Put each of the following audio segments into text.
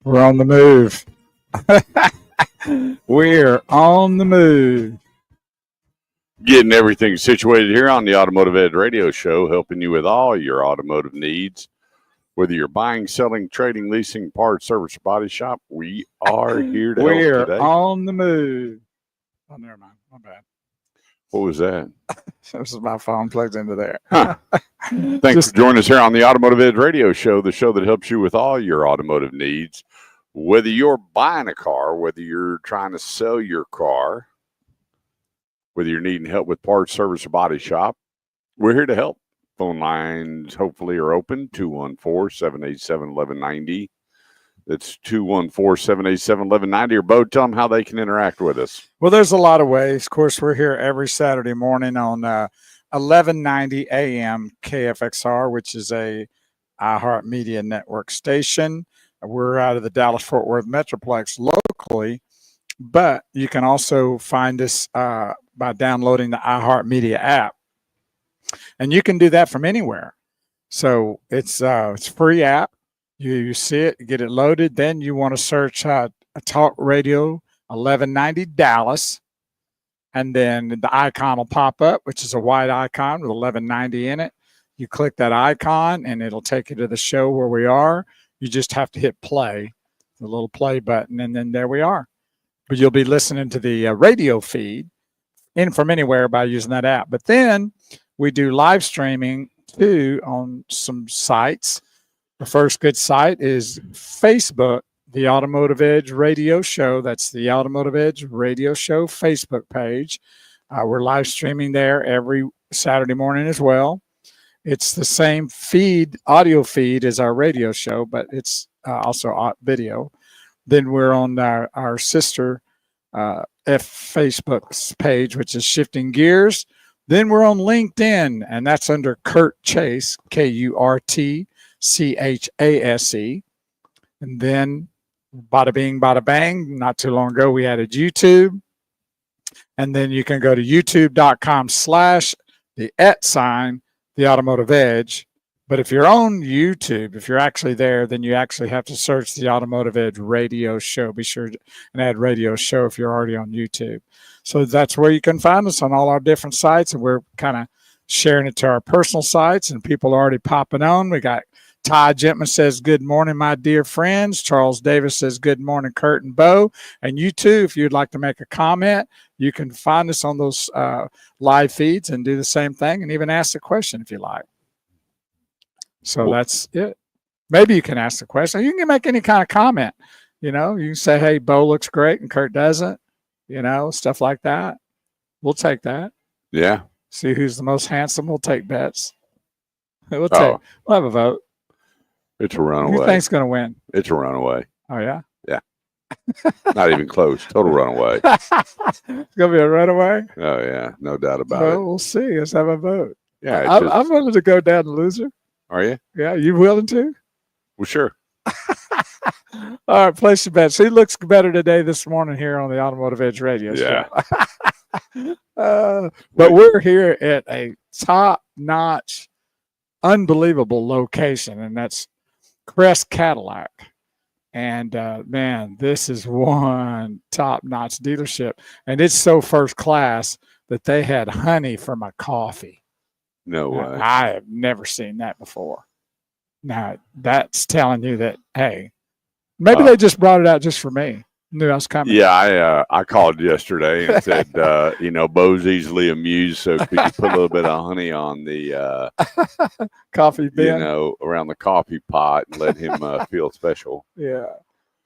We're on the move. We're on the move. Getting everything situated here on the Automotive Edge Radio Show, helping you with all your automotive needs. Whether you're buying, selling, trading, leasing, parts, service, or body shop, we are here to help today. We're on the move. Oh, never mind. My bad. What was that? This is my phone plugged into there. Huh. Thanks for joining us here on the Automotive Edge Radio Show, the show that helps you with all your automotive needs. Whether you're buying a car, whether you're trying to sell your car, whether you're needing help with parts, service, or body shop, we're here to help. Phone lines hopefully are open, 214-787-1190. That's 214-787-1190. Or Bo, tell them how they can interact with us. Well, there's a lot of ways. Of course, we're here every Saturday morning on 1190 AM KFXR, which is a iHeartMedia network station. We're out of the Dallas-Fort Worth Metroplex locally, but you can also find us by downloading the iHeartMedia app. And you can do that from anywhere. So it's a free app. You see it, get it loaded. Then you want to search Talk Radio 1190 Dallas. And then the icon will pop up, which is a white icon with 1190 in it. You click that icon, and it'll take you to the show where we are. You just have to hit play, the little play button, and then there we are. But you'll be listening to the radio feed in from anywhere by using that app. But then we do live streaming too on some sites. The first good site is Facebook, the Automotive Edge Radio Show. That's the Automotive Edge Radio Show Facebook page. We're live streaming there every Saturday morning as well. It's the same feed, audio feed as our radio show, but it's also video. Then we're on our sister Facebook page, which is Shifting Gears. Then we're on LinkedIn, and that's under Kurt Chase, KurtChase. And then bada bing, bada bang, not too long ago, we added YouTube. And then you can go to youtube.com/the Automotive Edge. But if you're on YouTube, if you're actually there, then you actually have to search the Automotive Edge Radio Show. Be sure and add Radio Show if you're already on YouTube. So that's where you can find us on all our different sites. And we're kind of sharing it to our personal sites, and people are already popping on. We got Ty Gentman says, good morning, my dear friends. Charles Davis says, good morning, Kurt and Bo. And you too, if you'd like to make a comment, you can find us on those live feeds and do the same thing and even ask a question if you like. So that's it. Maybe you can ask the question. You can make any kind of comment. You know, you can say, hey, Bo looks great and Kurt doesn't. You know, stuff like that. We'll take that. Yeah. See who's the most handsome. We'll take bets. We'll have a vote. It's a runaway. Who you think's going to win? It's a runaway. Oh, yeah? Yeah. Not even close. Total runaway. It's going to be a runaway? Oh, yeah. No doubt about it. Well, we'll see. Let's have a vote. Yeah. I'm willing to go down to loser. Are you? Yeah. You willing to? Well, sure. All right. Place your bets. He looks better today this morning here on the Automotive Edge Radio Show. But we're here at a top-notch, unbelievable location, and that's Crest Cadillac. And man, this is one top-notch dealership, and it's so first class that they had honey for my coffee. No way. I have never seen that before. Now that's telling you that, hey, maybe they just brought it out just for me. Knew I was coming. Yeah, I called yesterday and said, Bo's easily amused, so could you put a little bit of honey on the coffee bin, around the coffee pot, and let him feel special. Yeah.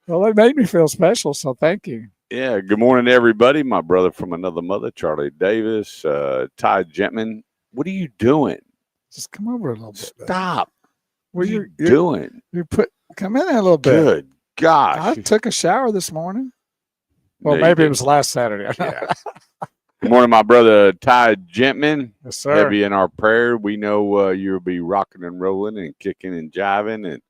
Well, it made me feel special, so thank you. Yeah. Good morning, everybody. My brother from another mother, Charlie Davis, Ty Gentman. What are you doing? Just come over a little bit. Stop. What are you doing? Come in there a little bit. Good gosh. I took a shower this morning. Well, maybe it was last Saturday. Yeah. Good morning, my brother, Ty Gentman. Yes, sir. Heavy in our prayer. We know you'll be rocking and rolling and kicking and jiving and,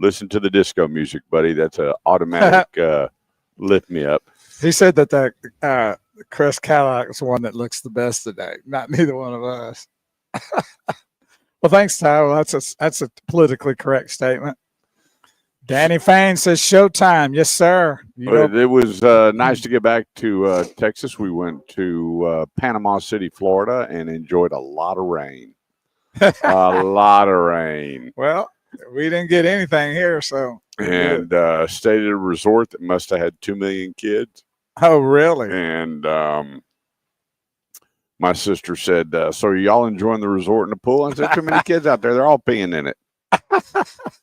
listen to the disco music, buddy. That's an automatic lift me up. He said that the Crest Cadillac is the one that looks the best today. Not neither one of us. Well, thanks, Tyler. That's a politically correct statement. Danny Fain says showtime. Yes, sir. It was nice to get back to Texas. We went to Panama City, Florida, and enjoyed a lot of rain. A lot of rain. Well, we didn't get anything here, so. And stayed at a resort that must have had 2 million kids. Oh, really? And my sister said, so are y'all enjoying the resort and the pool? I said, too many kids out there. They're all peeing in it.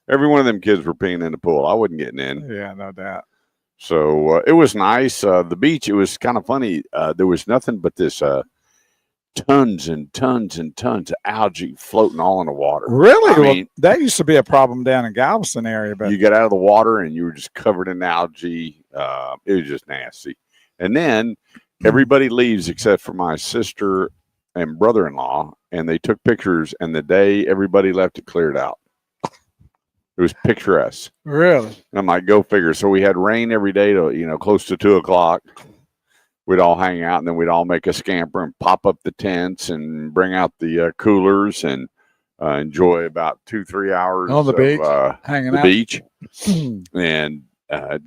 Every one of them kids were peeing in the pool. I wasn't getting in. Yeah, no doubt. So it was nice. The beach, it was kind of funny. There was nothing but this tons and tons and tons of algae floating all in the water. Really? I mean, that used to be a problem down in Galveston area. But you got out of the water and you were just covered in algae. It was just nasty. And then everybody leaves except for my sister and brother-in-law, and they took pictures, and the day everybody left, it cleared out. It was picturesque. Really? And I'm like, go figure. So we had rain every day to, close to 2 o'clock. We'd all hang out, and then we'd all make a scamper and pop up the tents and bring out the coolers and enjoy about 2-3 hours on the beach, hanging the out. Beach. And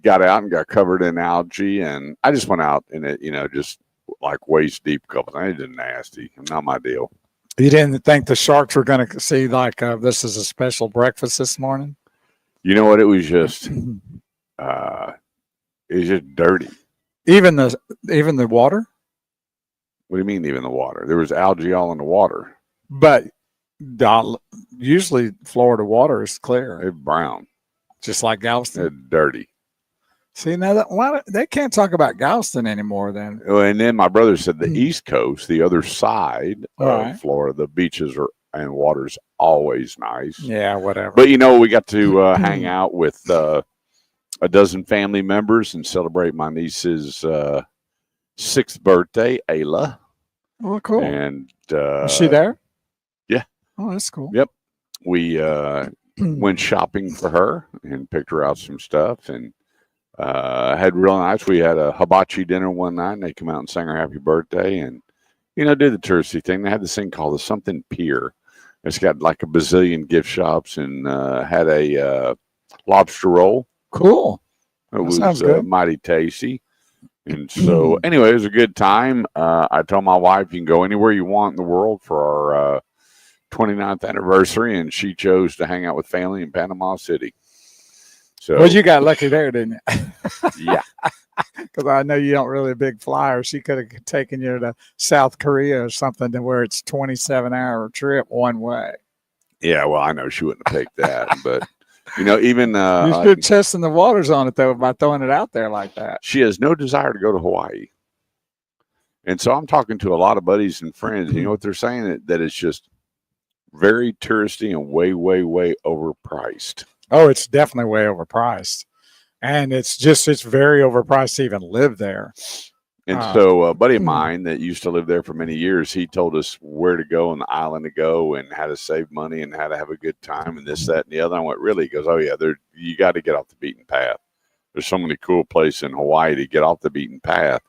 got out and got covered in algae, and I just went out in it, just like waist deep a couple times. It was nasty. Not my deal. You didn't think the sharks were going to see this is a special breakfast this morning? You know what? It was just dirty. Even the water? What do you mean, even the water? There was algae all in the water. But usually Florida water is clear. It's brown. Just like Galveston? It's dirty. See, now they can't talk about Galveston anymore then. And then my brother said the East Coast, the other side right. of Florida, the beaches and water's always nice. Yeah, whatever. But, we got to hang out with a dozen family members and celebrate my niece's 6th birthday, Ayla. Oh, cool. And is she there? Yeah. Oh, that's cool. Yep. We went shopping for her and picked her out some stuff, and had real nice. We had a hibachi dinner one night, and they come out and sang her happy birthday, and did the touristy thing. They had this thing called the something pier. It's got like a bazillion gift shops, and had a lobster roll. Cool. It was mighty tasty. And so anyway, it was a good time. I told my wife, you can go anywhere you want in the world for our 29th anniversary, and she chose to hang out with family in Panama City. So, well, you got lucky there, didn't you? Yeah. Because I know you don't really a big flyer. She could have taken you to South Korea or something to where it's 27-hour trip one way. Yeah, well, I know she wouldn't have picked that, but even you're testing the waters on it though by throwing it out there like that. She has no desire to go to Hawaii, and so I'm talking to a lot of buddies and friends. You know what they're saying? That it's just very touristy and way, way, way overpriced. Oh, it's definitely way overpriced. And it's very overpriced to even live there. And so a buddy of mine that used to live there for many years, he told us where to go and the island to go and how to save money and how to have a good time and this, that, and the other. I went, really? He goes, oh, yeah, you got to get off the beaten path. There's so many cool places in Hawaii to get off the beaten path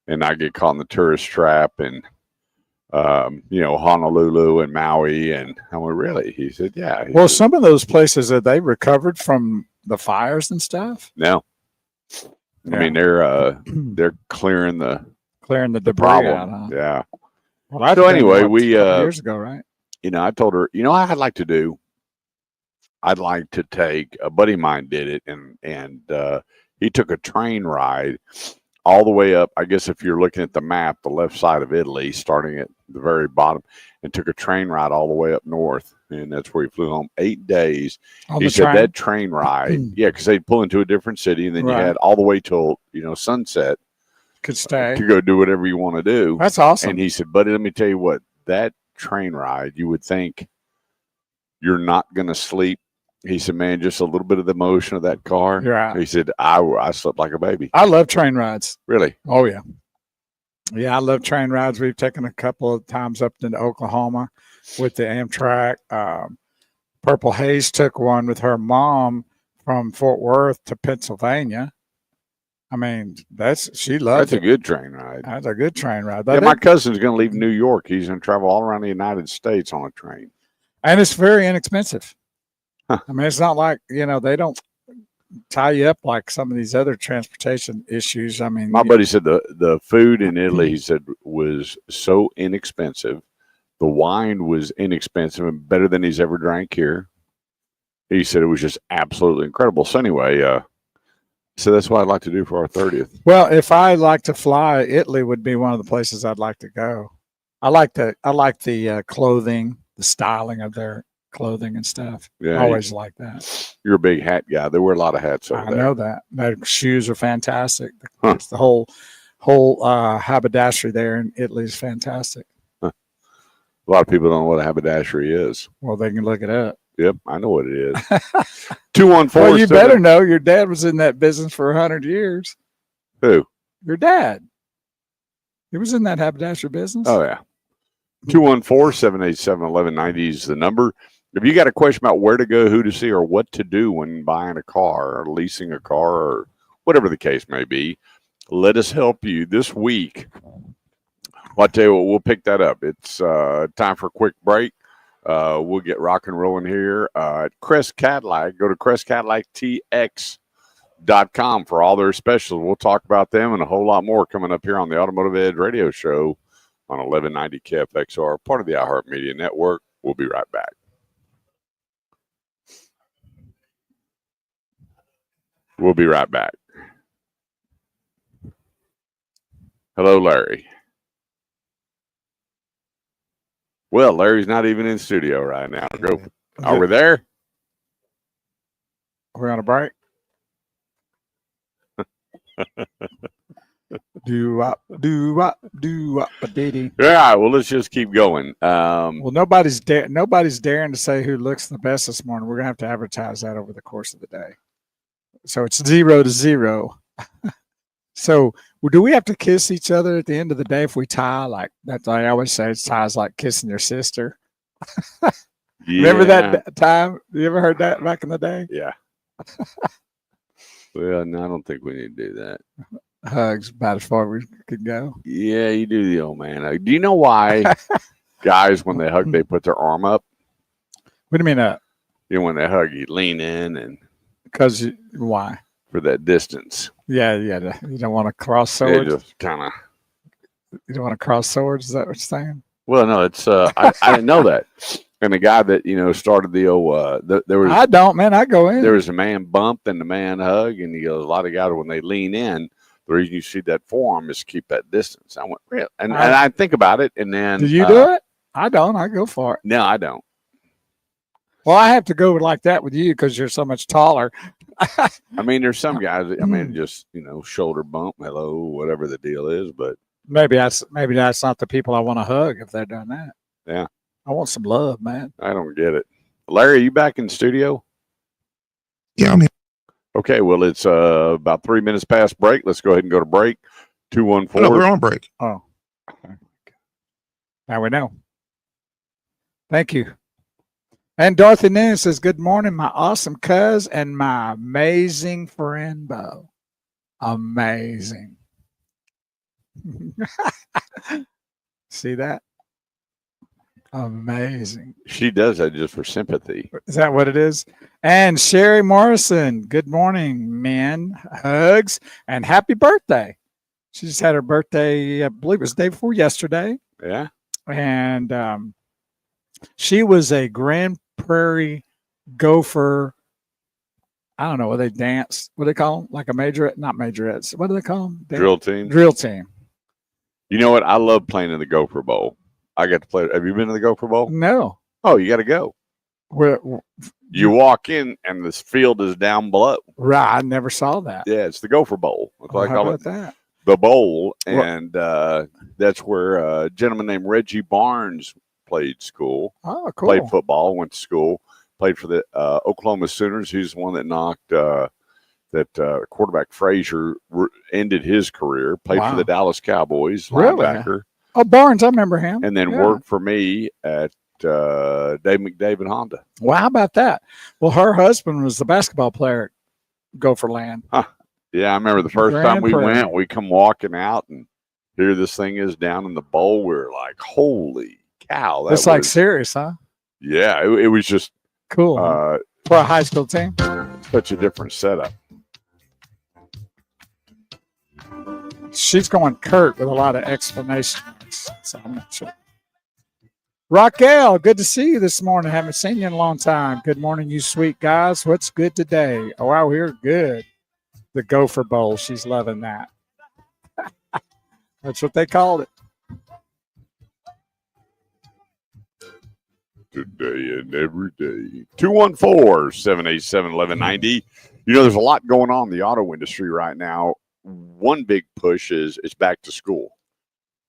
and not get caught in the tourist trap and, Honolulu and Maui. And I went, really? He said, yeah. Well, some of those places, that they recovered from the fires and stuff? No. Yeah. I mean, they're clearing the debris problem. Out, huh? Yeah. Well, so anyway, we years ago, right? I told her, what I'd like to do. I'd like to take a buddy of mine did it, and he took a train ride all the way up. I guess if you're looking at the map, the left side of Italy, starting at the very bottom, and took a train ride all the way up north. And that's where he flew home 8 days. He said that train ride, because they'd pull into a different city, and then you had all the way till sunset. Could stay to go do whatever you want to do. That's awesome. And he said, buddy, let me tell you what, that train ride, you would think you're not going to sleep. He said, man, just a little bit of the motion of that car. Yeah. He said, I slept like a baby. I love train rides. Really? Oh, yeah. Yeah, I love train rides. We've taken a couple of times up into Oklahoma with the Amtrak. Purple Haze took one with her mom from Fort Worth to Pennsylvania. I mean, she loves That's a it. good train ride. That's a good train ride. Yeah, my cousin's going to leave New York. He's going to travel all around the United States on a train. And it's very inexpensive. Huh. I mean, it's not like, they don't tie you up like some of these other transportation issues. I mean, my buddy said the food in Italy, he said, was so inexpensive. The wine was inexpensive and better than he's ever drank here. He said it was just absolutely incredible. So anyway, so that's what I'd like to do for our 30th. Well, if I like to fly, Italy would be one of the places I'd like to go. I like the clothing, the styling of their clothing and stuff. Yeah, I always like that. You're a big hat guy. They wear a lot of hats over there. I know that. Their shoes are fantastic. Huh. It's the whole haberdashery there in Italy is fantastic. Huh. A lot of people don't know what a haberdashery is. Well, they can look it up. Yep, I know what it is. 214. Well, you better know. Your dad was in that business for 100 years. Who? Your dad. He was in that haberdashery business. Oh, yeah. 214-787-1190 is the number. If you got a question about where to go, who to see, or what to do when buying a car or leasing a car or whatever the case may be, let us help you this week. Well, I'll tell you what, we'll pick that up. It's time for a quick break. We'll get rock and rolling here at Crest Cadillac. Go to CrestCadillacTX.com for all their specials. We'll talk about them and a whole lot more coming up here on the Automotive Edge radio show on 1190 KFXR, part of the iHeartMedia Network. We'll be right back. We'll be right back. Hello, Larry. Well, Larry's not even in studio right now. Go. Are we there? We're on a break. Do-wop-do-wop-do-wop-a-diddy. All right, well, let's just keep going. Well, nobody's daring to say who looks the best this morning. We're gonna have to advertise that over the course of the day. So it's 0-0. So do we have to kiss each other at the end of the day if we tie? Like that, I always say it's ties like kissing your sister. Yeah. Remember that time? You ever heard that back in the day? Yeah. Well, no, I don't think we need to do that. Hugs about as far as we could go. Yeah, you do the old man hug. Do you know why guys, when they hug, they put their arm up? What do you mean up? You know, when they hug, you lean in and Because why? for that distance. Yeah. You don't want to cross swords. It just kind of. You don't want to cross swords. Is that what you're saying? Well, no, it's. I didn't know that. And the guy that started the old. There was. I don't, man. I go in. There was a man bump and the man hug, and he goes. A lot of guys when they lean in, the reason you see that forearm is to keep that distance. I went real, and I think about it, and then. Do you do it? I don't. I go for it. No, I don't. Well, I have to go like that with you because you're so much taller. I mean, there's some guys. I mean, just shoulder bump, hello, whatever the deal is. But maybe that's not the people I want to hug if they're doing that. Yeah, I want some love, man. I don't get it. Larry, are you back in the studio? Yeah, I'm here. Okay, well, it's about 3 minutes past break. Let's go ahead and go to break. 214. No, we're on break. Oh, now we know. Thank you. And Dorothy Noon says, good morning, my awesome cuz and my amazing friend, Bo. Amazing. See that? Amazing. She does that just for sympathy. Is that what it is? And Sherry Morrison, good morning, men. Hugs and happy birthday. She just had her birthday, I believe it was the day before yesterday. Yeah. And she was a Grand Prairie Gopher. I don't know what they dance. What do they call them? Like a majorette? Not majorettes. What do they call them? Drill team. Drill team. You know what? I love playing in the Gopher Bowl. I got to play. Have you been to the Gopher Bowl? No. Oh, you got to go. You walk in and this field is down below. Right. I never saw that. Yeah, it's the Gopher Bowl. That's what I How call about it. that? The bowl. And that's where a gentleman named Reggie Barnes played school. Oh, cool. Played football, went to school, played for the Oklahoma Sooners. He's the one that knocked that quarterback Frazier ended his career, played for the Dallas Cowboys, linebacker. Really? Oh, Barnes, I remember him. And then worked for me at Dave McDavid Honda. Well, how about that? Well, her husband was the basketball player at Gopherland. Huh. Yeah, I remember the first time Grand we Prairie. went, we come walking out and here this thing is down in the bowl. We're like, holy cow. That It's like was, serious, huh? yeah, it was just Cool. For a high school team. such a different setup. She's going Kurt with a lot of exclamation marks, so I'm not sure. Raquel, good to see you this morning. Haven't seen you in a long time. Good morning, you sweet guys. What's good today? Oh, wow, we're good. The Gopher Bowl. She's loving that. That's what they called it. Today and every day. 214-787-1190. You know, there's a lot going on in the auto industry right now. One big push is it's back to school.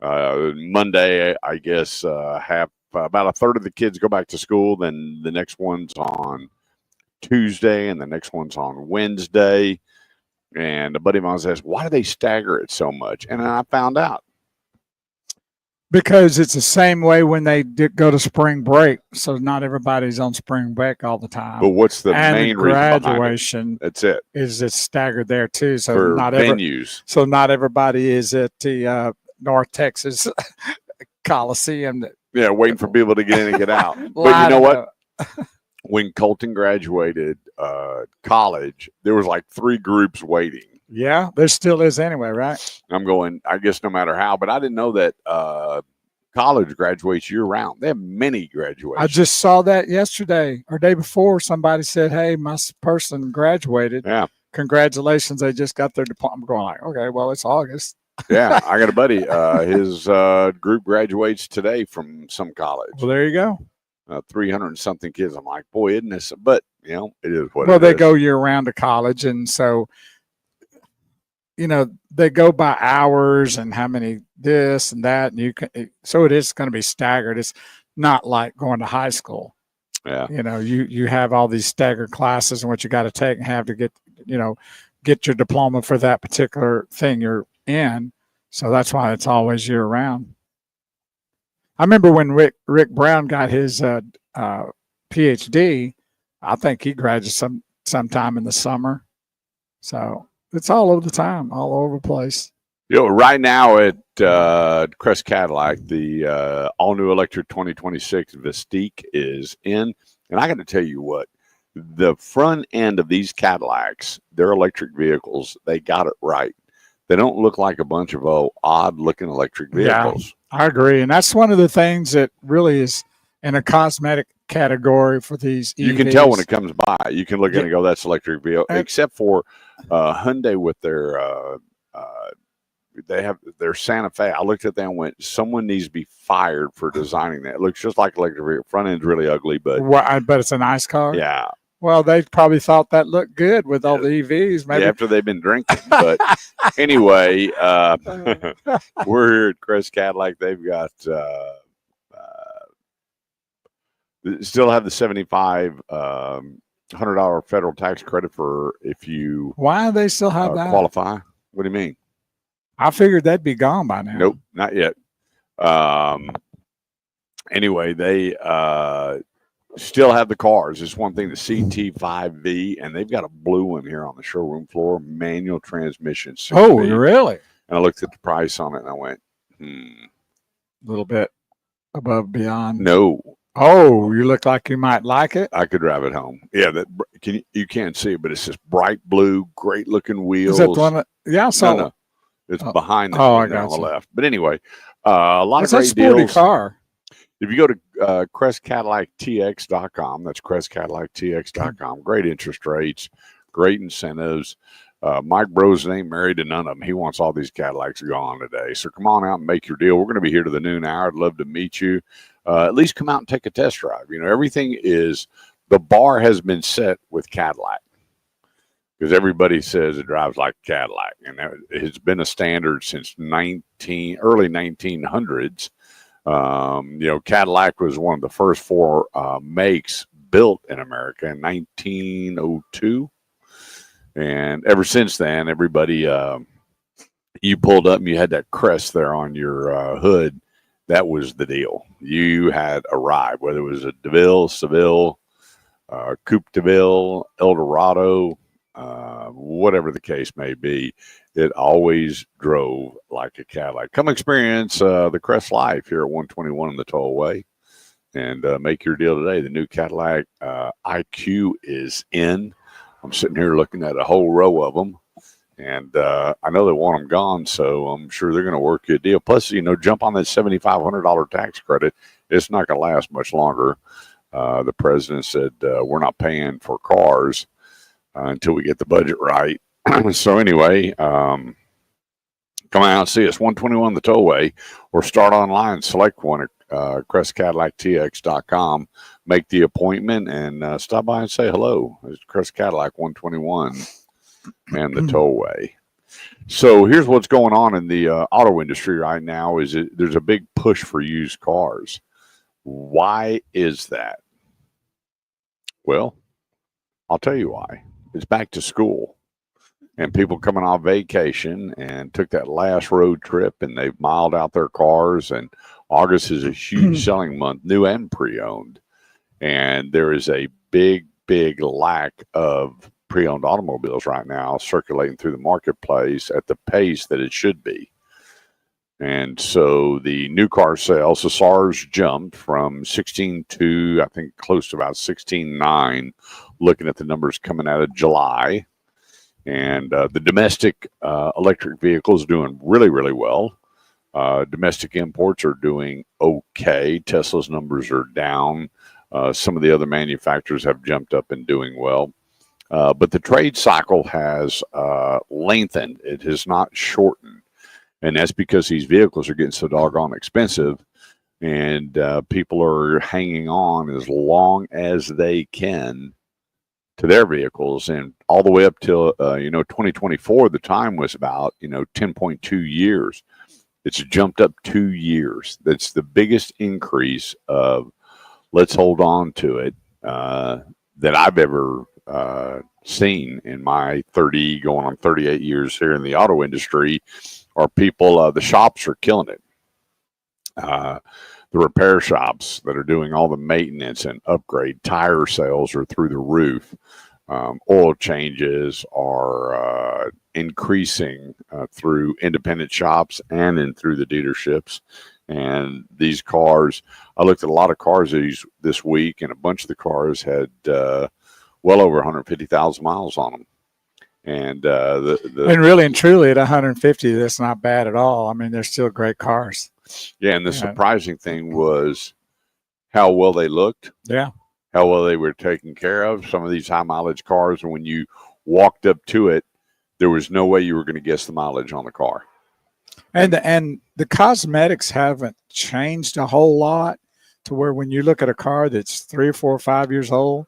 Monday, I guess, about a third of the kids go back to school. Then the next one's on Tuesday, and the next one's on Wednesday. And a buddy of mine says, why do they stagger it so much? And I found out. Because it's the same way when they go to spring break. So not everybody's on spring break all the time. But what's the and main the reason behind graduation it? That's it. Is it's staggered there too. So For not venues. So not everybody is at the North Texas Coliseum. Yeah, waiting for people to get in and get out. But you know what? Up. When Colton graduated college, there was like 3 groups waiting. Yeah, there still is anyway, right? I'm going, I guess no matter how, but I didn't know that college graduates year round. They have many graduations. I just saw that yesterday or day before. Somebody said, hey, my person graduated. Yeah. Congratulations. They just got their diploma. I'm going like, okay, well, it's August. Yeah, I got a buddy. His group graduates today from some college. Well, there you go. 300 and something kids. I'm like, boy, isn't this? But, you know, it is what well, it they is. go year round to college. And so, you know, they go by hours and how many this and that. And so it is going to be staggered. It's not like going to high school. Yeah. You know, you have all these staggered classes and what you got to take and have to get your diploma for that particular thing you're in. So that's why it's always year round. I remember when Rick Brown got his PhD, I think he graduated sometime in the summer. So it's all over the time, all over the place. You know, right now at Crest Cadillac, the all-new electric 2026 Mystique is in. And I got to tell you what, the front end of these Cadillacs, they're electric vehicles. They got it right. They don't look like a bunch of odd-looking electric vehicles. Yeah, I agree. And that's one of the things that really is in a cosmetic category for these EVs. You can tell when it comes by. You can look at it and go, that's electric vehicle. Except for Hyundai with their they have their Santa Fe. I looked at that and went, someone needs to be fired for designing that. It looks just like electric vehicle. Front end's really ugly, but but it's a nice car. Yeah. Well, they probably thought that looked good with all the EVs. Maybe after they've been drinking. But anyway, we're here at Crest Cadillac. They've got still have the $7,500 federal tax credit for if you why do they still have that? Qualify. What do you mean? I figured that'd be gone by now. Nope, not yet. Anyway, they still have the cars. It's one thing, the CT5V, and they've got a blue one here on the showroom floor, manual transmission. Oh, really? And I looked at the price on it, and I went, A little bit above beyond. No. Oh, you look like you might like it. I could drive it home. Yeah, you can't see it, but it's this bright blue, great looking wheels. Is that the one that, yeah, I saw no. It's behind I got on the you. left. But anyway, a lot That's of great a sporty deals. car. If you go to CrestCadillacTX.com, that's CrestCadillacTX.com. Great interest rates, great incentives. Mike Bros ain't married to none of them. He wants all these Cadillacs gone today. So come on out and make your deal. We're going to be here to the noon hour. I'd love to meet you. At least come out and take a test drive. You know, everything is, the bar has been set with Cadillac because everybody says it drives like a Cadillac. And it's been a standard since early 1900s. You know, Cadillac was one of the first 4 makes built in America in 1902. And ever since then, everybody, you pulled up and you had that crest there on your hood. That was the deal. You had arrived, whether it was a DeVille, Seville, Coupe DeVille, Eldorado, whatever the case may be, it always drove like a Cadillac. Come experience the Crest Life here at 121 in the Tollway and make your deal today. The new Cadillac IQ is in. I'm sitting here looking at a whole row of them. And I know they want them gone, so I'm sure they're going to work you a deal. Plus, jump on that $7,500 tax credit. It's not going to last much longer. The president said we're not paying for cars until we get the budget right. So anyway, come out and see us, 121 the Tollway, or start online, select one at CrestCadillacTX.com, make the appointment, and stop by and say hello. It's Crest Cadillac 121 and the Tollway. So here's what's going on in the auto industry right now is there's a big push for used cars. Why is that? Well, I'll tell you why. It's back to school. And people coming off vacation and took that last road trip and they've miled out their cars. And August is a huge selling month, new and pre-owned. And there is a big lack of pre-owned automobiles right now circulating through the marketplace at the pace that it should be. And so the new car sales, the SARS jumped from 16.2, I think close to about 16.9, looking at the numbers coming out of July. And the domestic electric vehicles doing really well. Domestic imports are doing okay. Tesla's numbers are down. Some of the other manufacturers have jumped up and doing well. But the trade cycle has lengthened. It has not shortened. And that's because these vehicles are getting so doggone expensive. And people are hanging on as long as they can to their vehicles, and all the way up till 2024, the time was about 10.2 years. It's jumped up 2 years. That's the biggest increase of let's hold on to it that I've ever seen in my 30 going on 38 years here in the auto industry. Are people the shops are killing it. The repair shops that are doing all the maintenance and upgrade, tire sales are through the roof. Oil changes are increasing through independent shops and through the dealerships. And these cars, I looked at a lot of cars this week, and a bunch of the cars had well over 150,000 miles on them. And and really and truly at 150, that's not bad at all. I mean, they're still great cars. Yeah, and the surprising thing was how well they looked. Yeah. How well they were taken care of. Some of these high mileage cars, and when you walked up to it, there was no way you were going to guess the mileage on the car. And the cosmetics haven't changed a whole lot to where when you look at a car that's 3 or 4 or 5 years old,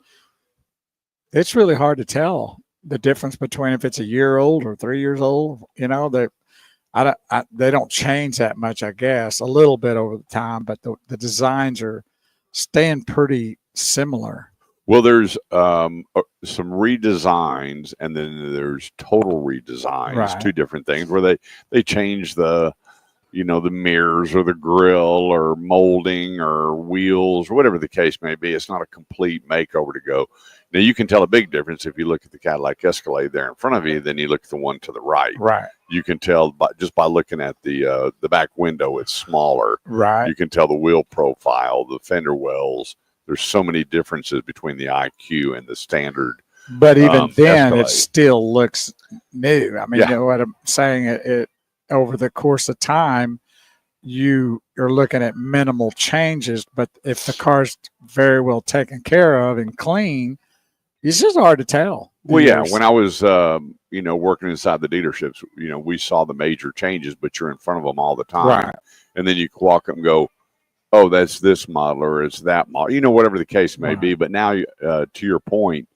it's really hard to tell the difference between if it's a year old or 3 years old. They don't change that much, I guess, a little bit over the time, but the designs are staying pretty similar. Well, there's some redesigns, and then there's total redesigns, right. Two different things where they change the mirrors or the grill or molding or wheels or whatever the case may be. It's not a complete makeover to go. Now, you can tell a big difference if you look at the Cadillac Escalade there in front of you, then you look at the one to the right. Right. You can tell just by looking at the back window, it's smaller. Right. You can tell the wheel profile, the fender wells. There's so many differences between the IQ and the standard. But even then, Escalade. It still looks new. I mean, yeah. You know what I'm saying? It over the course of time, you are looking at minimal changes. But if the car's very well taken care of and clean, it's just hard to tell. Well, yeah. When I was, working inside the dealerships, we saw the major changes, but you're in front of them all the time. Right. And then you walk up and go, oh, that's this model or it's that model, whatever the case may be. But now, to your point,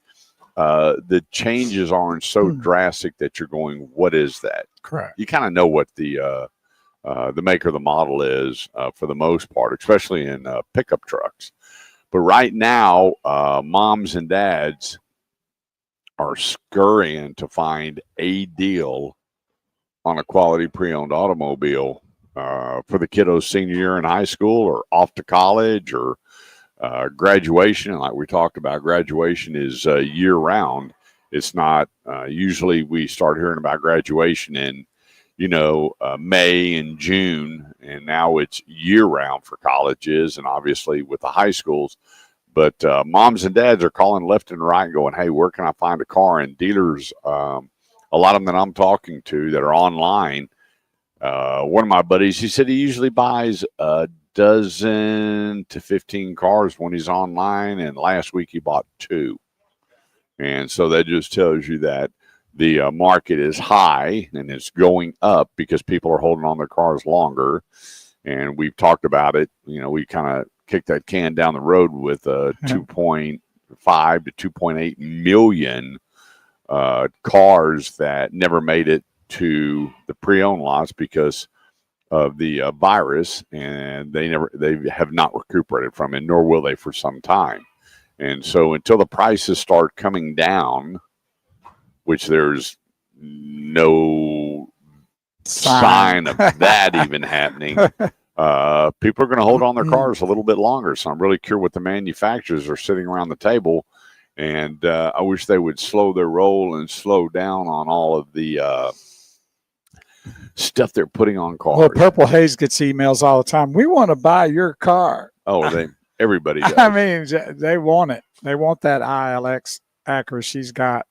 the changes aren't so drastic that you're going, what is that? Correct. You kind of know what the maker of the model is for the most part, especially in pickup trucks. But right now, moms and dads are scurrying to find a deal on a quality pre-owned automobile for the kiddo's senior year in high school or off to college or graduation. And like we talked about, graduation is year round. It's not. Usually we start hearing about graduation in, May and June, and now it's year round for colleges and obviously with the high schools. But moms and dads are calling left and right, going, "Hey, where can I find a car?" And dealers, a lot of them that I'm talking to that are online. One of my buddies, he said he usually buys a dozen to 15 cars when he's online, and last week he bought 2. And so that just tells you that the market is high and it's going up because people are holding on their cars longer. And we've talked about it. We kind of kicked that can down the road with 2.5 to 2.8 million cars that never made it to the pre-owned lots because of the virus, and they have not recuperated from it, nor will they for some time. And so until the prices start coming down, which there's no sign of that even happening, people are going to hold on their cars a little bit longer. So I'm really curious what the manufacturers are sitting around the table. And I wish they would slow their roll and slow down on all of the stuff they're putting on cars. Well, Purple Haze gets emails all the time. We want to buy your car. Oh, everybody does. I mean, they want it. They want that ILX Acura she's got.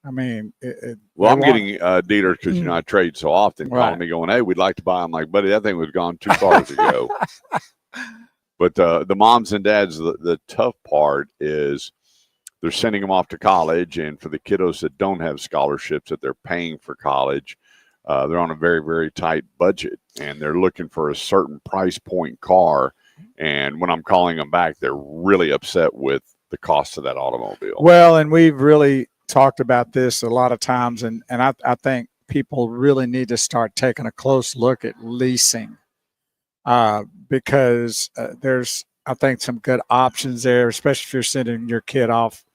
I mean, I'm getting dealers because I trade so often calling me going, "Hey, we'd like to buy." I'm like, "Buddy, that thing was gone 2 cars ago." But the moms and dads, the tough part is they're sending them off to college, and for the kiddos that don't have scholarships that they're paying for college, they're on a very, very tight budget, and they're looking for a certain price point car. And when I'm calling them back, they're really upset with the cost of that automobile. Well, and we've really talked about this a lot of times, and I think people really need to start taking a close look at leasing because there's, I think, some good options there, especially if you're sending your kid off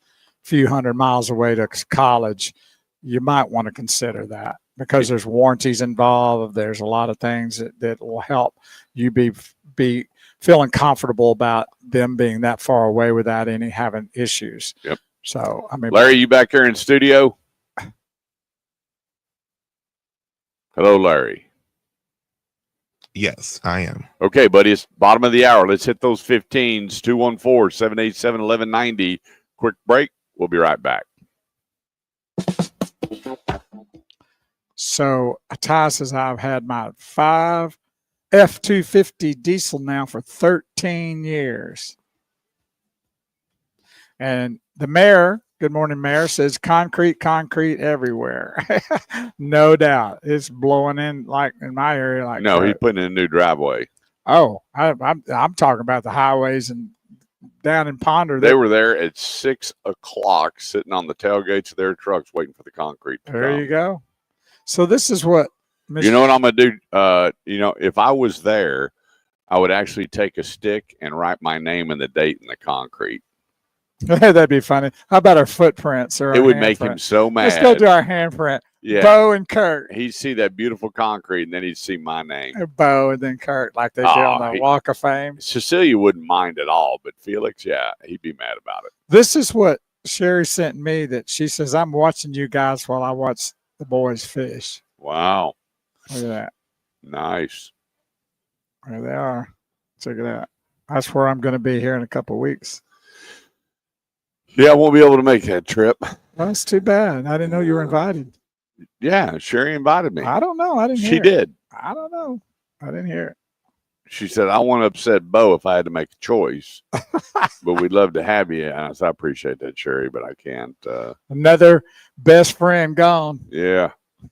a few hundred miles away to college. You might want to consider that because there's warranties involved. There's a lot of things that will help you be feeling comfortable about them being that far away without any having issues. Yep. So, I mean, Larry, you back here in studio? Hello, Larry. Yes, I am. Okay, buddy, it's bottom of the hour. Let's hit those 15s, 214-787-1190. Quick break. We'll be right back. So, Ty says I've had my 5 F-250 diesel now for 13 years. And the mayor, good morning, mayor, says concrete everywhere. No doubt. It's blowing in like in my area. Like no, he's putting in a new driveway. Oh, I'm talking about the highways and down in Ponder. They were there at 6 o'clock sitting on the tailgates of their trucks waiting for the concrete to come. There you go. So this is what you know what I'm going to do? If I was there, I would actually take a stick and write my name and the date in the concrete. That'd be funny. How about our footprints? Or it would make him so mad. Let's go do our handprint. Yeah. Bo and Kurt. He'd see that beautiful concrete, and then he'd see my name. Bo and then Kurt, like they do on the Walk of Fame. Cecilia wouldn't mind at all, but Felix, yeah, he'd be mad about it. This is what Sherry sent me, that she says, I'm watching you guys while I watch the boys fish. Wow. Look at that. Nice. There they are. Check it out. That's where I'm going to be here in a couple of weeks. Yeah, I won't be able to make that trip. Well, that's too bad. I didn't know you were invited. Yeah, Sherry invited me. I don't know. I didn't hear She did. I don't know. I didn't hear it. She said, I want to upset Bo if I had to make a choice. But we'd love to have you. And I said, I appreciate that, Sherry, but I can't. Another best friend gone. Yeah.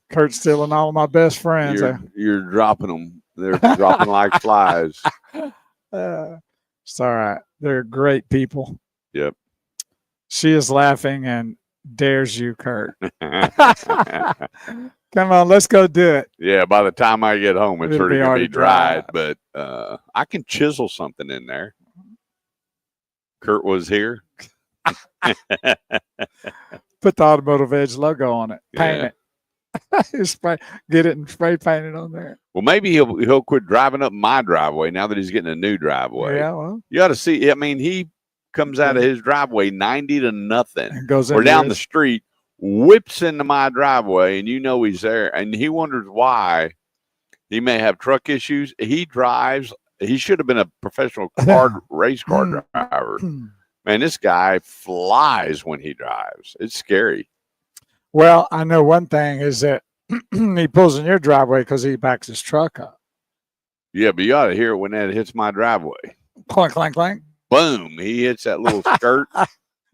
Kurt's stealing all of my best friends. You're dropping them. They're dropping like flies. It's all right. They're great people. Yep. She is laughing and dares you, Kurt. Come on, let's go do it. Yeah, by the time I get home, it's already going to be dried. Dry. But I can chisel something in there. Kurt was here. Put the Automotive Edge logo on it. Paint it. Get it and spray paint it on there. Well, maybe he'll quit driving up my driveway now that he's getting a new driveway. Yeah, well. You ought to see. I mean, he comes out of his driveway 90 to nothing. And goes or down the street whips into my driveway, and you know he's there, and he wonders why he may have truck issues. He drives. He should have been a professional race car driver. Man, this guy flies when he drives. It's scary. Well, I know one thing is that he pulls in your driveway because he backs his truck up. Yeah, but you ought to hear it when that hits my driveway. Clank, clank, clank. Boom. He hits that little skirt.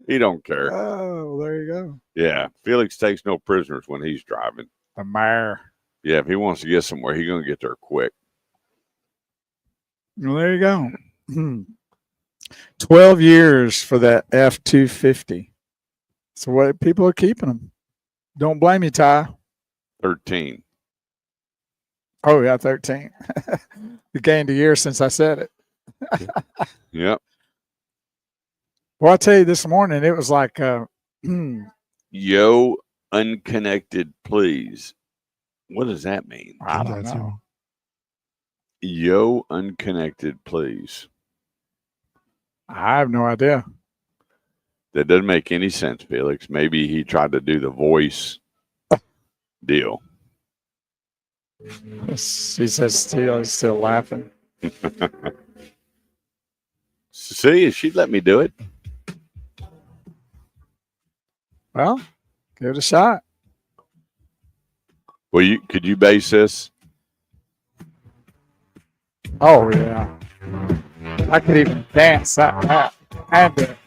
He don't care. Oh, there you go. Yeah. Felix takes no prisoners when he's driving. The mayor. Yeah, if he wants to get somewhere, he's going to get there quick. Well, there you go. 12 years for that F-250. So what people are keeping them. Don't blame you, Ty. 13. Oh, yeah, 13. You gained a year since I said it. Yep. Well, I'll tell you this morning, it was like, Yo, unconnected, please. What does that mean? I don't know. Yo, unconnected, please. I have no idea. That doesn't make any sense, Felix. Maybe he tried to do the voice deal. He says he's still laughing. See, she'd let me do it. Well, give it a shot. Well, could you base this? Oh, yeah. I could even dance that. And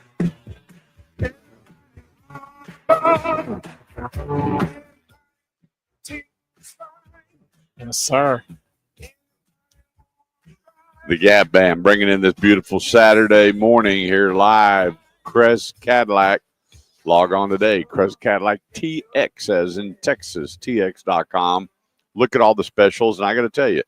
yes, sir. The Gap Band bringing in this beautiful Saturday morning here live. Crest Cadillac. Log on today. Crest Cadillac TX as in Texas, TX.com. Look at all the specials. And I got to tell you,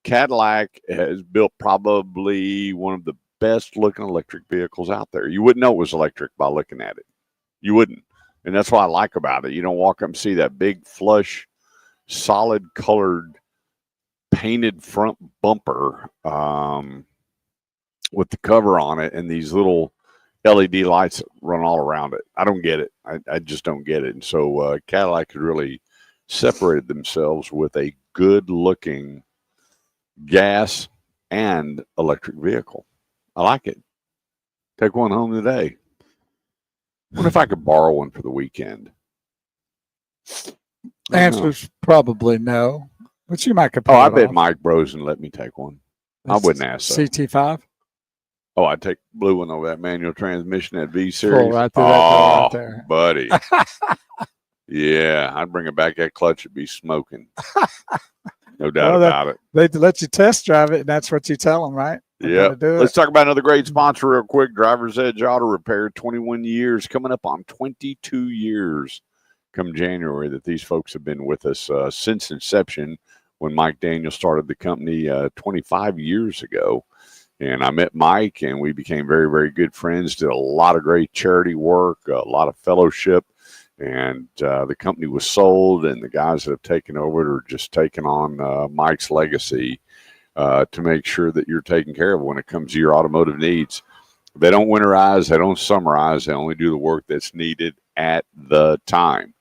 Cadillac has built probably one of the best looking electric vehicles out there. You wouldn't know it was electric by looking at it. You wouldn't. And that's what I like about it. You don't walk up and see that big, flush, solid colored, painted front bumper with the cover on it and these little LED lights that run all around it. I don't get it. I just don't get it. And so Cadillac has really separated themselves with a good-looking gas and electric vehicle. I like it. Take one home today. What if I could borrow one for the weekend? Answer's probably no. But you might I bet Mike Brosen let me take one. I wouldn't ask so. CT5? Oh, I'd take blue one over that manual transmission at V Series. Cool, right there, right there. Buddy. Yeah, I'd bring it back. That clutch would be smoking. No doubt about it. They let you test drive it, and that's what you tell them, right? Yeah. Let's talk about another great sponsor real quick. Driver's Edge Auto Repair, 21 years, coming up on 22 years come January that these folks have been with us since inception when Mike Daniel started the company 25 years ago. And I met Mike, and we became very, very good friends, did a lot of great charity work, a lot of fellowship. And the company was sold, and the guys that have taken over it are just taking on Mike's legacy to make sure that you're taken care of when it comes to your automotive needs. They don't winterize, they don't summarize, they only do the work that's needed at the time.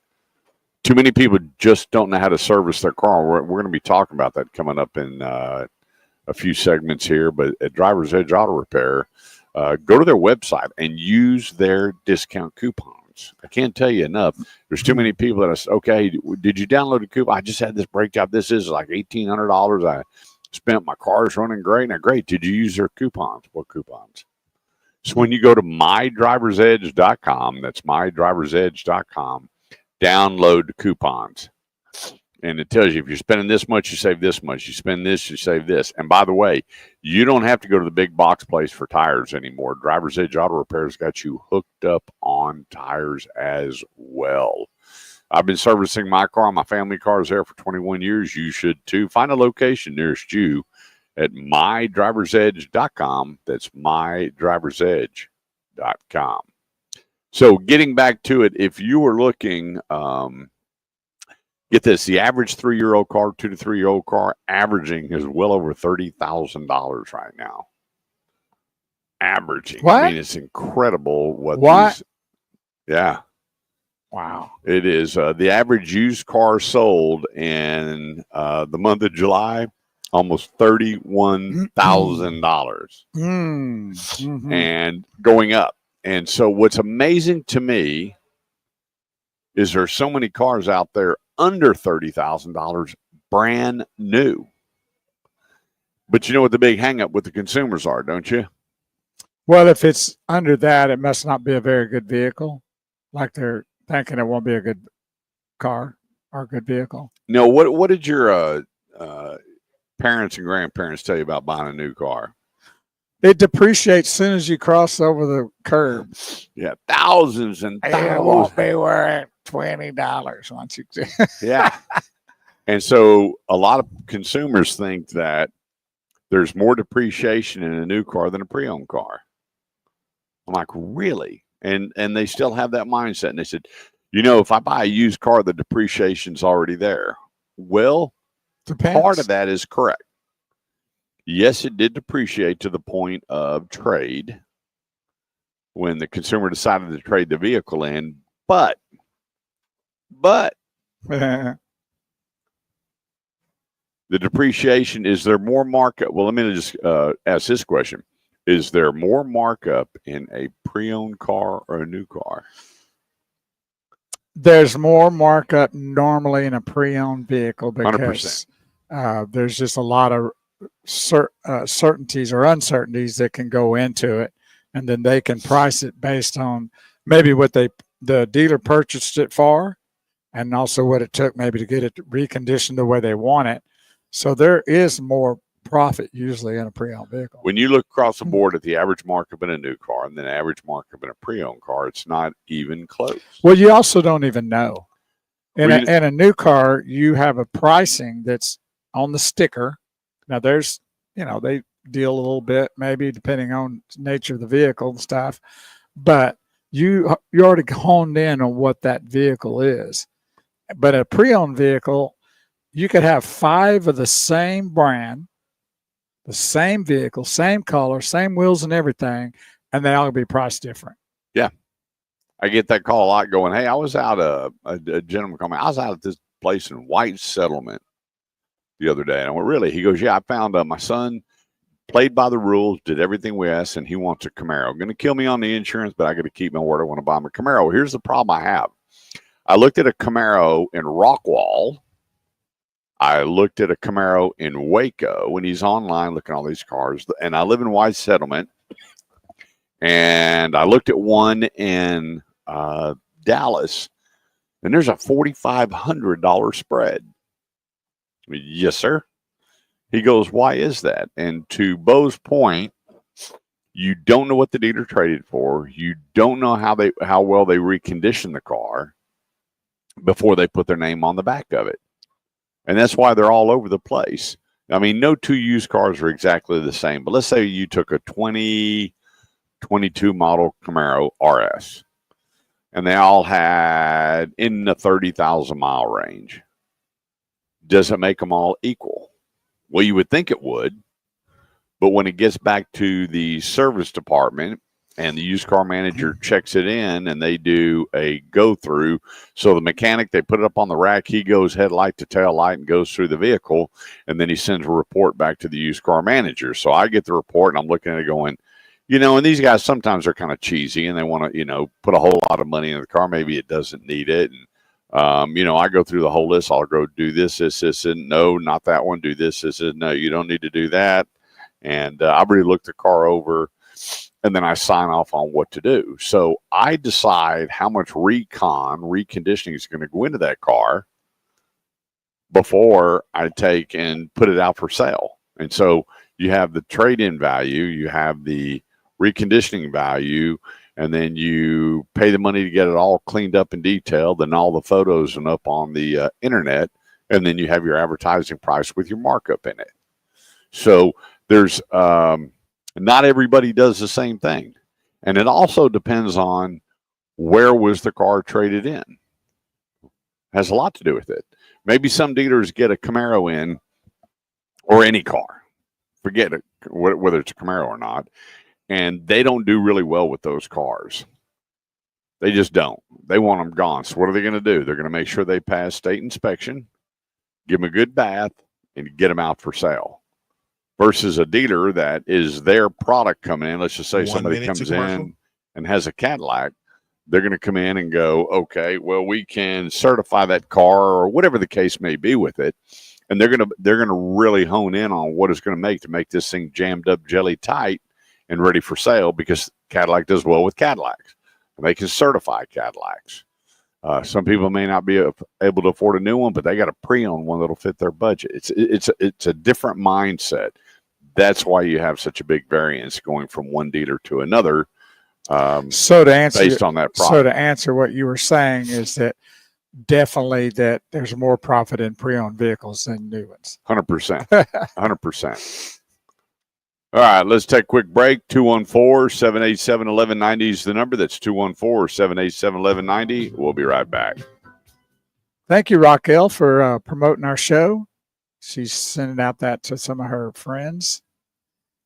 Too many people just don't know how to service their car. We're going to be talking about that coming up in a few segments here, but at Driver's Edge Auto Repair, go to their website and use their discount coupons. I can't tell you enough. There's too many people that are, okay, did you download a coupon? I just had this break job. This is like $1,800. I spent, my car's running great. Now, great. Did you use their coupons? What coupons? So when you go to mydriversedge.com, that's mydriversedge.com, download the coupons. And it tells you if you're spending this much, you save this much. You spend this, you save this. And by the way, you don't have to go to the big box place for tires anymore. Driver's Edge Auto Repair's got you hooked up on tires as well. I've been servicing my car, my family car is there for 21 years. You should too. Find a location nearest you at mydriversedge.com. That's mydriversedge.com. So getting back to it, if you were looking, get this, the average 3-year-old car, 2 to 3-year-old car, averaging is well over $30,000 right now. Averaging. What? I mean, it's incredible what? What? Yeah. Wow. It is the average used car sold in the month of July, almost $31,000, Mm-hmm. and going up. And so, what's amazing to me is there's so many cars out there under $30,000, brand new. But you know what the big hangup with the consumers are, don't you? Well, if it's under that, it must not be a very good vehicle. Like they're thinking it won't be a good car or a good vehicle. No, what did your parents and grandparents tell you about buying a new car? It depreciates as soon as you cross over the curb. Yeah, thousands and It thousands. won't be worth $20 once you. Yeah. And so a lot of consumers think that there's more depreciation in a new car than a pre-owned car. I'm like, really? And they still have that mindset. And they said, if I buy a used car, the depreciation's already there. Well, Depends. part of that is correct. Yes, it did depreciate to the point of trade when the consumer decided to trade the vehicle in, but the depreciation, is there more markup? Well, let me just ask this question. Is there more markup in a pre-owned car or a new car? There's more markup normally in a pre-owned vehicle because 100%. There's just a lot of certainties or uncertainties that can go into it, and then they can price it based on maybe what the dealer purchased it for, and also what it took maybe to get it reconditioned the way they want it. So there is more profit usually in a pre-owned vehicle. When you look across the board at the average markup in a new car and then average markup in a pre-owned car, it's not even close. Well, you also don't even know. In a new car, you have a pricing that's on the sticker. Now there's, they deal a little bit maybe depending on the nature of the vehicle and stuff, but you already honed in on what that vehicle is. But a pre-owned vehicle, you could have 5 of the same brand, the same vehicle, same color, same wheels and everything, and they all be priced different. Yeah. I get that call a lot going, hey, I was out, a gentleman called me, I was out at this place in White Settlement the other day. And I went, really? He goes, yeah, I found my son played by the rules, did everything we asked, and he wants a Camaro. Going to kill me on the insurance, but I got to keep my word. I want to buy him a Camaro. Well, here's the problem I have. I looked at a Camaro in Rockwall. I looked at a Camaro in Waco, and he's online looking at all these cars. And I live in White Settlement. And I looked at one in Dallas, and there's a $4,500 spread. Yes, sir. He goes, why is that? And to Bo's point, you don't know what the dealer traded for. You don't know how well they reconditioned the car before they put their name on the back of it. And that's why they're all over the place. I mean, no two used cars are exactly the same. But let's say you took a 2022 model Camaro RS, and they all had in the 30,000 mile range. Does it make them all equal? Well, you would think it would, but when it gets back to the service department and the used car manager checks it in and they do a go through, so the mechanic, they put it up on the rack, he goes headlight to tail light and goes through the vehicle, and then he sends a report back to the used car manager. So I get the report and I'm looking at it going, and these guys sometimes are kind of cheesy and they want to, put a whole lot of money in the car. Maybe it doesn't need it. And I go through the whole list. I'll go do this, and no, not that one. Do this, no, you don't need to do that. And I really look the car over, and then I sign off on what to do. So I decide how much reconditioning is going to go into that car before I take and put it out for sale. And so you have the trade-in value, you have the reconditioning value, and then you pay the money to get it all cleaned up and detailed, and all the photos and up on the internet, and then you have your advertising price with your markup in it. So there's not everybody does the same thing, and it also depends on where was the car traded in. Has a lot to do with it. Maybe some dealers get a Camaro in, or any car, forget it, whether it's a Camaro or not, and they don't do really well with those cars. They just don't. They want them gone. So what are they going to do? They're going to make sure they pass state inspection, give them a good bath, and get them out for sale. Versus a dealer that is their product coming in. Let's just say 1 somebody minute to comes commercial. in and has a Cadillac. They're going to come in and go, okay, well, we can certify that car or whatever the case may be with it. And they're going to really hone in on what it's going to make this thing jammed up jelly tight and ready for sale, because Cadillac does well with Cadillacs. And they can certify Cadillacs. Some people may not be able to afford a new one, but they got a pre-owned one that'll fit their budget. It's a different mindset. That's why you have such a big variance going from one dealer to another. So to answer, based on that product. So to answer what you were saying is that definitely that there's more profit in pre-owned vehicles than new ones. 100%. 100%. All right, let's take a quick break. 214-787-1190 is the number. That's 214-787-1190. We'll be right back. Thank you, Raquel, for promoting our show. She's sending out that to some of her friends.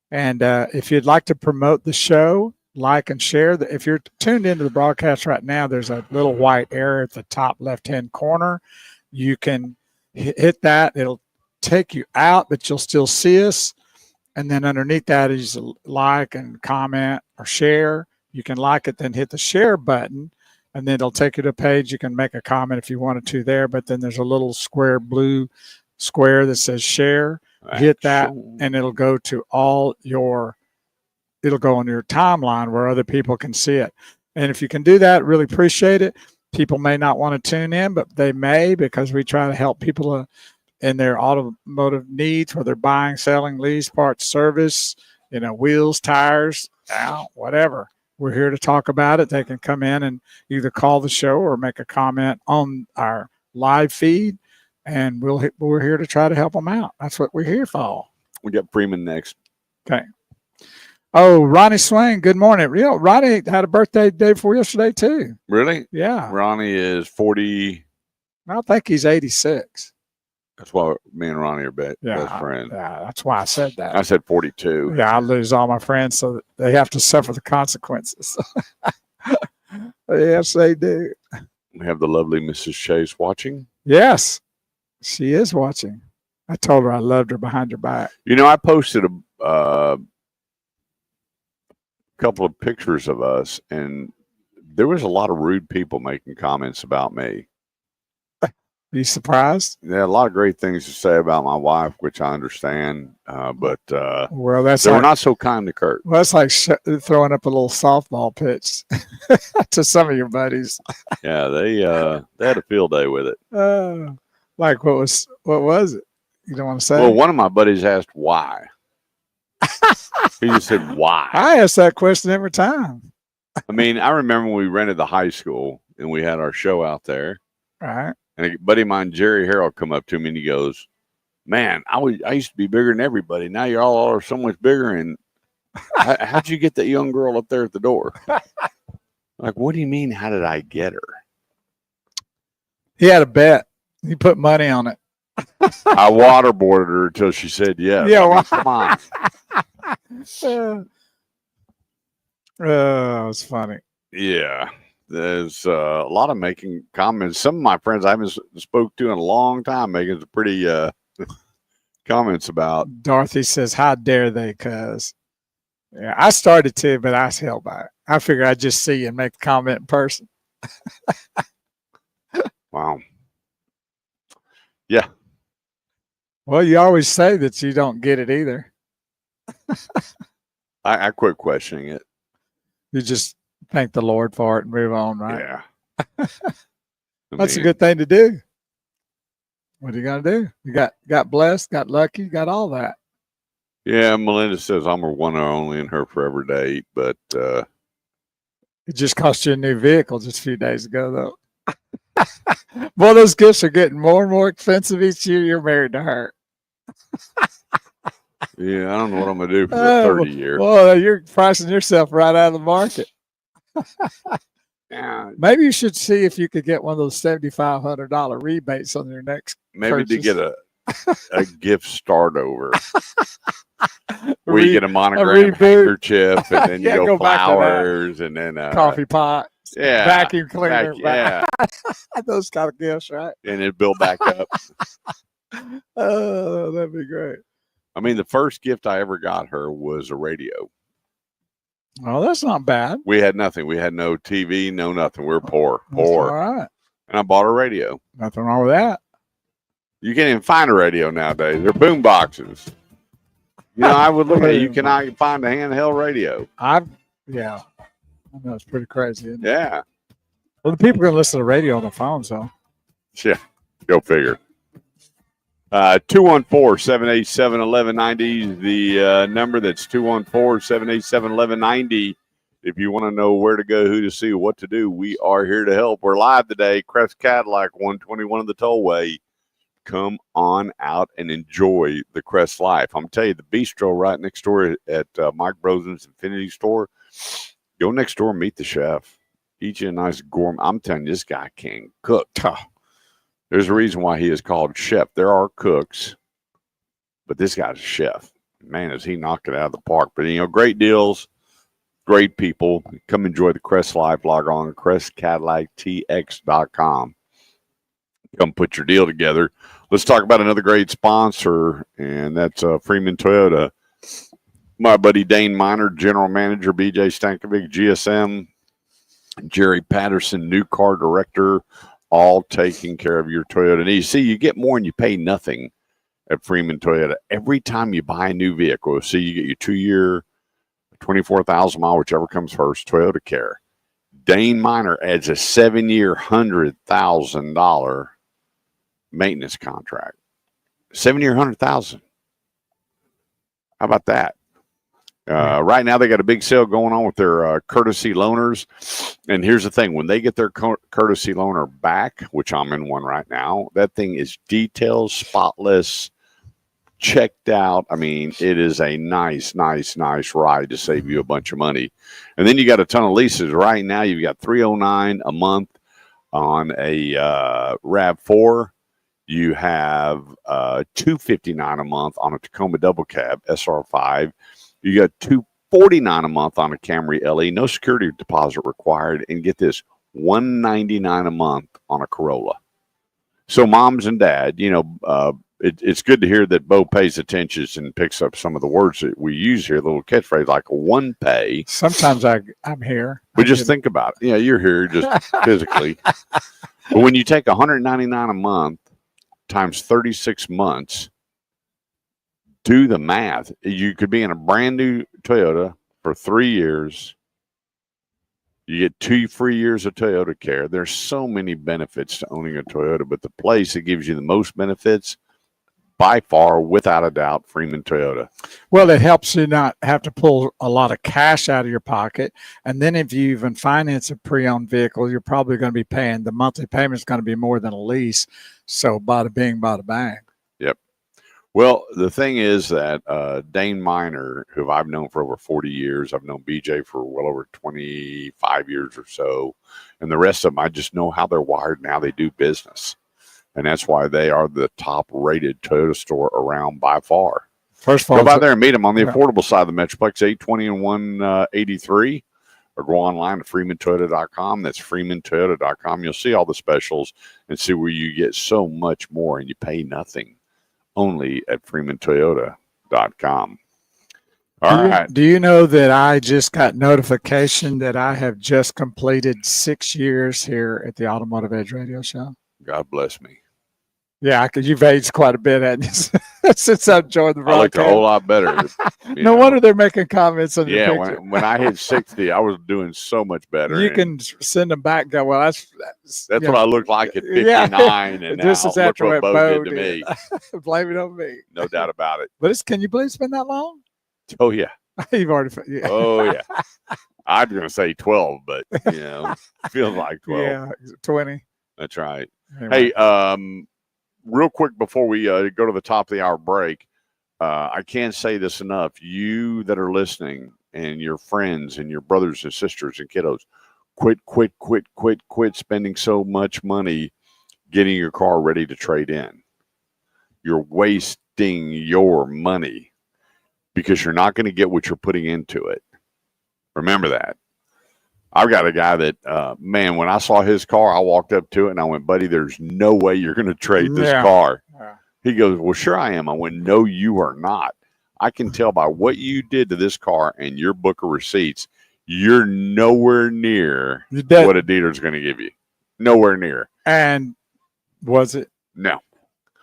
And if you'd like to promote the show, like and share. If you're tuned into the broadcast right now, there's a little white arrow at the top left-hand corner. You can hit that. It'll take you out, but you'll still see us. And then underneath that is like and comment or share. You can like it, then hit the share button, and then it'll take you to a page. You can make a comment if you wanted to there, but then there's a little square blue square that says share. Hit that, and it'll go to it'll go on your timeline where other people can see it. And if you can do that, really appreciate it. People may not want to tune in, but they may, because we try to help people in their automotive needs, whether buying, selling, lease, parts, service, wheels, tires, whatever. We're here to talk about it. They can come in and either call the show or make a comment on our live feed, and we're here to try to help them out. That's what we're here for. We got Freeman next. Okay. Oh, Ronnie Swain, good morning. Ronnie had a birthday day before yesterday, too. Really? Yeah. Ronnie is 40. I think he's 86. That's why me and Ronnie are best Yeah, friends. Yeah, that's why I said that. I said 42. Yeah, I lose all my friends, so they have to suffer the consequences. Yes, they do. We have the lovely Mrs. Chase watching. Yes, she is watching. I told her I loved her behind her back. I posted a couple of pictures of us, and there was a lot of rude people making comments about me. Are you surprised? Yeah, a lot of great things to say about my wife, which I understand, but well, that's they were not so kind to Kurt. Well, that's like throwing up a little softball pitch to some of your buddies. Yeah, they had a field day with it. Like what was it? You don't want to say? Well, one of my buddies asked why. He just said why. I ask that question every time. I mean, I remember when we rented the high school and we had our show out there. Right. And a buddy of mine, Jerry Harrell, come up to me and he goes, "Man, I used to be bigger than everybody. Now you all are so much bigger. And how'd you get that young girl up there at the door?" Like, what do you mean? How did I get her? He had a bet. He put money on it. I waterboarded her until she said yes. Yeah, I mean, come on. Oh, it's funny. Yeah. There's a lot of making comments. Some of my friends I haven't spoke to in a long time making some pretty comments about. Dorothy says, "How dare they, cuz." Yeah, I started to, but I held back. I figured I'd just see you and make the comment in person. Wow. Yeah. Well, you always say that you don't get it either. I quit questioning it. You just thank the Lord for it and move on, right? Yeah. That's a good thing to do. What are you gonna do? You got blessed, got lucky, got all that. Yeah, Melinda says I'm her one and only and her forever date, but it just cost you a new vehicle just a few days ago, though. Boy, those gifts are getting more and more expensive each year you're married to her. Yeah, I don't know what I'm gonna do for the 30 year. Well, you're pricing yourself right out of the market. Yeah, maybe you should see if you could get one of those $7,500 rebates on your next maybe purchase. to get a gift start over. Where you get a monogram handkerchief and then you go back to that. flowers and then Coffee pot. Yeah. vacuum cleaner. Yeah. Those kind of gifts, right? And it build back up. Oh, that'd be great. I mean, the first gift I ever got her was a radio. Oh, that's not bad. We had nothing. We had no TV, no nothing. We were poor. That's all right. And I bought a radio. Nothing wrong with that. You can't even find a radio nowadays. They're boom boxes. You know, I would look at it. You cannot find a handheld radio. Yeah. I know it's pretty crazy. Isn't it? Yeah. Well, the people are going to listen to the radio on the phones, though. Yeah. Go figure. 214-787-1190 is the number. That's 214-787-1190. If you want to know where to go, who to see, what to do, we are here to help. We're live today, Crest Cadillac, 121 of the Tollway. Come on out and enjoy the Crest life. I'm telling you, the bistro right next door at Mike Brosen's Infinity Store. Go next door and meet the chef. Eat you a nice gourmet. I'm telling you, this guy can cook. There's a reason why he is called chef. There are cooks, but this guy's a chef. Man, does he knock it out of the park. But, you know, great deals, great people. Come enjoy the Crest life. Log on to CrestCadillacTX.com. Come put your deal together. Let's talk about another great sponsor, and that's Freeman Toyota. My buddy Dane Miner, General Manager, BJ Stankovic, GSM, Jerry Patterson, New Car Director, all taking care of your Toyota needs. See, you get more and you pay nothing at Freeman Toyota. Every time you buy a new vehicle, see, you get your 2-year, 24,000 mile, whichever comes first, Toyota Care. Dane Miner adds a 7-year, $100,000 maintenance contract. 7-year, $100,000. How about that? Right now, they got a big sale going on with their courtesy loaners. And here's the thing. When they get their courtesy loaner back, which I'm in one right now, that thing is detailed, spotless, checked out. I mean, it is a nice ride to save you a bunch of money. And then you got a ton of leases. Right now, you've got $309 a month on a RAV4. You have $259 a month on a Tacoma double cab SR5. You got $249 a month on a Camry LE, no security deposit required, and get this, $199 a month on a Corolla. So, moms and dad, you know, it's good to hear that Bo pays attention and picks up some of the words that we use here, little catchphrase like one pay. Sometimes I'm here. But just think about it. Yeah, you're here just physically. But when you take $199 a month times 36 months, do the math. You could be in a brand new Toyota for 3 years. You get 2 free years of Toyota Care. There's so many benefits to owning a Toyota, but the place that gives you the most benefits, by far, without a doubt, Freeman Toyota. Well, it helps you not have to pull a lot of cash out of your pocket. And then if you even finance a pre-owned vehicle, you're probably going to be paying, the monthly payment is going to be more than a lease. So bada bing, bada bang. Yep. Well, the thing is that Dane Miner, who I've known for over 40 years, I've known BJ for well over 25 years or so, and the rest of them, I just know how they're wired and how they do business. And that's why they are the top-rated Toyota store around by far. First of all, go by there and meet them on the affordable side of the Metroplex, 820 and 183, or go online to freemantoyota.com. That's freemantoyota.com. You'll see all the specials and see where you get so much more and you pay nothing. Only at freemantoyota.com. All right. Do you know that I just got notification that I have just completed 6 years here at the Automotive Edge Radio Show? God bless me. Yeah, because you've aged quite a bit, haven't you? Since I've joined the I looked broadcast. a whole lot better. No wonder they're making comments on your picture. when I hit 60, I was doing so much better. You can send them back and go, well, that's what I looked like at 59, and this now is after look what Bo did to me. Blame it on me. No doubt about it. But can you believe it's been that long? Oh, yeah. You've already. Yeah. Oh, yeah. I'm going to say 12, but, you know, feels like 12. Yeah, 20. That's right. Anyway. Hey, real quick before we go to the top of the hour break, I can't say this enough. You that are listening and your friends and your brothers and sisters and kiddos, quit spending so much money getting your car ready to trade in. You're wasting your money because you're not going to get what you're putting into it. Remember that. I've got a guy that, man, when I saw his car, I walked up to it and I went, buddy, there's no way you're going to trade this car. Yeah. He goes, well, sure I am. I went, no, you are not. I can tell by what you did to this car and your book of receipts, you're nowhere near what a dealer's going to give you. Nowhere near. And was it? No.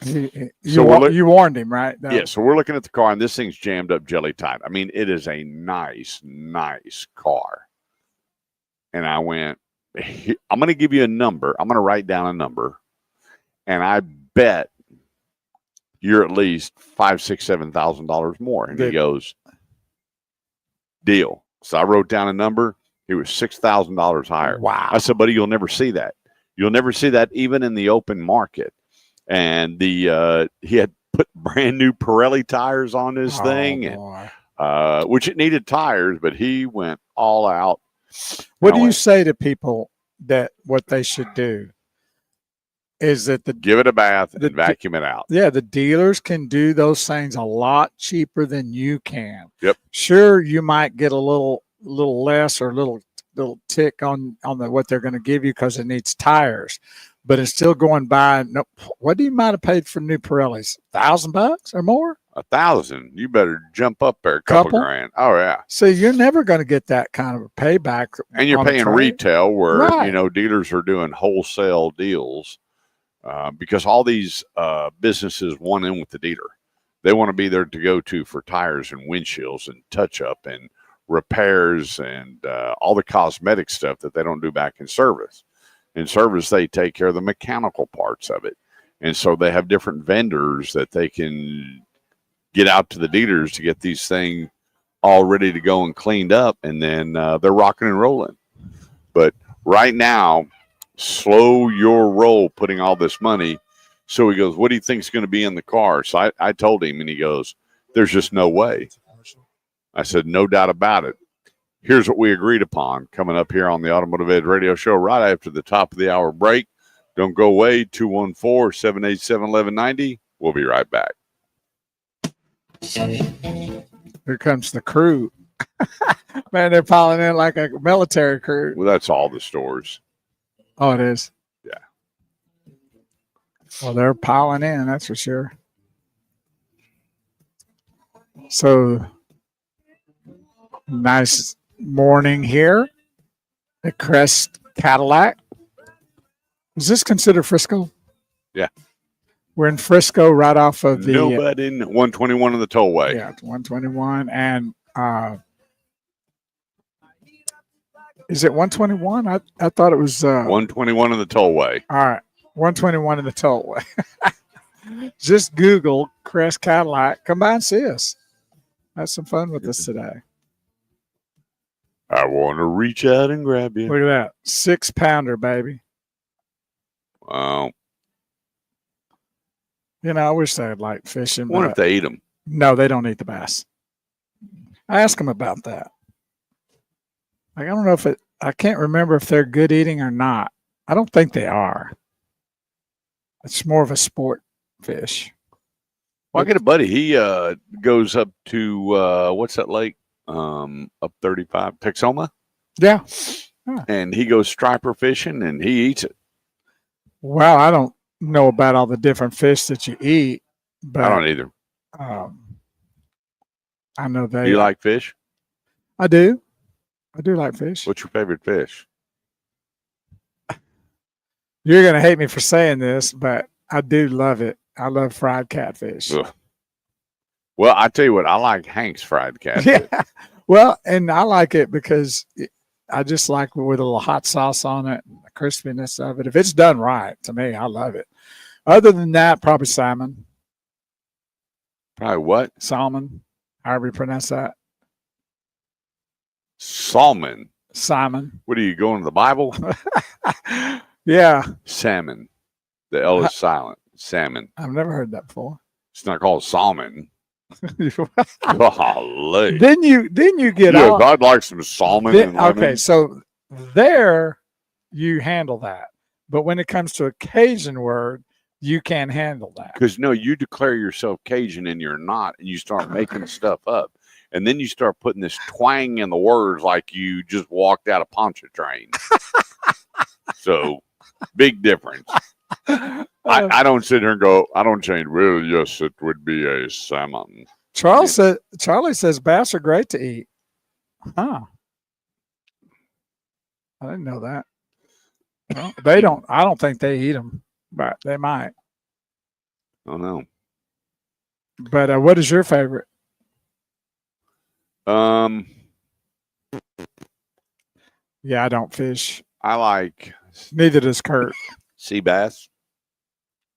You warned him, right? No. Yeah, so we're looking at the car, and this thing's jammed up jelly tight. I mean, it is a nice, nice car. And I went, I'm going to give you a number. I'm going to write down a number, and I bet you're at least $5,000, $6,000, $7,000 more. And he goes, deal. So I wrote down a number. It was $6,000 higher. Wow. I said, buddy, you'll never see that. You'll never see that even in the open market. And he had put brand new Pirelli tires on this thing, and, which it needed tires, but he went all out. What do you say to people that what they should do is that give it a bath and vacuum it out? Yeah, the dealers can do those things a lot cheaper than you can. Yep. Sure, you might get a little less or a little tick on what they're going to give you because it needs tires. But it's still going by. No, what do you might have paid for new Pirellis? $1,000 or more? $1,000. You better jump up there a couple grand. Oh yeah. So you're never going to get that kind of a payback. And you're paying retail where dealers are doing wholesale deals because all these businesses want in with the dealer. They want to be there to go to for tires and windshields and touch up and repairs and all the cosmetic stuff that they don't do back in service. In service, they take care of the mechanical parts of it. And so they have different vendors that they can get out to the dealers to get these things all ready to go and cleaned up. And then they're rocking and rolling. But right now, slow your roll putting all this money. So he goes, what do you think is going to be in the car? So I told him, and he goes, there's just no way. I said, no doubt about it. Here's what we agreed upon coming up here on the Automotive Edge Radio Show right after the top of the hour break. Don't go away, 214-787-1190. We'll be right back. Here comes the crew. Man, they're piling in like a military crew. Well, that's all the stores. Oh, it is? Yeah. Well, they're piling in, that's for sure. So, nice morning here at Crest Cadillac. Is this considered Frisco? Yeah. We're in Frisco right off of the... Nobody in 121 on the tollway. Yeah, 121. And is it 121? I thought it was... 121 on the tollway. All right, 121 in the tollway. Just Google Crest Cadillac. Come by and see us. Have some fun with us today. I want to reach out and grab you. Look at that. 6-pounder, baby. Wow. You know, I wish they had liked fishing. I wonder if they eat them. No, they don't eat the bass. I asked them about that. Like, I don't know if I can't remember if they're good eating or not. I don't think they are. It's more of a sport fish. Well, I get a buddy. He goes up to, what's that lake? Up 35, Texoma. Yeah. And he goes striper fishing and he eats it. Well, I don't know about all the different fish that you eat, but I don't either. I know they. Do you like fish? I do. I do like fish. What's your favorite fish? You're going to hate me for saying this, but I do love it. I love fried catfish. Ugh. Well, I tell you what, I like Hank's fried catfish. Yeah. Well, and I like it because I just like with a little hot sauce on it, and the crispiness of it. If it's done right, to me, I love it. Other than that, probably salmon. Probably what? Salmon, however you pronounce that. Salmon. Simon. What are you going to the Bible? Yeah. Salmon. The L is silent. Salmon. I've never heard that before. It's not called salmon. Golly. Then you get yeah, out. I'd like some salmon. And okay, so there you handle that. But when it comes to a Cajun word, you can't handle that. Because no, you declare yourself Cajun and you're not, and you start making stuff up. and then you start putting this twang in the words like you just walked out of Pontchartrain. So, big difference. I don't sit here and go, I don't change. Well, yes, it would be a salmon. Charlie says bass are great to eat. Huh. I didn't know that. Well, they don't. I don't think they eat them, but they might. I don't know. But what is your favorite? Yeah, I don't fish. I like Neither does Kurt. sea bass.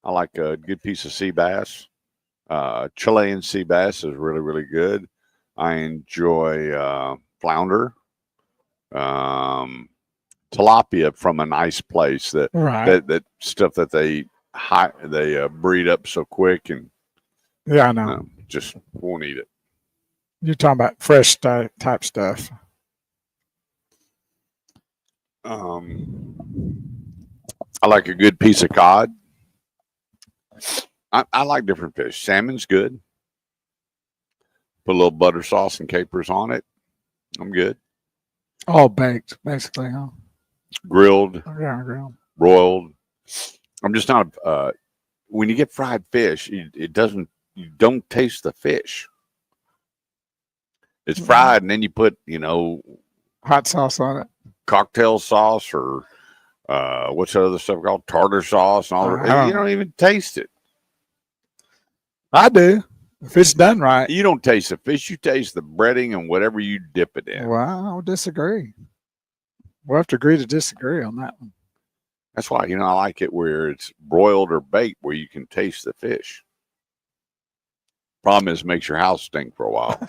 I like a good piece of sea bass. Chilean sea bass is really, really good. I enjoy flounder, tilapia from a nice place. That stuff that they breed up so quick and yeah, I know. Just won't eat it. You're talking about fresh type stuff. I like a good piece of cod. I like different fish. Salmon's good. Put a little butter sauce and capers on it. I'm good. All baked, basically, huh? Grilled, Grilled. broiled. I'm just not. When you get fried fish, you don't taste the fish. It's fried, and then you put, hot sauce on it, cocktail sauce, or what's that other stuff called? Tartar sauce, and all that. You don't even taste it. I do. If it's done right. You don't taste the fish. You taste the breading and whatever you dip it in. Well, I don't disagree. We'll have to agree to disagree on that one. That's why, I like it where it's broiled or baked where you can taste the fish. Problem is, it makes your house stink for a while.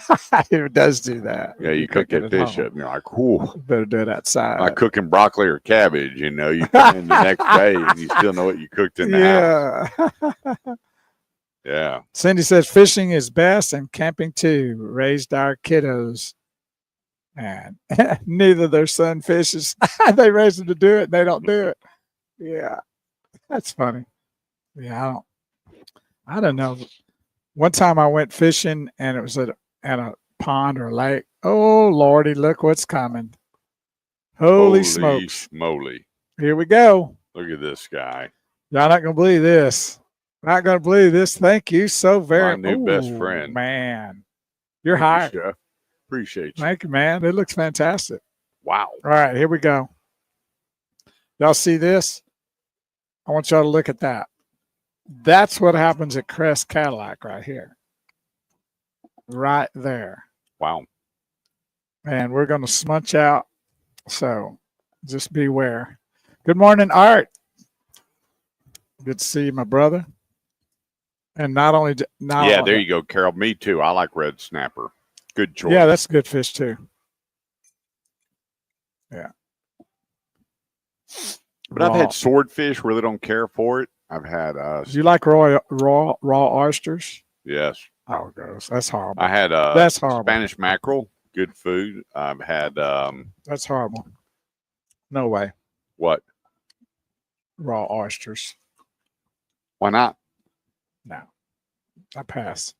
It does do that. Yeah, you cook that fish up and you're like, whoo. Better do it outside. Like cooking broccoli or cabbage, you come in the next day and you still know what you cooked in the house. Yeah. Cindy says fishing is best and camping too. Raised our kiddos. And neither their son fishes. They raise them to do it and they don't do it. Yeah. That's funny. Yeah, I don't know. One time I went fishing and it was at a pond or a lake. Oh Lordy, look what's coming. Holy smokes. Moly. Here we go. Look at this guy. Y'all not gonna believe this. Not gonna believe this. Thank you so very much. My new best friend. Man. You're hired. Chef. Appreciate you. Thank you, man. It looks fantastic. Wow. All right, here we go. Y'all see this? I want y'all to look at that. That's what happens at Crest Cadillac right here. Right there. Wow. And we're going to smudge out. So just beware. Good morning, Art. Good to see you, my brother. And not only. There you go, Carol. Me too. I like red snapper. Good choice. Yeah, that's good fish too. Yeah. But I've had swordfish, really don't care for it. I've had. Do you like raw oysters? Yes. Oh, gross. That's horrible. I had that's horrible. Spanish mackerel. Good food. I've had. That's horrible. No way. What? Raw oysters. Why not? No. I pass.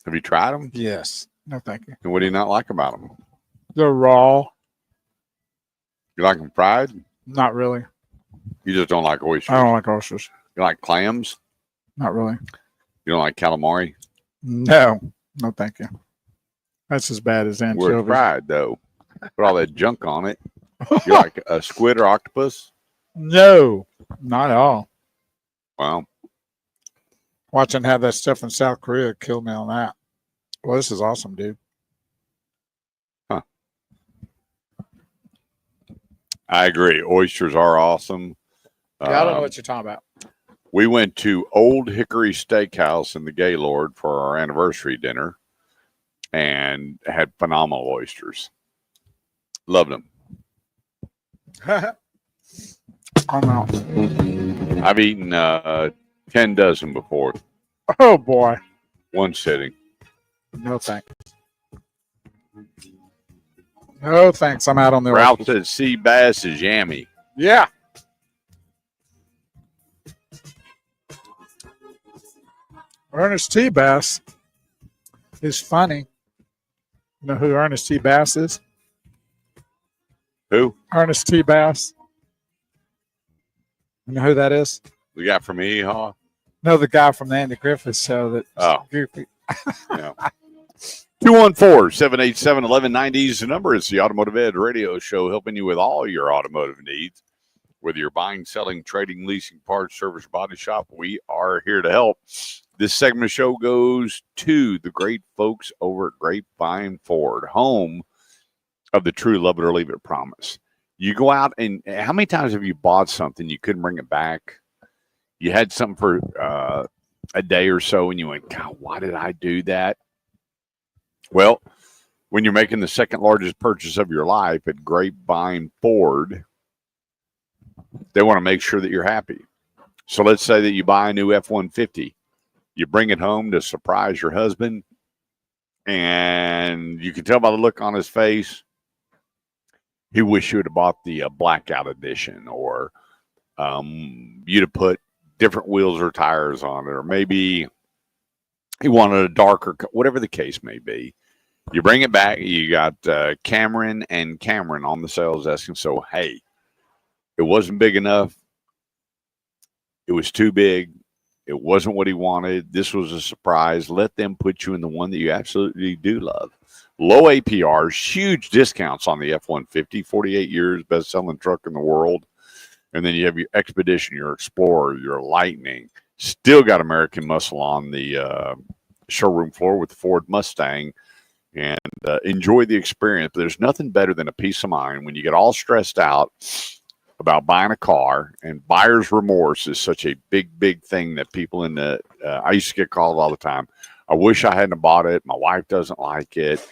Have you tried them? Yes. No, thank you. And what do you not like about them? They're raw. You like them fried? Not really. You just don't like oysters? I don't like oysters. You like clams? Not really. You don't like calamari? No. No, thank you. That's as bad as anchovies. We're fried, though. Put all that junk on it. You like a squid or octopus? No. Not at all. Wow. Watching have that stuff in South Korea killed me on that. Well, this is awesome, dude. Huh. I agree. Oysters are awesome. Yeah, I don't know what you're talking about. We went to Old Hickory Steakhouse in the Gaylord for our anniversary dinner and had phenomenal oysters. Loved them. I'm out. I've eaten 10 dozen before. Oh, boy. One sitting. No, thanks. No, thanks. I'm out on the Ralph said sea bass is yummy. Yeah. Ernest T. Bass is funny. You know who Ernest T. Bass is? Who? Ernest T. Bass. You know who that is? The guy from Yeehaw? No, the guy from the Andy Griffith show that Oh. goofy. Yeah. 214-787-1190 is the number. It's the Automotive Ed radio show helping you with all your automotive needs. Whether you're buying, selling, trading, leasing, parts, service, body shop, we are here to help. This segment of the show goes to the great folks over at Grapevine Ford, home of the true love it or leave it promise. You go out and how many times have you bought something you couldn't bring it back? You had something for a day or so and you went, God, why did I do that? Well, when you're making the second largest purchase of your life at Grapevine Ford, they want to make sure that you're happy. So let's say that you buy a new F-150. You bring it home to surprise your husband, and you can tell by the look on his face, he wished you would have bought the blackout edition, or you'd have put different wheels or tires on it, or maybe he wanted a darker, whatever the case may be. You bring it back, you got Cameron and Cameron on the sales desk, and so, hey, it wasn't big enough. It was too big. It wasn't what he wanted. This was a surprise. Let them put you in the one that you absolutely do love. Low APRs, huge discounts on the F-150, 48 years, best-selling truck in the world. And then you have your Expedition, your Explorer, your Lightning. Still got American muscle on the showroom floor with the Ford Mustang. And enjoy the experience. But there's nothing better than a peace of mind when you get all stressed out about buying a car, and buyer's remorse is such a big thing that people in the I used to get called all the time. I wish I hadn't bought it. My wife doesn't like it.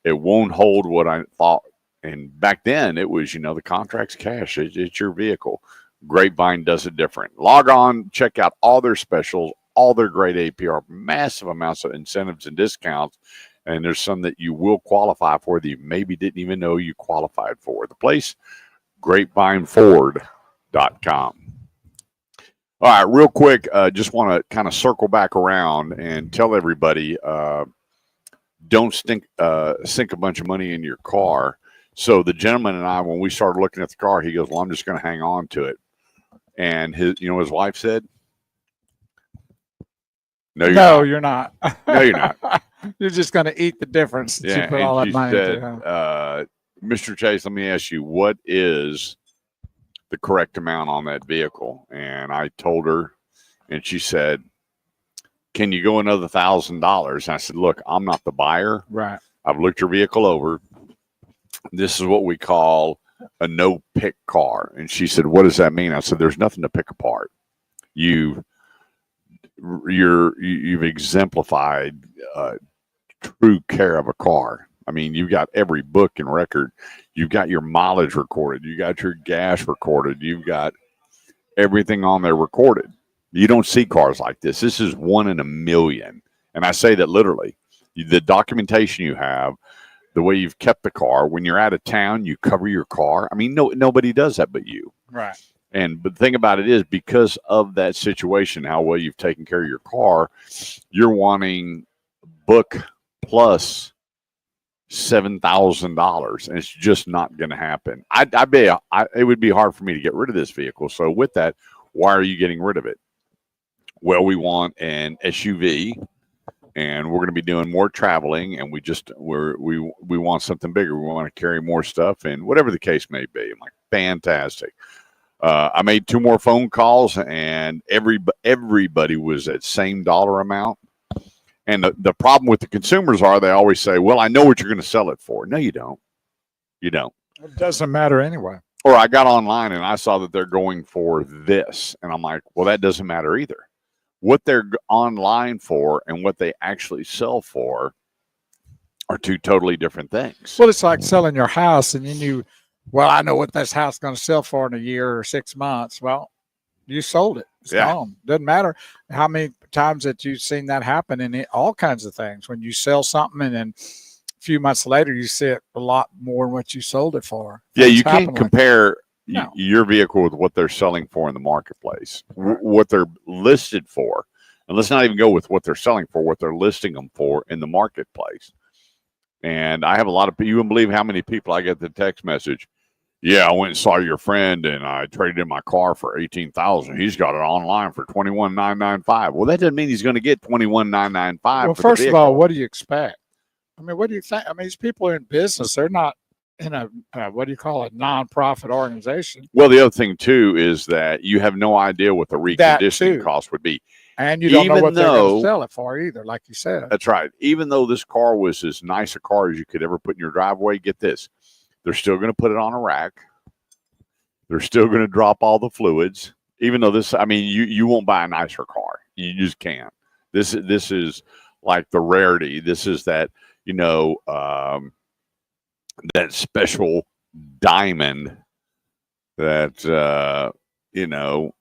It won't hold what I thought. And back then it was, the contract's cash. It's your vehicle. Grapevine does it different. Log on, check out all their specials, all their great APR, massive amounts of incentives and discounts. And there's some that you will qualify for that you maybe didn't even know you qualified for. The place, grapevineford.com. All right, real quick, just want to kind of circle back around and tell everybody, don't sink a bunch of money in your car. So the gentleman and I, when we started looking at the car, he goes, well, I'm just going to hang on to it. And his wife said, No, you're not. No, you're not. You're just going to eat the difference that you put all that money into. Mr. Chase, let me ask you, what is the correct amount on that vehicle? And I told her, and she said, can you go another $1,000? And I said, look, I'm not the buyer. Right. I've looked your vehicle over. This is what we call a no-pick car. And she said, what does that mean? I said, there's nothing to pick apart. You've exemplified true care of a car. I mean, you've got every book and record. You've got your mileage recorded. You got your gas recorded. You've got everything on there recorded. You don't see cars like this. This is one in a million. And I say that literally. The documentation you have, the way you've kept the car. When you're out of town, you cover your car. I mean, nobody does that but you. Right. But the thing about it is, because of that situation, how well you've taken care of your car, you're wanting book plus $7,000, and it's just not going to happen. It would be hard for me to get rid of this vehicle. So with that, why are you getting rid of it? Well, we want an SUV, and we're going to be doing more traveling, and we want something bigger. We want to carry more stuff, and whatever the case may be. I'm like, fantastic. I made 2 more phone calls, and everybody was at same dollar amount. And the problem with the consumers they always say, well, I know what you're going to sell it for. No, you don't. You don't. It doesn't matter anyway. Or I got online and I saw that they're going for this. And I'm like, well, that doesn't matter either. What they're online for and what they actually sell for are 2 totally different things. Well, it's like selling your house and I know what this house is going to sell for in a year or 6 months. Well, you sold it. It's gone. Doesn't matter how many times that you've seen that happen in all kinds of things. When you sell something and then a few months later you see it a lot more than what you sold it for. Yeah, you can't compare your vehicle with what they're selling for in the marketplace, what they're listed for. And let's not even go with what they're selling for, what they're listing them for in the marketplace. And I have a lot of people. You wouldn't believe how many people I get the text message. Yeah, I went and saw your friend, and I traded in my car for $18,000. He's got it online for $21,995. Well, that doesn't mean he's going to get $21,995. Well, for first the of all, vehicle. what do you expect? I mean, what do you think? I mean, these people are in business. They're not in a what do you call it, non-profit organization. Well, the other thing too is that you have no idea what the That reconditioning too. cost would be. And you don't know Even what they're going though- to sell it for either, like you said. That's right. Even though this car was as nice a car as you could ever put in your driveway, get this, they're still going to put it on a rack. They're still going to drop all the fluids. Even though this, I mean, you won't buy a nicer car. You just can't. This is like the rarity. This is that, you know, that special diamond that you know,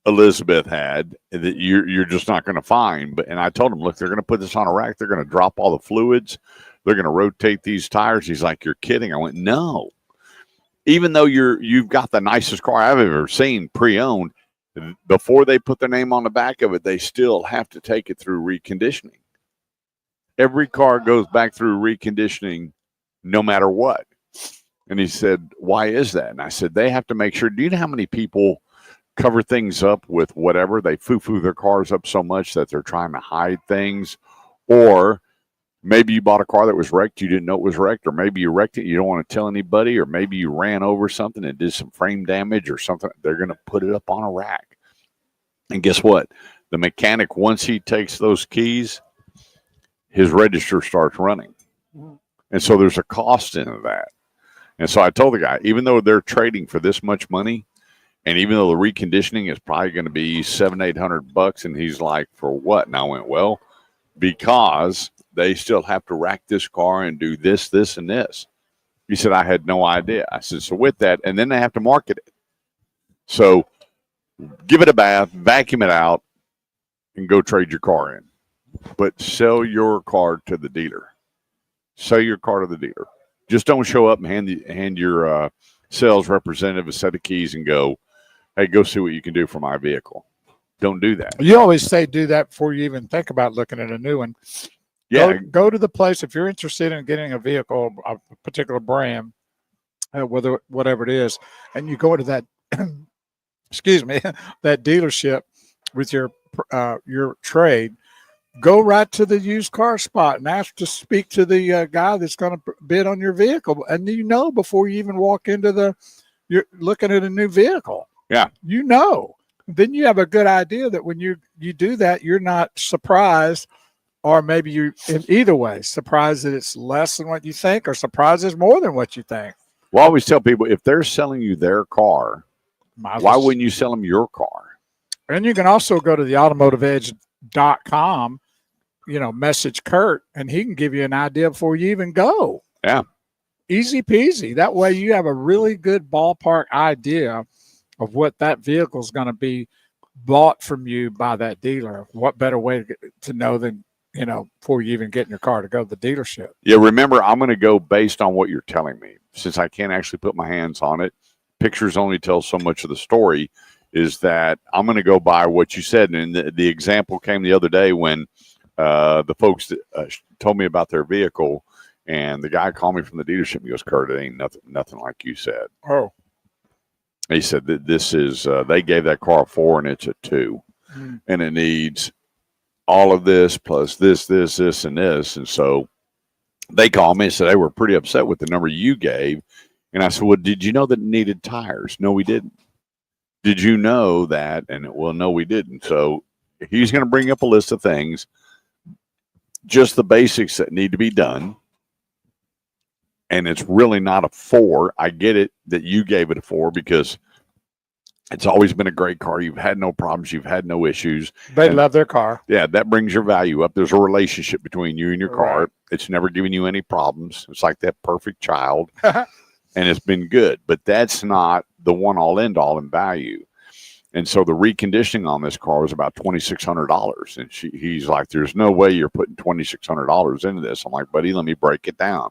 Elizabeth had that you're just not going to find. But and I told him, look, they're going to put this on a rack. They're going to drop all the fluids. They're going to rotate these tires. He's like, you're kidding. I went, no. Even though you've got the nicest car I've ever seen pre-owned, before they put their name on the back of it, they still have to take it through reconditioning. Every car goes back through reconditioning no matter what. And he said, why is that? And I said, they have to make sure. Do you know how many people cover things up with whatever? They foo-foo their cars up so much that they're trying to hide things. Or maybe you bought a car that was wrecked, you didn't know it was wrecked, or maybe you wrecked it, you don't want to tell anybody, or maybe you ran over something and did some frame damage or something. They're going to put it up on a rack. And guess what? The mechanic, once he takes those keys, his register starts running. And so there's a cost into that. And so I told the guy, even though they're trading for this much money, and even though the reconditioning is probably going to be $700-800, and he's like, for what? And I went, well, because they still have to rack this car and do this, this, and this. He said, I had no idea. I said, so with that, and then they have to market it. So give it a bath, vacuum it out, and go trade your car in. But sell your car to the dealer. Sell your car to the dealer. Just don't show up and hand your sales representative a set of keys and go, hey, go see what you can do for my vehicle. Don't do that. You always say do that before you even think about looking at a new one. Yeah. Go to the place if you're interested in getting a vehicle, a particular brand, whatever it is, and you go to that, excuse me, that dealership with your trade. Go right to the used car spot and ask to speak to the guy that's going to bid on your vehicle. And you know before you even walk into you're looking at a new vehicle. Yeah. You know. Then you have a good idea that when you do that, you're not surprised, or maybe you, in either way, surprised that it's less than what you think, or surprised it's more than what you think. Well, I always tell people, if they're selling you their car, why wouldn't you sell them your car? And you can also go to the automotiveedge.com, message Kurt, and he can give you an idea before you even go. Yeah. Easy peasy. That way you have a really good ballpark idea of what that vehicle is going to be bought from you by that dealer. What better way to know than, before you even get in your car to go to the dealership. Yeah, remember, I'm going to go based on what you're telling me. Since I can't actually put my hands on it, pictures only tell so much of the story, is that I'm going to go by what you said. And the example came the other day when the folks told me about their vehicle, and the guy called me from the dealership. He goes, Kurt, it ain't nothing like you said. Oh. He said that this is, they gave that car a 4 and it's a 2. And it needs all of this plus this, and this. And so they called me and said they were pretty upset with the number you gave. And I said, well, did you know that it needed tires? No, we didn't. Did you know that? And well, no, we didn't. So he's going to bring up a list of things, just the basics that need to be done. And it's really not a 4. I get it that you gave it a 4 because it's always been a great car. You've had no problems. You've had no issues. They love their car. Yeah, that brings your value up. There's a relationship between you and your car. Right. It's never given you any problems. It's like that perfect child. And it's been good. But that's not the one all end all in value. And so the reconditioning on this car was about $2,600. And he's like, there's no way you're putting $2,600 into this. I'm like, buddy, let me break it down.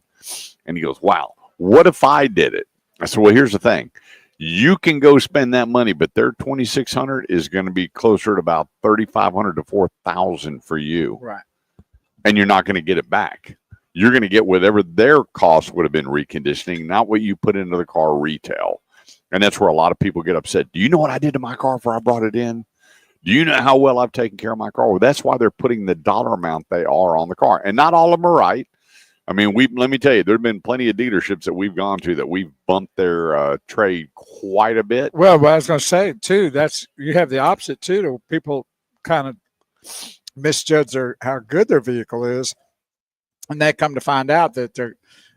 And he goes, wow, what if I did it? I said, well, here's the thing. You can go spend that money, but their $2,600 is going to be closer to about $3,500 to $4,000 for you. Right. And you're not going to get it back. you're going to get whatever their cost would have been reconditioning, not what you put into the car retail. And that's where a lot of people get upset. Do you know what I did to my car before I brought it in? Do you know how well I've taken care of my car? Well, that's why they're putting the dollar amount they are on the car. And not all of them are right. I mean, let me tell you, there have been plenty of dealerships that we've gone to that we've bumped their trade quite a bit. Well, I was going to say too, you have the opposite too. To people kind of misjudge how good their vehicle is, and they come to find out that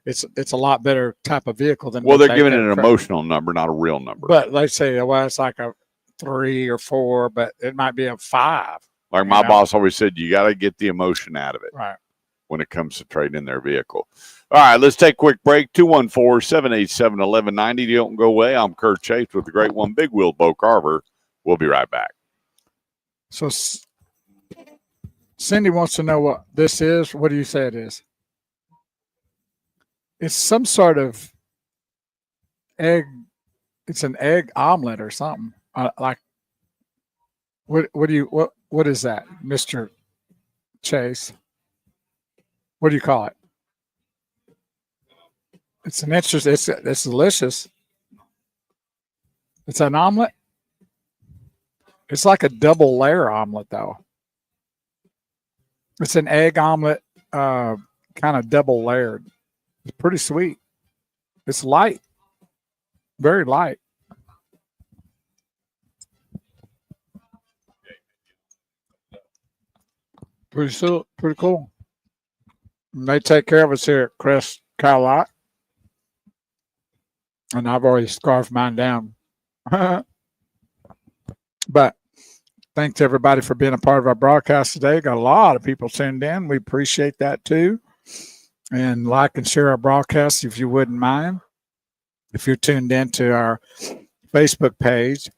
it's a lot better type of vehicle than. Well, they're giving it an emotional number, not a real number. But they say, well, it's like a 3 or 4, but it might be a 5. Like my boss always said, you got to get the emotion out of it. Right. When it comes to trading in their vehicle. All right, let's take a quick break. 214-787-1190. Don't go away. I'm Kurt Chase with the great one, Big Wheel Bo Carver. We'll be right back. So Cindy wants to know what this is. What do you say it is? It's some sort of egg. It's an egg omelet or something. Like what is that, Mr. Chase? What do you call it? It's an interesting. It's delicious. It's an omelet. It's like a double layer omelet, though. It's an egg omelet, kind of double layered. It's pretty sweet. It's light, very light. Pretty cool. And they take care of us here at Crest Cadillac. And I've already scarfed mine down. But thanks everybody for being a part of our broadcast today. Got a lot of people tuned in. We appreciate that too. And like and share our broadcast if you wouldn't mind. If you're tuned into our Facebook page,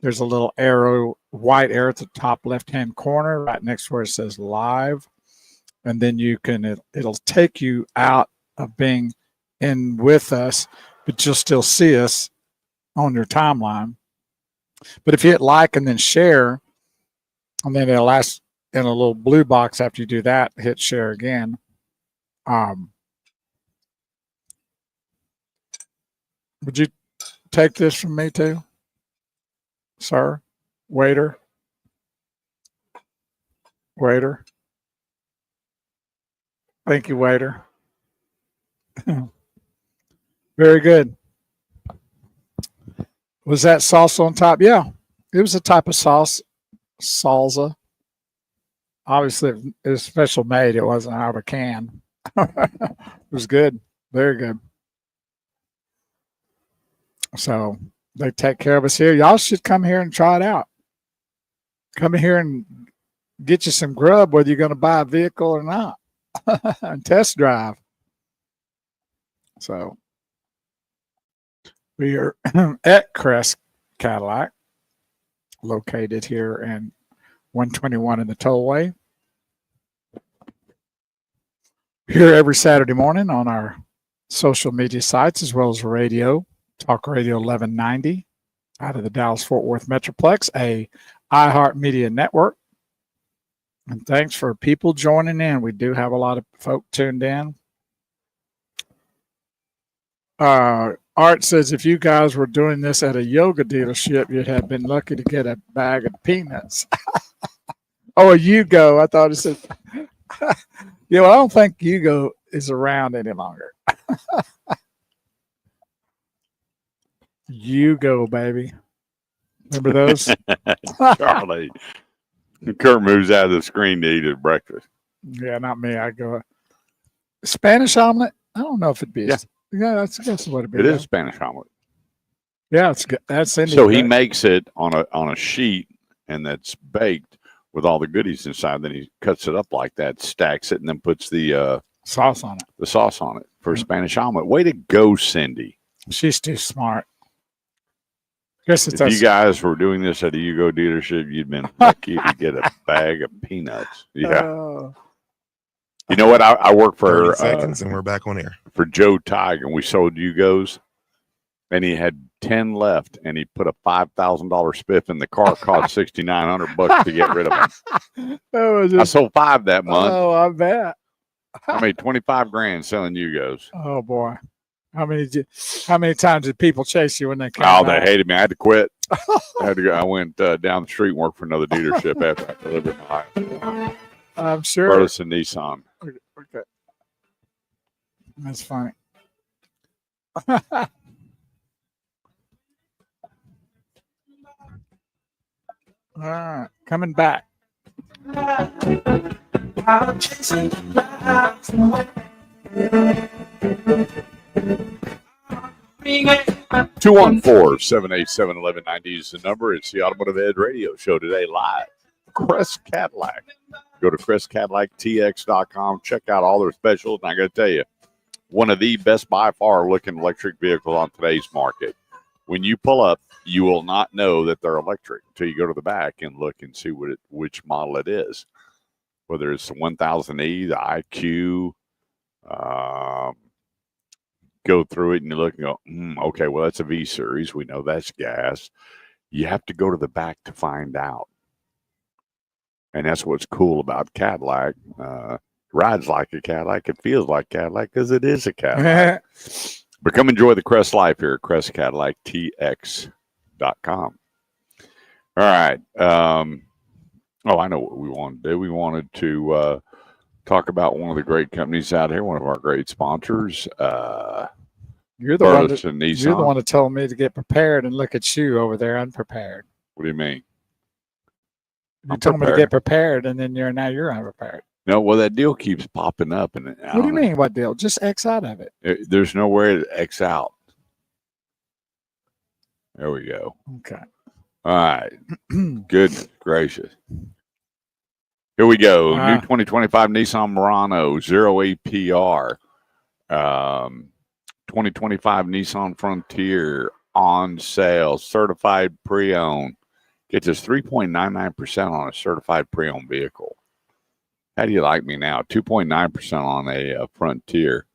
there's a little arrow, white arrow at the top left-hand corner, right next to where it says live. And then you can, it'll take you out of being in with us, but you'll still see us on your timeline. But if you hit like and then share, and then it'll ask in a little blue box after you do that, hit share again. Would you take this from me too, sir? Waiter. Thank you, waiter. Very good. Was that sauce on top? Yeah, it was a type of sauce, salsa. Obviously, it was special made. It wasn't out of a can. It was good. Very good. So they take care of us here. Y'all should come here and try it out. Come here and get you some grub, whether you're going to buy a vehicle or not, and test drive. So we are at Crest Cadillac, located here in 121 in the Tollway. Here every Saturday morning on our social media sites as well as radio, Talk Radio 1190 out of the Dallas-Fort Worth Metroplex, a iHeart Media network. And thanks for people joining in. We do have a lot of folk tuned in. Art says, if you guys were doing this at a yoga dealership, you'd have been lucky to get a bag of peanuts. Oh, Yugo. I thought it said, yeah, well, I don't think Yugo is around any longer. Yugo, baby. Remember those? Charlie. Kurt moves out of the screen to eat his breakfast. Yeah, not me. I go, Spanish omelet? I don't know if it'd be. Yeah, that's what it'd be. It is Spanish omelet. Yeah, it's good. That's Indian. So he makes it on a sheet, and that's baked with all the goodies inside. Then he cuts it up like that, stacks it, and then puts the sauce on it. The sauce on it for Spanish omelet. Way to go, Cindy. She's too smart. Guess it's if you guys were doing this at a Yugo dealership, you'd been lucky to get a bag of peanuts. Yeah. You know what? I work for 30 seconds, and we're back on air for Joe Tig, and we sold Yugos, and he had 10 left, and he put a $5,000 spiff in the car. Cost $6,900 to get rid of them. I sold 5 that month. Oh, I bet. I made 25 grand selling Yugos. Oh boy. How many times did people chase you when they came Oh, back? they hated me. I had to quit. I had to go. I went down the street and worked for another dealership after I delivered my I'm sure. Burleson Nissan. Okay. That's funny. All right, coming back. 214-787-1190 is the number. It's the Automotive Ed Radio Show today live. Crest Cadillac. Go to CrestCadillacTX.com. Check out all their specials. And I got to tell you, one of the best by far looking electric vehicles on today's market. When you pull up, you will not know that they're electric until you go to the back and look and see which model it is. Whether it's the 1000E, the IQ, go through it and you look and go, okay, well, that's a V series. We know that's gas. You have to go to the back to find out. And that's what's cool about Cadillac. Rides like a Cadillac. It feels like Cadillac because it is a Cadillac. But come enjoy the Crest life here at CrestCadillacTX.com. All right. I know what we wanted to do. We wanted to talk about one of the great companies out here, one of our great sponsors. You're the one that told me to get prepared, and look at you over there unprepared. What do you mean? You told me to get prepared, and then you're unprepared. No, well, that deal keeps popping up. And what do you mean, what deal? Just X out of it. There's nowhere to X out. There we go. Okay. All right. Goodness gracious. Here we go. New 2025 Nissan Murano, 0 APR. 2025 Nissan Frontier on sale, certified pre-owned. Gets us 3.99% on a certified pre-owned vehicle. How do you like me now? 2.9% on a Frontier.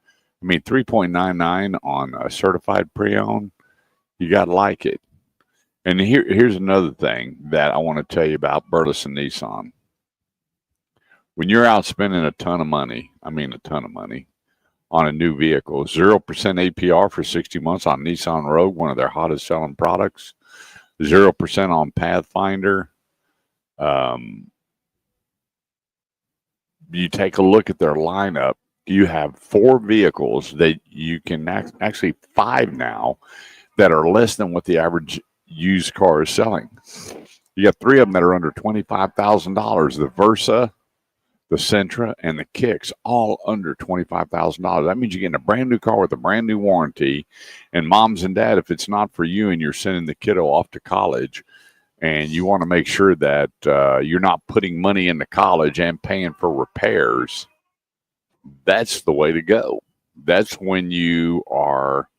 I mean, 3.99 on a certified pre-owned. You got to like it. And here's another thing that I want to tell you about Burleson Nissan. When you're out spending a ton of money, on a new vehicle, 0% APR for 60 months on Nissan Rogue, one of their hottest selling products, 0% on Pathfinder. You take a look at their lineup. You have 4 vehicles that you can actually 5 now that are less than what the average used car is selling. You got 3 of them that are under $25,000. The Versa, the Sentra, and the Kicks, all under $25,000. That means you're getting a brand new car with a brand new warranty. And moms and dad, if it's not for you and you're sending the kiddo off to college and you want to make sure that you're not putting money into college and paying for repairs, that's the way to go. That's when you are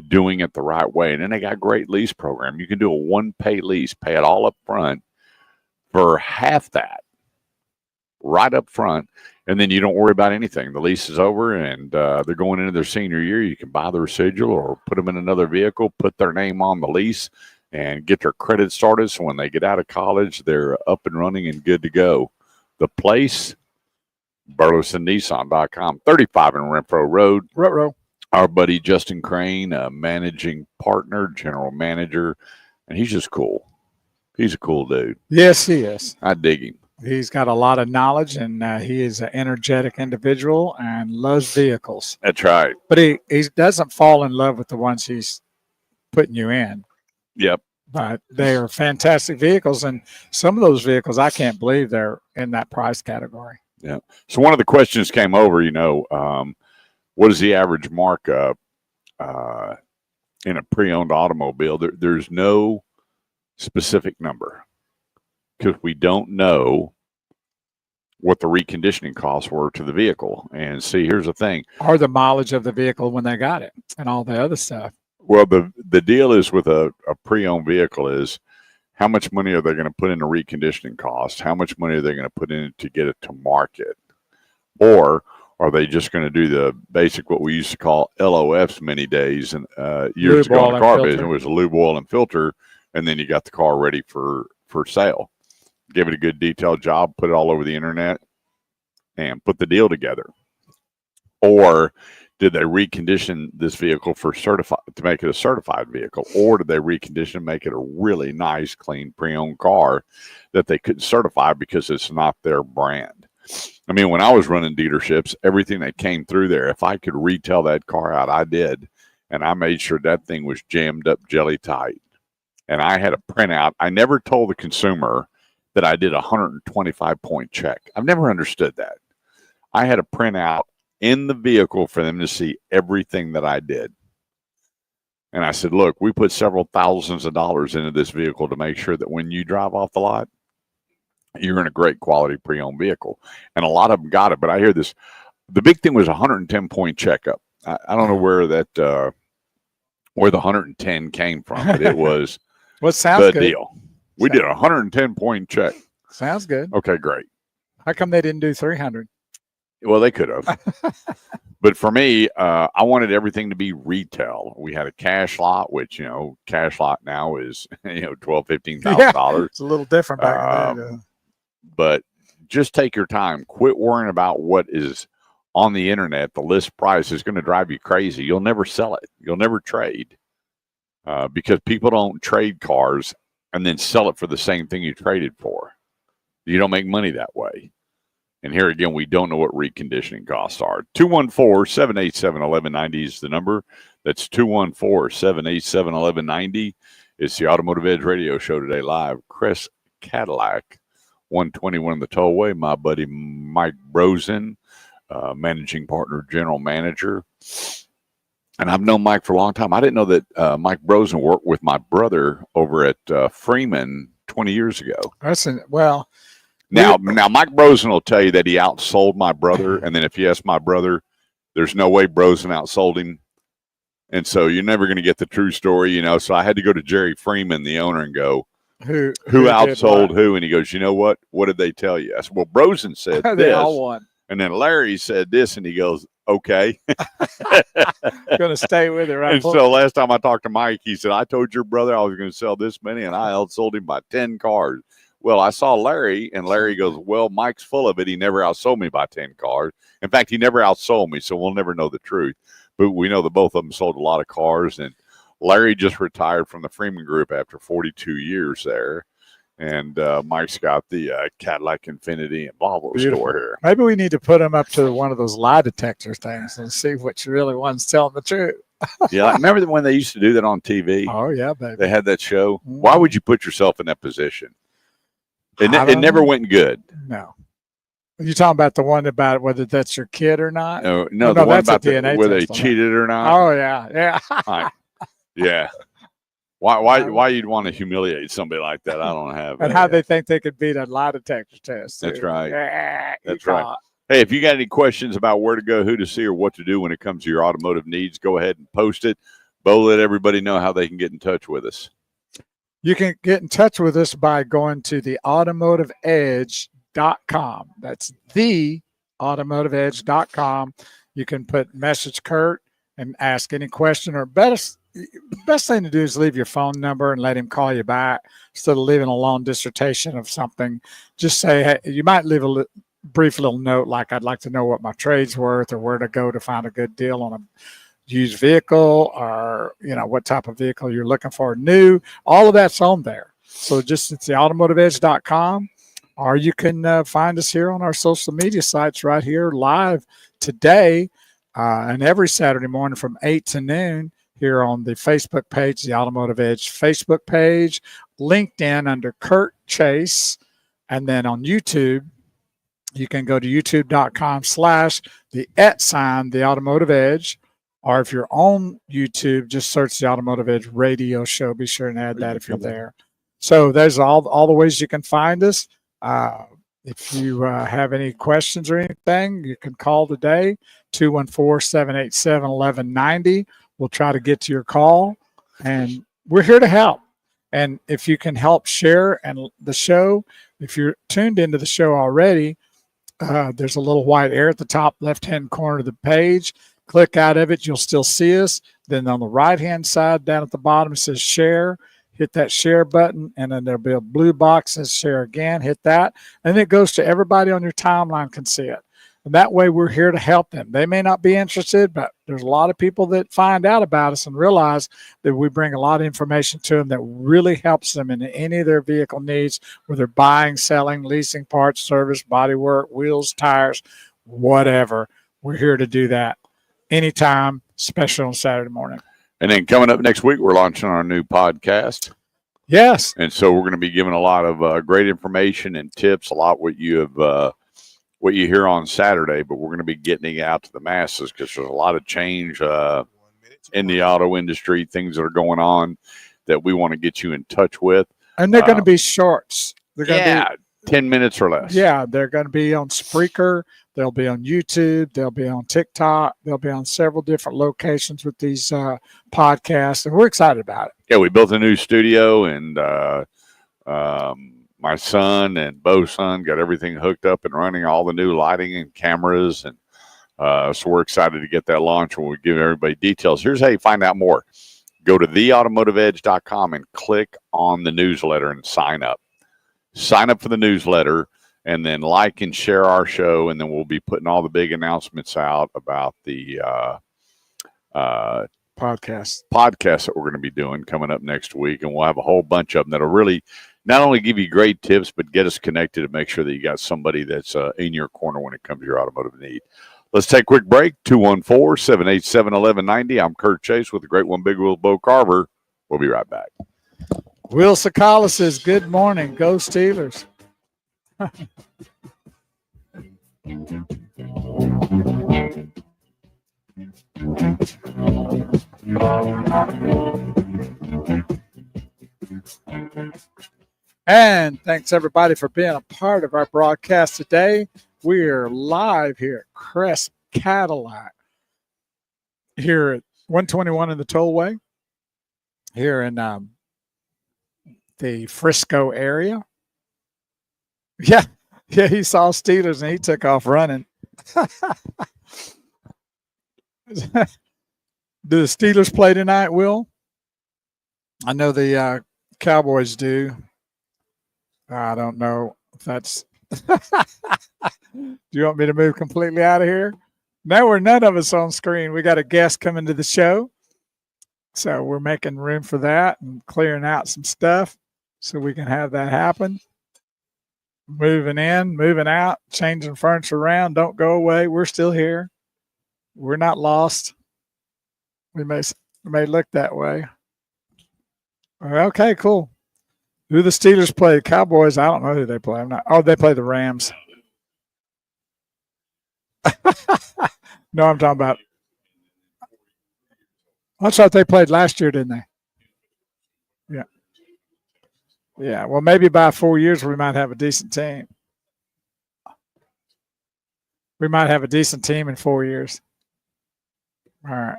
doing it the right way. And then they got a great lease program. You can do a one-pay lease, pay it all up front for half that, right up front, and then you don't worry about anything. The lease is over, and they're going into their senior year. You can buy the residual or put them in another vehicle, put their name on the lease, and get their credit started. So when they get out of college, they're up and running and good to go. The place, BurlesonNissan.com, 35 in Renfro Road. Ruh-roh. Our buddy Justin Crane, managing partner, general manager, and he's just cool. He's a cool dude. Yes, he is. I dig him. He's got a lot of knowledge, and he is an energetic individual and loves vehicles. That's right. But he doesn't fall in love with the ones he's putting you in. Yep. But they are fantastic vehicles, and some of those vehicles, I can't believe they're in that price category. Yeah. So one of the questions came over, what is the average markup in a pre-owned automobile? There's no specific number, because we don't know what the reconditioning costs were to the vehicle. And see, here's the thing. Or the mileage of the vehicle when they got it and all the other stuff. Well, the deal is with a pre-owned vehicle is how much money are they going to put into reconditioning costs? How much money are they going to put in to get it to market? Or are they just going to do the basic, what we used to call LOFs many days and years ago in the car business? It was a lube, oil, and filter, and then you got the car ready for sale. Give it a good detailed job, put it all over the internet, and put the deal together. Or did they recondition this vehicle to make it a certified vehicle? Or did they recondition and make it a really nice, clean, pre-owned car that they couldn't certify because it's not their brand? I mean, when I was running dealerships, everything that came through there, if I could retail that car out, I did. And I made sure that thing was jammed up jelly tight. And I had a printout. I never told the consumer that I did a 125-point check. I've never understood that. I had a printout in the vehicle for them to see everything that I did. And I said, look, we put several thousands of dollars into this vehicle to make sure that when you drive off the lot, you're in a great quality pre-owned vehicle. And a lot of them got it. But I hear this. The big thing was a 110-point checkup. I don't know where that where the 110 came from, but it was well, sounds the good. deal. We did a 110-point check. Sounds good. Okay, great. How come they didn't do 300? Well, they could have. But for me, I wanted everything to be retail. We had a cash lot, which, cash lot now is, $12,000, $15,000. It's a little different back then. But just take your time. Quit worrying about what is on the internet. The list price is going to drive you crazy. You'll never sell it. You'll never trade because people don't trade cars and then sell it for the same thing you traded for. You don't make money that way. And here again, we don't know what reconditioning costs are. 214-787-1190 is the number. That's 214-787-1190. It's the Automotive Edge Radio Show today live. Chris Cadillac, 121 in the tollway. My buddy Mike Brosen, managing partner, general manager. And I've known Mike for a long time. I didn't know that Mike Brosen worked with my brother over at Freeman 20 years ago. Now, Mike Brosen will tell you that he outsold my brother. And then if you ask my brother, there's no way Brosen outsold him. And so you're never going to get the true story, So I had to go to Jerry Freeman, the owner, and go, who outsold who? And he goes, you know what? What did they tell you? I said, well, Brosen said they this. all won. And then Larry said this, and he goes, okay. Going to stay with it, right? And so last time I talked to Mike, he said, I told your brother I was going to sell this many, and I outsold him by 10 cars. Well, I saw Larry, and Larry goes, well, Mike's full of it. He never outsold me by 10 cars. In fact, he never outsold me, so we'll never know the truth. But we know that both of them sold a lot of cars, and Larry just retired from the Freeman Group after 42 years there. And Mike's got the Cadillac Infiniti and Volvo store here. Maybe we need to put him up to one of those lie detector things and see which really one's telling the truth. Yeah, I remember when they used to do that on TV? Oh, yeah, baby. They had that show. Mm-hmm. Why would you put yourself in that position? It never went good. No. You talking about the one about whether that's your kid or not? No, the one about where they cheated or not. Oh, yeah. Yeah. Why you'd want to humiliate somebody like that? I don't have. And how they think they could beat a lie detector test. That's right. Yeah, that's right. Hey, if you got any questions about where to go, who to see, or what to do when it comes to your automotive needs, go ahead and post it. Bo, let everybody know how they can get in touch with us. You can get in touch with us by going to the automotiveedge.com. That's the automotiveedge.com. You can put message Kurt and ask any question, or best thing to do is leave your phone number and let him call you back instead of leaving a long dissertation of something. Just say, hey, you might leave a brief little note like, I'd like to know what my trade's worth or where to go to find a good deal on a used vehicle, or what type of vehicle you're looking for, new. All of that's on there. So just it's the automotiveedge.com, or you can find us here on our social media sites right here live today and every Saturday morning from 8 to noon here on the Facebook page, the Automotive Edge Facebook page, LinkedIn under Kurt Chase, and then on YouTube, you can go to youtube.com/the Automotive Edge. Or if you're on YouTube, just search the Automotive Edge Radio Show. Be sure and add that if you're there. So there's all the ways you can find us. If you have any questions or anything, you can call today, 214-787-1190. We'll try to get to your call, and we're here to help. And if you can help share the show, if you're tuned into the show already, there's a little white arrow at the top left-hand corner of the page. Click out of it, you'll still see us. Then on the right-hand side down at the bottom, it says share. Hit that share button, and then there'll be a blue box that says share again. Hit that, and it goes to everybody on your timeline can see it. And that way we're here to help them. They may not be interested, but there's a lot of people that find out about us and realize that we bring a lot of information to them that really helps them in any of their vehicle needs, whether buying, selling, leasing, parts, service, body work, wheels, tires, whatever. We're here to do that anytime, especially on Saturday morning. And then coming up next week, we're launching our new podcast. Yes. And so we're going to be giving a lot of great information and tips, a lot what you hear on Saturday, but we're going to be getting it out to the masses because there's a lot of change in the auto industry, things that are going on that we want to get you in touch with. And they're going to be shorts. They're going to be 10 minutes or less. Yeah, they're going to be on Spreaker. They'll be on YouTube. They'll be on TikTok. They'll be on several different locations with these podcasts, and we're excited about it. Yeah, we built a new studio, and my son and Bo's son got everything hooked up and running, all the new lighting and cameras, and so we're excited to get that launch, and we'll give everybody details. Here's how you find out more. Go to theautomotiveedge.com and click on the newsletter and sign up. Sign up for the newsletter, and then like and share our show, and then we'll be putting all the big announcements out about the Podcast that we're going to be doing coming up next week, and we'll have a whole bunch of them that'll really not only give you great tips, but get us connected to make sure that you got somebody that's in your corner when it comes to your automotive need. Let's take a quick break. 214-787-1190. I'm Kurt Chase with the Great One Big Wheel Bo Carver. We'll be right back. Will Sakala says, good morning. Go Steelers. And thanks everybody for being a part of our broadcast today. We are live here at Crest Cadillac here at 121 in the Tollway here in the Frisco area. Yeah, he saw Steelers and he took off running. Do the Steelers play tonight, Will? I know the Cowboys do. I don't know if that's. Do you want me to move completely out of here? No, we're none of us on screen. We got a guest coming to the show. So we're making room for that and clearing out some stuff so we can have that happen. Moving in, moving out, changing furniture around. Don't go away. We're still here. We're not lost. We may look that way. Okay, cool. Who the Steelers play? Cowboys, I don't know who they play. They play the Rams. No, I'm talking about. That's what they played last year, didn't they? Yeah. Yeah. Well, maybe by 4 years we might have a decent team. We might have a decent team in 4 years. All right.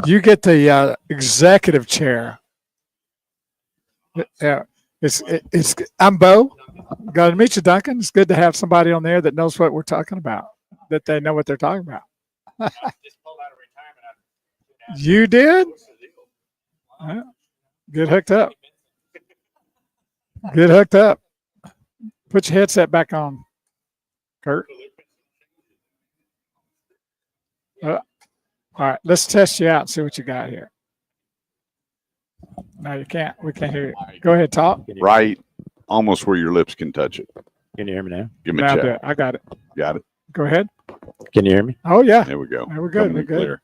You get the executive chair. Yeah. I'm Bo. Got to meet you, Duncan. It's good to have somebody on there that knows what we're talking about, that they know what they're talking about. You did? Get hooked up. Get hooked up. Put your headset back on, Kurt. All right, let's test you out and see what you got here. No, you can't. We can't hear you. Go ahead, talk. Right, almost where your lips can touch it. Can you hear me now? Give me a check. I got it. Got it. Go ahead. Can you hear me? Oh, yeah. There we go. We're good. Coming We're in good. clear.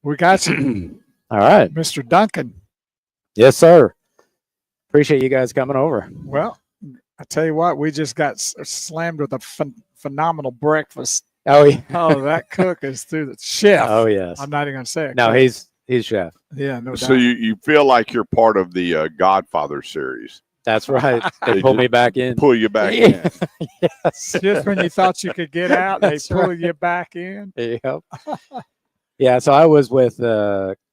We got you, All right. Mr. Duncan. Yes, sir. Appreciate you guys coming over. Well, I tell you what, we just got slammed with a phenomenal breakfast. Oh, yeah. Oh, that cook is through the chef. Oh, yes. I'm not even going to say it. No, he's chef. Yeah, no doubt. So you feel like you're part of the Godfather series. That's right. They They pulled me back in. Pull you back in. Yes. Just when you thought you could get out, they That's pull right. you back in. Yep. Yeah, so I was with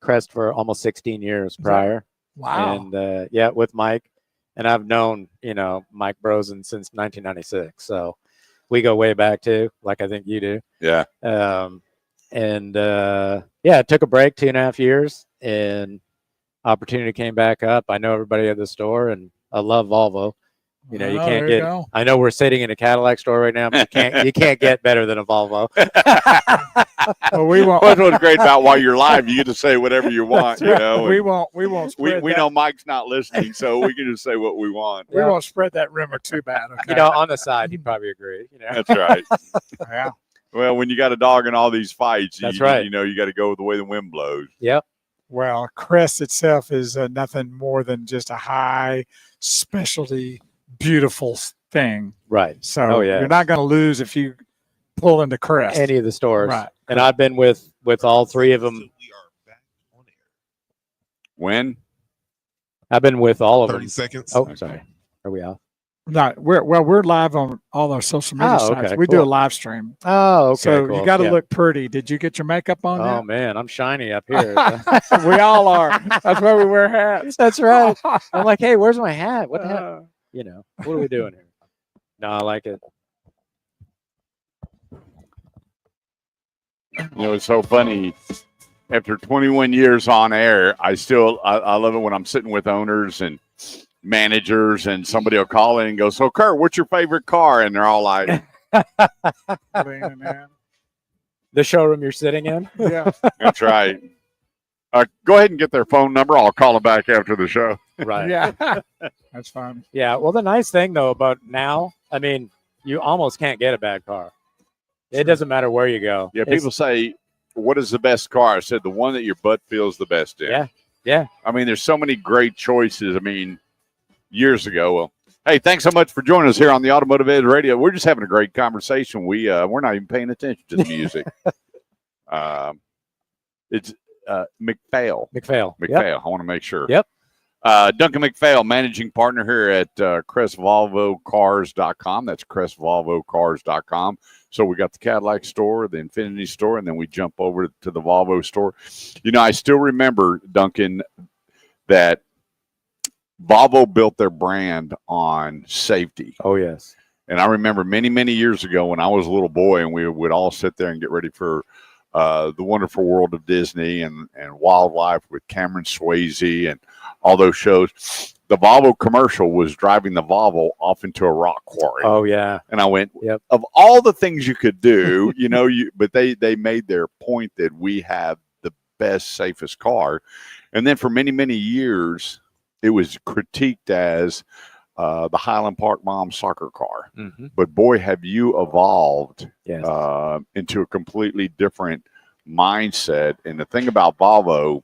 Crest for almost 16 years prior. Wow. And with Mike. And I've known, Mike Brosen since 1996. So we go way back too, like I think you do. Yeah. It took a break 2.5 years and opportunity came back up. I know everybody at the store and I love Volvo. You know, you Oh, can't there you get. go. I know we're sitting in a Cadillac store right now, but you can't get better than a Volvo. Well, we won't. Well, that's what's great about while you're live. You get to say whatever you want. You know, we and won't. We won't spread we that. know Mike's not listening, so we can just say what we want. We won't spread that rumor too bad. Okay. You know, on the side, he'd probably agree. You know, That's right. Yeah. Well, when you got a dog in all these fights, That's you, right. You know, you got to go the way the wind blows. Yep. Well, Crest itself is nothing more than just a high specialty, beautiful thing. Right. So Oh, yeah. you're not going to lose if you pull into Crest. Any of the stores. Right. And I've been with all three of them. We are back on air. When? I've been with all of 30 them. seconds. Oh, sorry. Are we off? No, we're live on all our social media Oh, sites. okay, We do a cool. live stream. Oh, okay. So cool. you got to Yeah. look pretty. Did you get your makeup on Oh yet? man, I'm shiny up here. We all are. That's why we wear hats. That's right. I'm like, hey, where's my hat? What the heck? You know, what are we doing here? No, I like it. You know, it's so funny. After 21 years on air, I love it when I'm sitting with owners and managers and somebody will call in and go, so Kurt, what's your favorite car? And they're all like, Leaning in. The showroom you're sitting in. Yeah. that's right. Go ahead and get their phone number. I'll call them back after the show. Right. Yeah. That's fun. Yeah. Well, the nice thing though about now, I mean, you almost can't get a bad car. It doesn't matter where you go. Yeah, It's- people say, what is the best car? I said, the one that your butt feels the best in. Yeah. Yeah. I mean, there's so many great choices. I mean, years ago. Well, hey, thanks so much for joining us here on the Automotive Edge Radio. We're just having a great conversation. We're not even paying attention to the music. It's McPhail. McPhail. McPhail. Yep. I want to make sure. Yep. Duncan McPhail, managing partner here at CrestVolvoCars.com. That's CrestVolvoCars.com. So we got the Cadillac store, the Infinity store, and then we jump over to the Volvo store. You know, I still remember, Duncan, that Volvo built their brand on safety. Oh yes. And I remember many, many years ago when I was a little boy and we would all sit there and get ready for the Wonderful World of Disney and Wildlife with Cameron Swayze and all those shows. The Volvo commercial was driving the Volvo off into a rock quarry. Oh yeah. And I went, Yep. of all the things you could do, you know, but they made their point that we have the best, safest car. And then for many, many years, it was critiqued as the Highland Park Mom soccer car. Mm-hmm. But boy, have you evolved Yes. into a completely different mindset. And the thing about Volvo,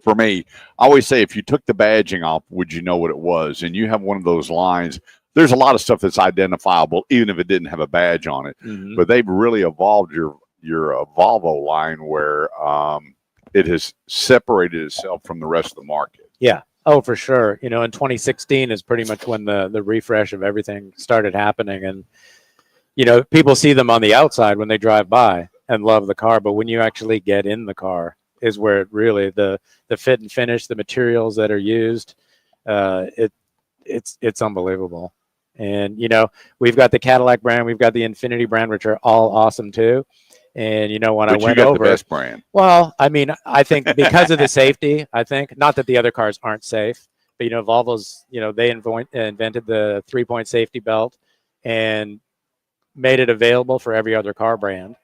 for me, I always say if you took the badging off, would you know what it was? And you have one of those lines. There's a lot of stuff that's identifiable, even if it didn't have a badge on it. Mm-hmm. But they've really evolved your Volvo line where it has separated itself from the rest of the market. Oh, for sure. You know, in 2016 is pretty much when the refresh of everything started happening. And, you know, people see them on the outside when they drive by and love the car. But when you actually get in the car is where it really, the fit and finish, the materials that are used, it's unbelievable. And, you know, we've got the Cadillac brand, we've got the Infinity brand, which are all awesome too. And, you know, when But I went you got over, the best brand. well, I mean, I think because of the safety, I think not that the other cars aren't safe, but, you know, Volvo's, you know, they invented the 3-point safety belt and made it available for every other car brand.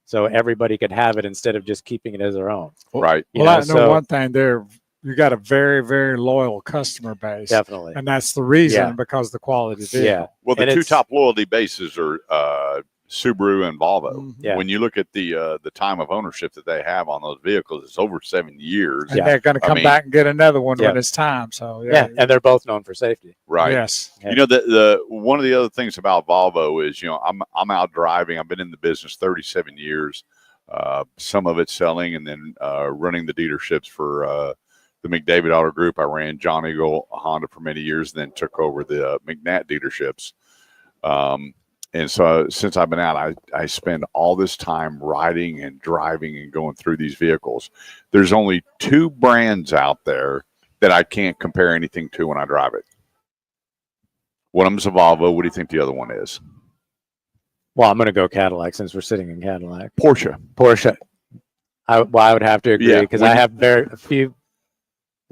So everybody could have it instead of just keeping it as their own. Right. Well, I know one thing. You got a very, very loyal customer base. Definitely. And that's the reason, Yeah. because of the quality of the Yeah. vehicle. Well, the And two it's- top loyalty bases are Subaru and Volvo. Mhm. Yeah. When you look at the time of ownership that they have on those vehicles, it's over 7 years. And Yeah. they're going to I come mean- back and get another one Yeah. when it's time. So, Yeah. And they're both known for safety. Right. Yes. Yeah. You know, the one of the other things about Volvo is, you know, I'm out driving. I've been in the business 37 years. Some of it selling and then running the dealerships for the McDavid Auto Group. I ran John Eagle Honda for many years, then took over the McNatt dealerships. And so since I've been out, I spend all this time riding and driving and going through these vehicles. There's only 2 brands out there that I can't compare anything to when I drive it. One of them's a Volvo. What do you think the other one is? Well, I'm going to go Cadillac since we're sitting in Cadillac. Porsche. Porsche. I would have to agree Yeah, because when I you- have very few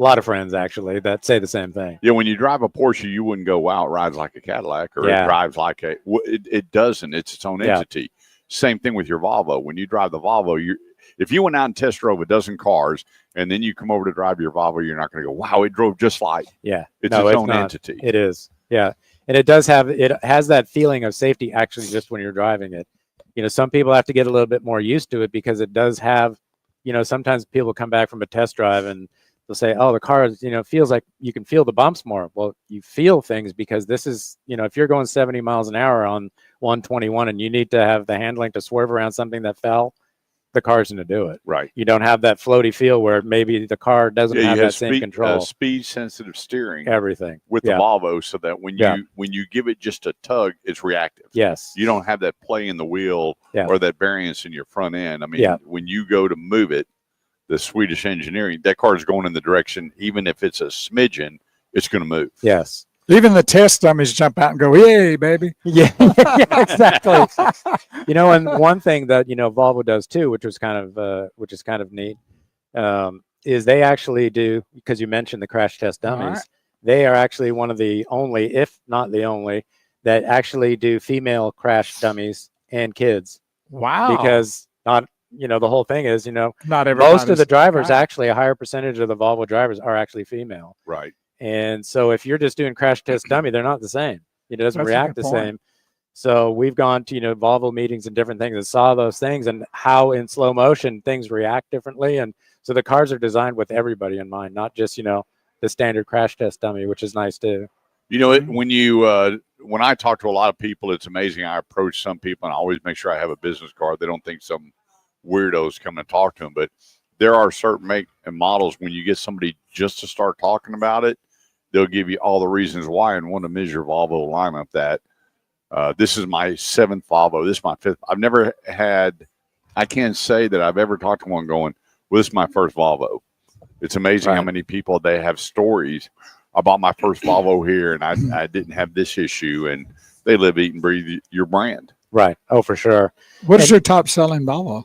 A lot of friends actually that say the same thing. Yeah, when you drive a Porsche, you wouldn't go, wow, it rides like a Cadillac, or Yeah. it drives like a. It doesn't. It's its own Yeah. entity. Same thing with your Volvo. When you drive the Volvo, if you went out and test drove a dozen cars, and then you come over to drive your Volvo, you're not going to go, wow, it drove just like. Yeah, It's no, its it's own not. entity. It is. Yeah, and it has that feeling of safety actually just when you're driving it. You know, some people have to get a little bit more used to it because it does have, you know, sometimes people come back from a test drive and they'll say, oh, the car is, you know, feels like you can feel the bumps more. Well, you feel things because this is, you know, if you're going 70 miles an hour on 121 and you need to have the handling to swerve around something that fell, the car's going to do it. Right. You don't have that floaty feel where maybe the car doesn't Yeah, have you that have same control. speed sensitive steering Everything. with the Volvo, so that when you give it just a tug, it's reactive. Yes. You don't have that play in the wheel or that variance in your front end. I mean, when you go to move it, the Swedish engineering, that car is going in the direction, even if it's a smidgen, it's going to move. Yes. Even the test dummies jump out and go, "Yay, baby!" Yeah, exactly. You know, and one thing that, you know, Volvo does too, which is kind of neat, is they actually do, because you mentioned the crash test dummies. Right. They are actually one of the only, if not the only, that actually do female crash dummies and kids. Wow. Because not, you know, the whole thing is, you know, not most of the drivers, right. actually, a higher percentage of the Volvo drivers are actually female. Right. And so if you're just doing crash test dummy, they're not the same. It doesn't That's a react good the point. same. So we've gone to, you know, Volvo meetings and different things and saw those things and how in slow motion things react differently. And so the cars are designed with everybody in mind, not just, you know, the standard crash test dummy, which is nice too. You know, when I talk to a lot of people, it's amazing. I approach some people and I always make sure I have a business card. They don't think some weirdos come and talk to them, but there are certain make and models when you get somebody just to start talking about it, they'll give you all the reasons why. And one of them is your Volvo lineup. That this is my 7th Volvo. This is my 5th. I've never had. I can't say that I've ever talked to one going, "Well, this is my first Volvo." It's amazing how many people they have stories. I bought my first Volvo here, and I didn't have this issue. And they live, eat, and breathe your brand. Right. Oh, for sure. What is your top selling Volvo?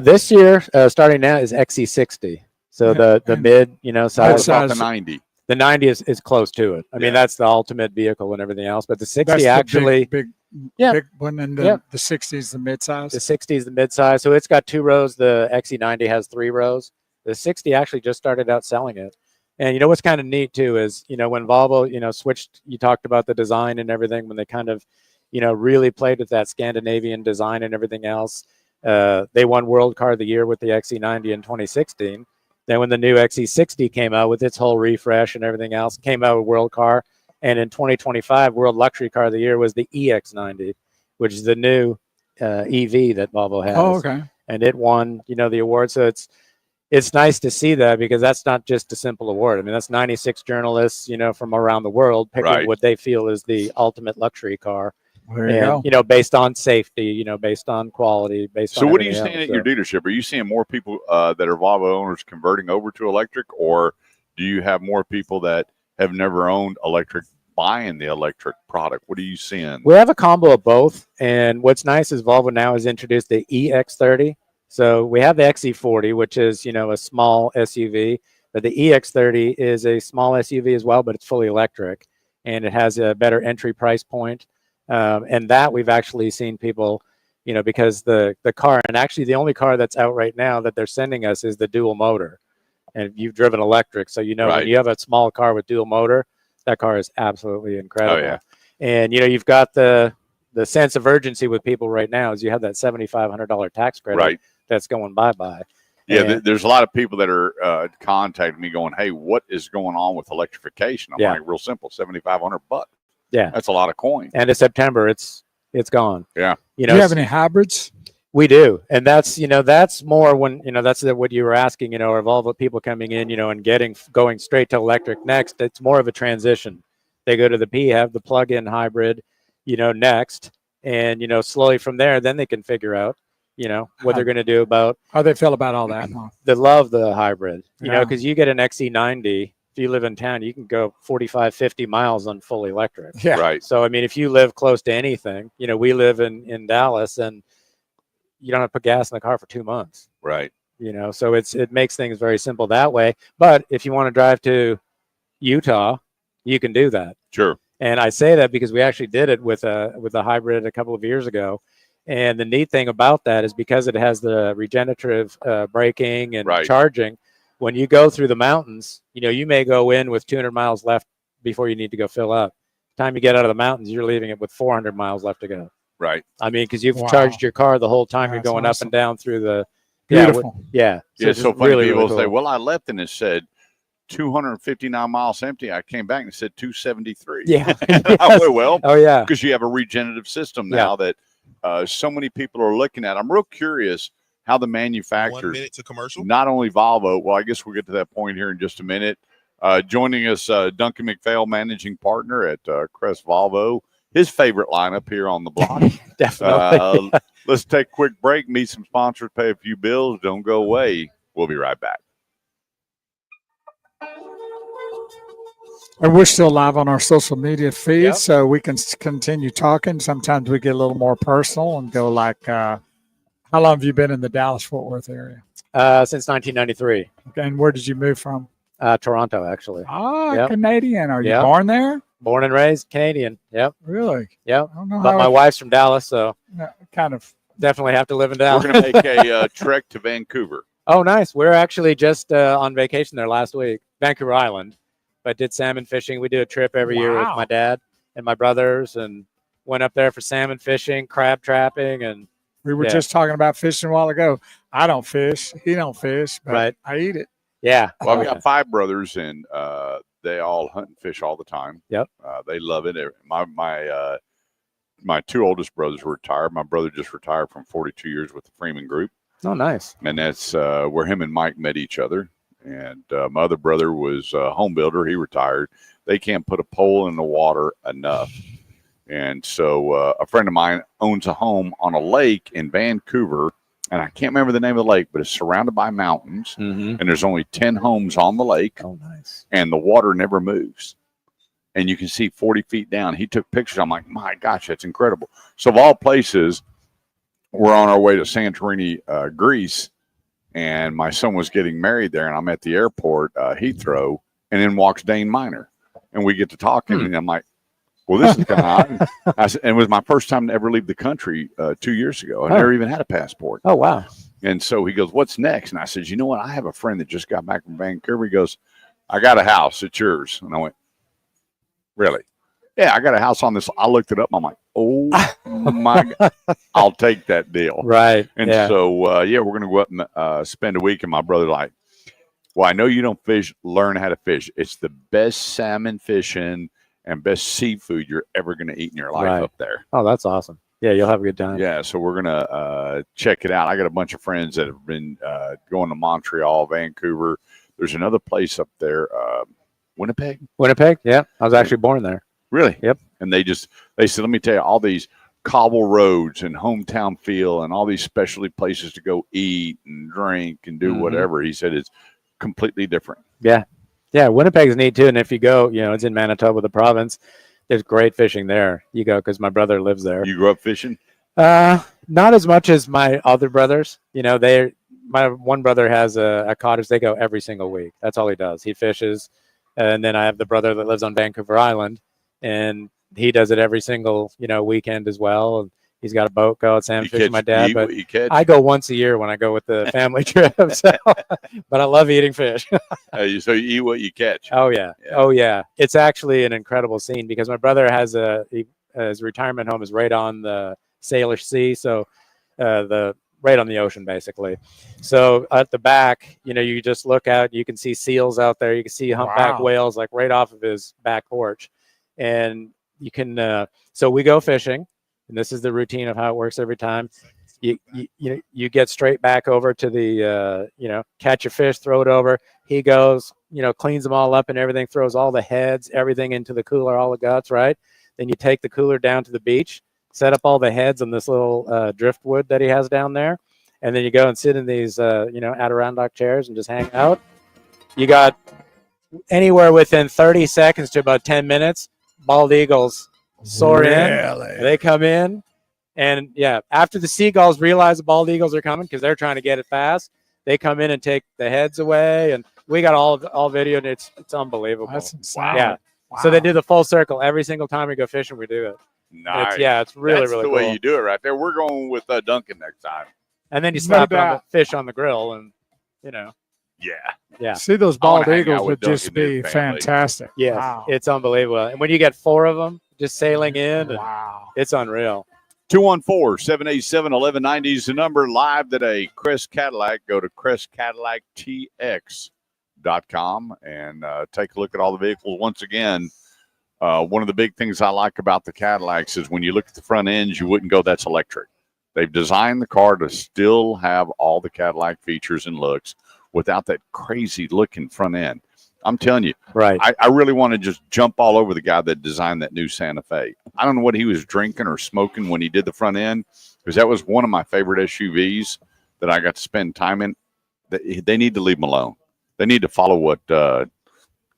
This year, starting now, is XC60. So the mid, you know, size. About the 90. The 90 is close to it. I mean, that's the ultimate vehicle and everything else. But the 60 That's actually, the big one, and the 60 is the midsize. the 60 is the midsize. So it's got 2 rows. The XC90 has 3 rows. The 60 actually just started out selling it. And you know what's kind of neat too is, you know, when Volvo, you know, switched, you talked about the design and everything, when they kind of, you know, really played with that Scandinavian design and everything else. They won World Car of the Year with the XC90 in 2016. Then when the new XC60 came out with its whole refresh and everything else, came out with World Car. And in 2025, World Luxury Car of the Year was the EX90, which is the new EV that Volvo has. Oh, okay. And it won, you know, the award. So it's nice to see that, because that's not just a simple award. I mean, that's 96 journalists, you know, from around the world picking what they feel is the ultimate luxury car. There you go. You know, based on safety, you know, based on quality, based on. So what are you everything seeing else. at your dealership? Are you seeing more people that are Volvo owners converting over to electric, or do you have more people that have never owned electric buying the electric product? What are you seeing? We have a combo of both. And what's nice is Volvo now has introduced the EX30. So we have the XC40, which is, you know, a small SUV, but the EX30 is a small SUV as well, but it's fully electric, and it has a better entry price point. And that we've actually seen people, you know, because the car, and actually the only car that's out right now that they're sending us is the dual motor. And you've driven electric, so you know when you have a small car with dual motor, that car is absolutely incredible. Oh, yeah. And, you know, you've got the sense of urgency with people right now is you have that $7,500 tax credit that's going bye-bye. Yeah, there's a lot of people that are contacting me going, "Hey, what is going on with electrification?" I'm like, real simple, $7,500. Yeah, that's a lot of coin. End of September, it's gone. Yeah, you know. Do you have any hybrids? We do, and that's, you know, that's more when, you know, that's what you were asking. You know, are Volvo people coming in, you know, and going straight to electric next? It's more of a transition. They go to the PHEV, the plug-in hybrid, you know, next, and, you know, slowly from there, then they can figure out, you know, what they're going to do about how they feel about all that. They love the hybrid, you know, because you get an XC90, if you live in town, you can go 45, 50 miles on full electric. Yeah. Right. So, I mean, if you live close to anything, you know, we live in Dallas, and you don't have to put gas in the car for 2 months. Right. So it makes things very simple that way. But if you want to drive to Utah, you can do that. Sure. And I say that because we actually did it with a hybrid a couple of years ago. And the neat thing about that is because it has the regenerative braking and Right. charging, when you go through the mountains, you may go in with 200 miles left before you need to go fill up. Time you get out of the mountains, you're leaving it with 400 miles left to go. Right. I mean, because you've Wow. charged your car the whole time you're That's going up awesome. and down through the Beautiful. Yeah. Yeah, it's it's so just funny. really, People really say, cool. well, I left and it said 259 miles empty. I came back and it said 273. Yeah. I went, well, Oh yeah. because you have a regenerative system now that so many people are looking at. I'm real curious how the 1 manufacturers, minute to commercial. not only Volvo, well, I guess we'll get to that point here in just a minute. Joining us, Duncan McPhail, managing partner at Crest Volvo, his favorite lineup here on the block. Definitely. Let's take a quick break, meet some sponsors, pay a few bills. Don't go away. We'll be right back. And we're still live on our social media feed, Yep. so we can continue talking. Sometimes we get a little more personal and go like, how long have you been in the Dallas-Fort Worth area? Since 1993. And where did you move from? Toronto, actually. Ah, Yep. Canadian. Are you Yep. born there? Born and raised Canadian. Yep. Really? Yep. I don't know But how my wife's from Dallas, so kind of. definitely have to live in We're Dallas. going to make a trek to Vancouver. Oh, nice. We're actually just on vacation there last week, Vancouver Island. But did salmon fishing. We do a trip every year with Wow. my dad and my brothers, and went up there for salmon fishing, crab trapping, and We were Yeah. just talking about fishing a while ago. I don't fish. He don't fish, but Right. I eat it. yeah. Well, I've Oh, got 5 brothers, and they all hunt and fish all the time. Yep. They love it. My 2 oldest brothers were retired. My brother just retired from 42 years with the Freeman Group, oh, nice. and that's where him and Mike met each other. And my other brother was a home builder. He retired. They can't put a pole in the water enough. And so a friend of mine owns a home on a lake in Vancouver, and I can't remember the name of the lake, but it's surrounded by mountains, Mm-hmm. and there's only 10 homes on the lake, Oh, nice. and the water never moves. And you can see 40 feet down. He took pictures. I'm like, my gosh, that's incredible. So of all places, we're on our way to Santorini, Greece, and my son was getting married there, and I'm at the airport, Heathrow, and in walks Dane Miner. And we get to talking, and I'm like, well, this is kind of odd. I said, and it was my first time to ever leave the country 2 years ago. I Oh. never even had a passport. Oh, wow. And so he goes, what's next? And I said, you know what? I have a friend that just got back from Vancouver. He goes, I got a house. It's yours. And I went, really? Yeah, I got a house on this. I looked it up. I'm like, oh, my God. I'll take that deal. Right. And yeah. so, we're going to go up and spend a week. And my brother like, well, I know you don't fish. Learn how to fish. It's the best salmon fishing and best seafood you're ever going to eat in your life Right. up there. Oh, that's awesome. Yeah, you'll have a good time. Yeah, so we're going to check it out. I got a bunch of friends that have been going to Montreal, Vancouver. There's another place up there, Winnipeg. Winnipeg? Yeah. I was actually born there. Really? Yep. And they said, let me tell you, all these cobble roads and hometown feel and all these specialty places to go eat and drink and do Mhm. whatever. He said it's completely different. Yeah. Yeah. Winnipeg's neat too. And if you go, it's in Manitoba, the province. There's great fishing there. You go because my brother lives there. You grew up fishing? Not as much as my other brothers. My one brother has a cottage. They go every single week. That's all he does. He fishes. And then I have the brother that lives on Vancouver Island, and he does it every single, weekend as well. And he's got a boat go out salmon fishing with my dad, you but eat what you catch. I go once a year when I go with the family trip. So, but I love eating fish. So you eat what you catch. Oh yeah. Yeah. Oh yeah. It's actually an incredible scene because my brother has his retirement home is right on the Salish Sea, so right on the ocean basically. So at the back, you just look out, you can see seals out there, you can see humpback Wow. whales like right off of his back porch, and you can. So we go fishing, and this is the routine of how it works every time. You get straight back over to the catch a fish, throw it over. He goes, cleans them all up and everything, throws all the heads, everything into the cooler, all the guts, right? Then you take the cooler down to the beach, set up all the heads on this little driftwood that he has down there, and then you go and sit in these Adirondack chairs and just hang out. You got anywhere within 30 seconds to about 10 minutes, bald eagles soar in. Really? They come in, and after the seagulls realize the bald eagles are coming because they're trying to get it fast, They come in and take the heads away, and we got all video, and it's unbelievable. That's insane. Yeah. So they do the full circle every single time we go fishing. We do it. Nice. It's really That's really the cool. way you do it right there. We're going with Duncan next time. And then you No slap it on the doubt. fish on the grill, and Yeah. yeah. See, those I wanna bald hang eagles out with would just Duncan and be his family. fantastic. Yes, Wow. it's unbelievable. And when you get 4 of them just sailing in, and Wow. it's unreal. 214-787-1190 is the number. Live today, Crest Cadillac. Go to crestcadillactx.com and take a look at all the vehicles. Once again, one of the big things I like about the Cadillacs is when you look at the front ends, you wouldn't go, that's electric. They've designed the car to still have all the Cadillac features and looks without that crazy looking front end. I'm telling you, Right. I really want to just jump all over the guy that designed that new Santa Fe. I don't know what he was drinking or smoking when he did the front end, because that was one of my favorite SUVs that I got to spend time in. They need to leave them alone. They need to follow what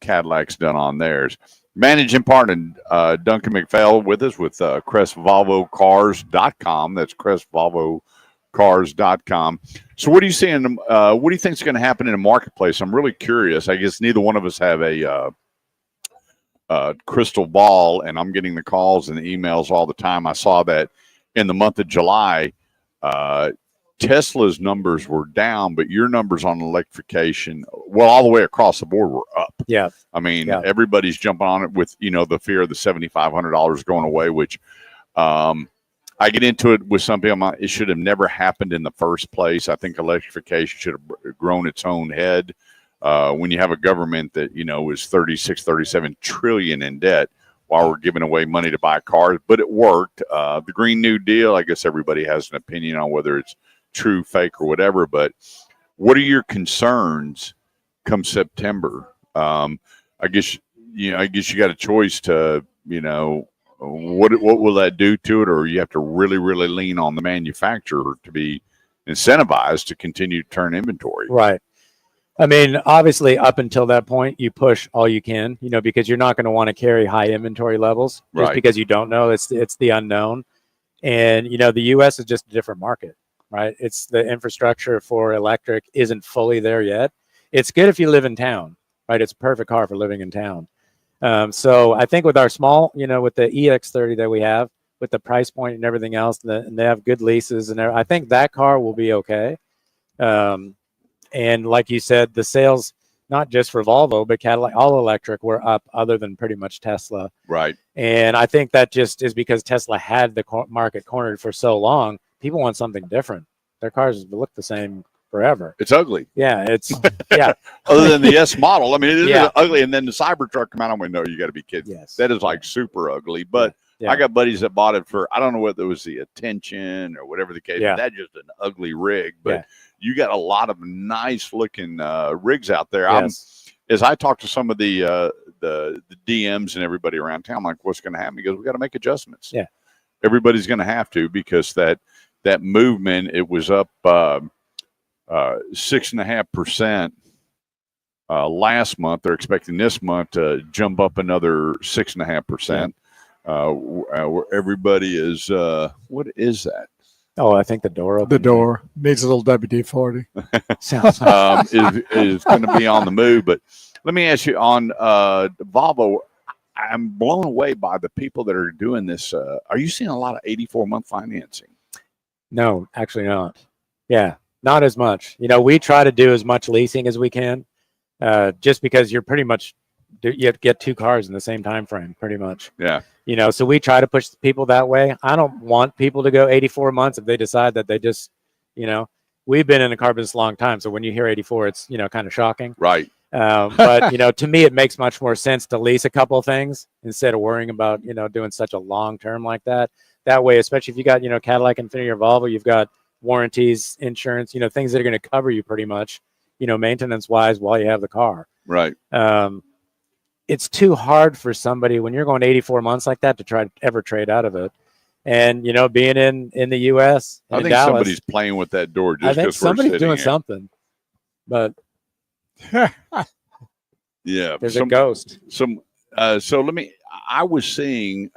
Cadillac's done on theirs. Managing partner Duncan McPhail with us with CrestVolvoCars.com. That's CrestVolvoCars.com. So what are you seeing? What do you think is going to happen in the marketplace? I'm really curious. I guess neither one of us have a crystal ball, and I'm getting the calls and the emails all the time. I saw that in the month of July, Tesla's numbers were down, but your numbers on electrification, well, all the way across the board, were up. Yeah. I mean, everybody's jumping on it with, the fear of the $7,500 going away, which I get into it with some people. It should have never happened in the first place. I think electrification should have grown its own head. When you have a government that, is 36, 37 trillion in debt while we're giving away money to buy cars, but it worked. The Green New Deal, I guess everybody has an opinion on whether it's true, fake, or whatever, but what are your concerns come September? I guess you got a choice to, what will that do to it, or you have to really, really lean on the manufacturer to be incentivized to continue to turn inventory. Right. I mean, obviously, up until that point, you push all you can, because you're not going to want to carry high inventory levels just Right. because you don't know. It's the unknown. And, the U.S. is just a different market, right? It's the infrastructure for electric isn't fully there yet. It's good if you live in town, right? It's a perfect car for living in town. So I think with our small, with the EX30 that we have, with the price point and everything else, and they have good leases, and I think that car will be okay. And like you said, the sales, not just for Volvo, but Cadillac, all electric, were up other than pretty much Tesla. Right. And I think that just is because Tesla had the market cornered for so long. People want something different. Their cars look the same forever. It's ugly. Yeah, it's yeah. Other than the S model, I mean, it is Yeah. ugly. And then the Cybertruck come out, I'm like, no, you got to be kidding. Yes. That is like super ugly. But Yeah. I got buddies that bought it for, I don't know whether it was the attention or whatever the case. Yeah. That's just an ugly rig. But Yeah. you got a lot of nice looking rigs out there. Yes. As I talk to some of the DMs and everybody around town, I'm like, what's going to happen? Because we got to make adjustments. Yeah. Everybody's going to have to, because that movement, it was up 6.5% last month. They're expecting this month to jump up another 6.5%. Where everybody is, what is that? Oh, I think the door opened. The door needs a little WD-40. Sounds Is going to be on the move. But let me ask you on Volvo. I'm blown away by the people that are doing this. Are you seeing a lot of 84-month financing? No, actually not. Yeah, not as much. We try to do as much leasing as we can, just because you're pretty much you have to get 2 cars in the same time frame, pretty much. Yeah. So we try to push people that way. I don't want people to go 84 months if they decide that they just, we've been in the car business a long time. So when you hear 84, it's, kind of shocking. Right. But, to me, it makes much more sense to lease a couple of things instead of worrying about, doing such a long term like that. That way, especially if you got, Cadillac, Infiniti, or Volvo, you've got warranties, insurance, things that are going to cover you pretty much, maintenance wise while you have the car. Right. It's too hard for somebody when you're going 84 months like that to try to ever trade out of it. And, being in the U.S. I in think Dallas, somebody's playing with that door just I think because we're somebody's sitting doing here. something. But Yeah. there's a ghost. So I was seeing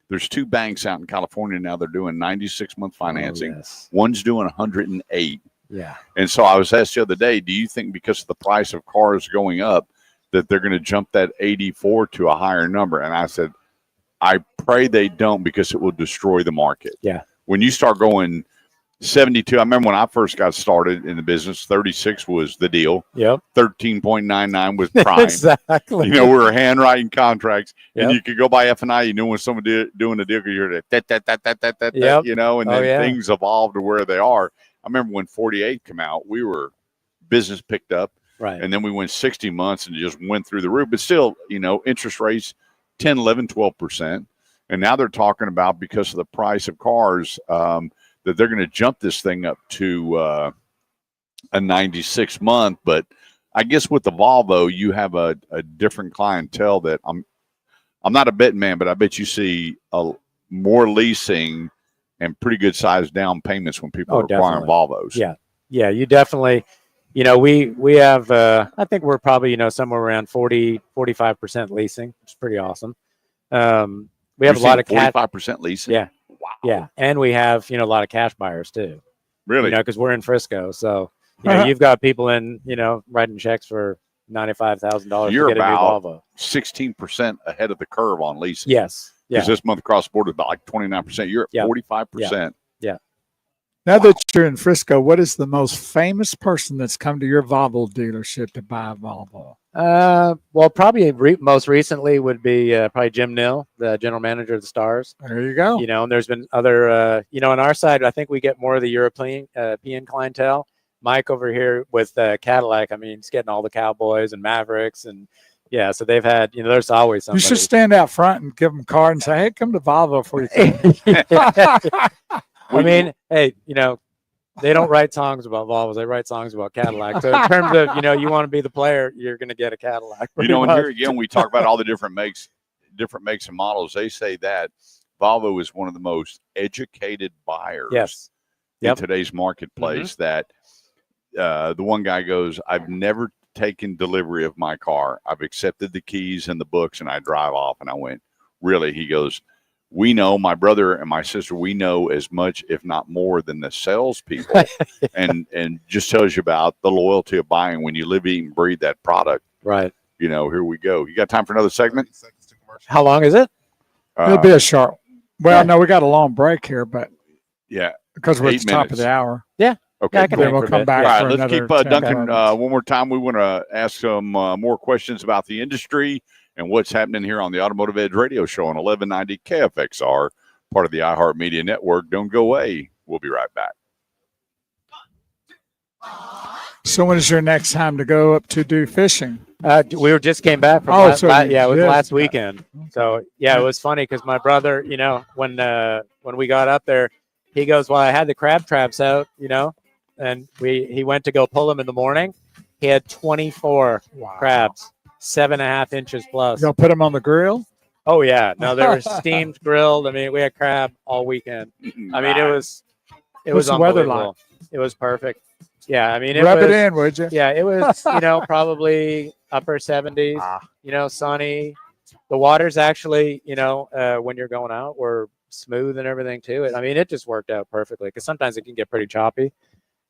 there's 2 banks out in California now. They're doing 96-month financing. Oh, yes. One's doing 108. Yeah. And so I was asked the other day, do you think because of the price of cars going up that they're going to jump that 84 to a higher number? And I said, I pray they don't, because it will destroy the market. Yeah. When you start going 72, I remember when I first got started in the business, 36 was the deal. Yep. 13.99 was prime. Exactly. You know, we were handwriting contracts, and Yep. you could go by F&I. You knew when someone doing a deal, you heard that, Yep. you know, and Oh, then yeah. things evolved to where they are. I remember when 48 came out, business picked up, Right. and then we went 60 months and just went through the roof. But still, you know, interest rates 10, 11, 12%. And now they're talking about, because of the price of cars, that they're going to jump this thing up to a 96 month. But I guess with the Volvo, you have a different clientele that I'm not a betting man, but I bet you see more leasing and pretty good sized down payments when people are acquiring Volvos. Yeah. Yeah. You definitely, you know, we have, I think we're probably, you know, somewhere around 45% leasing, which is pretty awesome. We have a lot of 45% leasing. Yeah. Wow. Yeah. And we have, you know, a lot of cash buyers too. Really? You know, because we're in Frisco. So, you know, you've got people in, you know, writing checks for $95,000 You're to get a new about Volvo. 16% ahead of the curve on leasing. Yes. Yeah. Because this month across the board is about like 29%. You're at Yeah. 45%. Yeah. Now that you're in Frisco, what is the most famous person that's come to your Volvo dealership to buy a Volvo? Well, probably most recently would be probably Jim Nill, the general manager of the Stars. There you go. You know, and there's been other, you know, on our side, I think we get more of the European clientele. Mike over here with Cadillac, I mean, he's getting all the Cowboys and Mavericks, and yeah, so they've had, you know, there's always somebody. You should stand out front and give them a card and say, "Hey, come to Volvo before you come." I mean, hey, you know, they don't write songs about Volvos; they write songs about Cadillac. So in terms of, you know, you want to be the player, you're going to get a Cadillac. You know, and here again, we talk about all the different makes and models. They say that Volvo is one of the most educated buyers Yes. in today's marketplace. That the one guy goes, I've never taken delivery of my car. I've accepted the keys and the books, and I drive off. And I went, really? He goes, we know, my brother and my sister, we know as much, if not more, than the salespeople. and just tells you about the loyalty of buying when you live, eat, and breathe that product. Right. You know, here we go. You got time for another segment? How long is it? It'll be a short. Well, no, we got a long break here, but yeah, because we're at 8 the top of minutes. the hour. Yeah. Okay. Yeah, I can Then hang we'll for a come bit. back. All for right, let's another keep 10 Duncan minutes. one more time. We want to ask some more questions about the industry and what's happening here on the Automotive Edge Radio Show on 1190 KFXR, part of the iHeartMedia Network. Don't go away. We'll be right back. So when is your next time to go up to do fishing? We just came back from Oh, so you it was just last got- weekend. So yeah, it was funny because my brother, you know, when we got up there, he goes, "Well, I had the crab traps out, you know," and he went to go pull them in the morning. He had 24 crabs, 7.5 inches plus. Y'all put them on the grill? Oh yeah, no, they were steamed, grilled. I mean, we had crab all weekend. I mean, it was What's the weather unbelievable. It was perfect. Yeah, I mean, Rub it in, would you? Yeah, it was, you know, probably upper 70s, you know, sunny. The water's actually, you know, when you're going out, were smooth and everything too. I mean, it just worked out perfectly because sometimes it can get pretty choppy.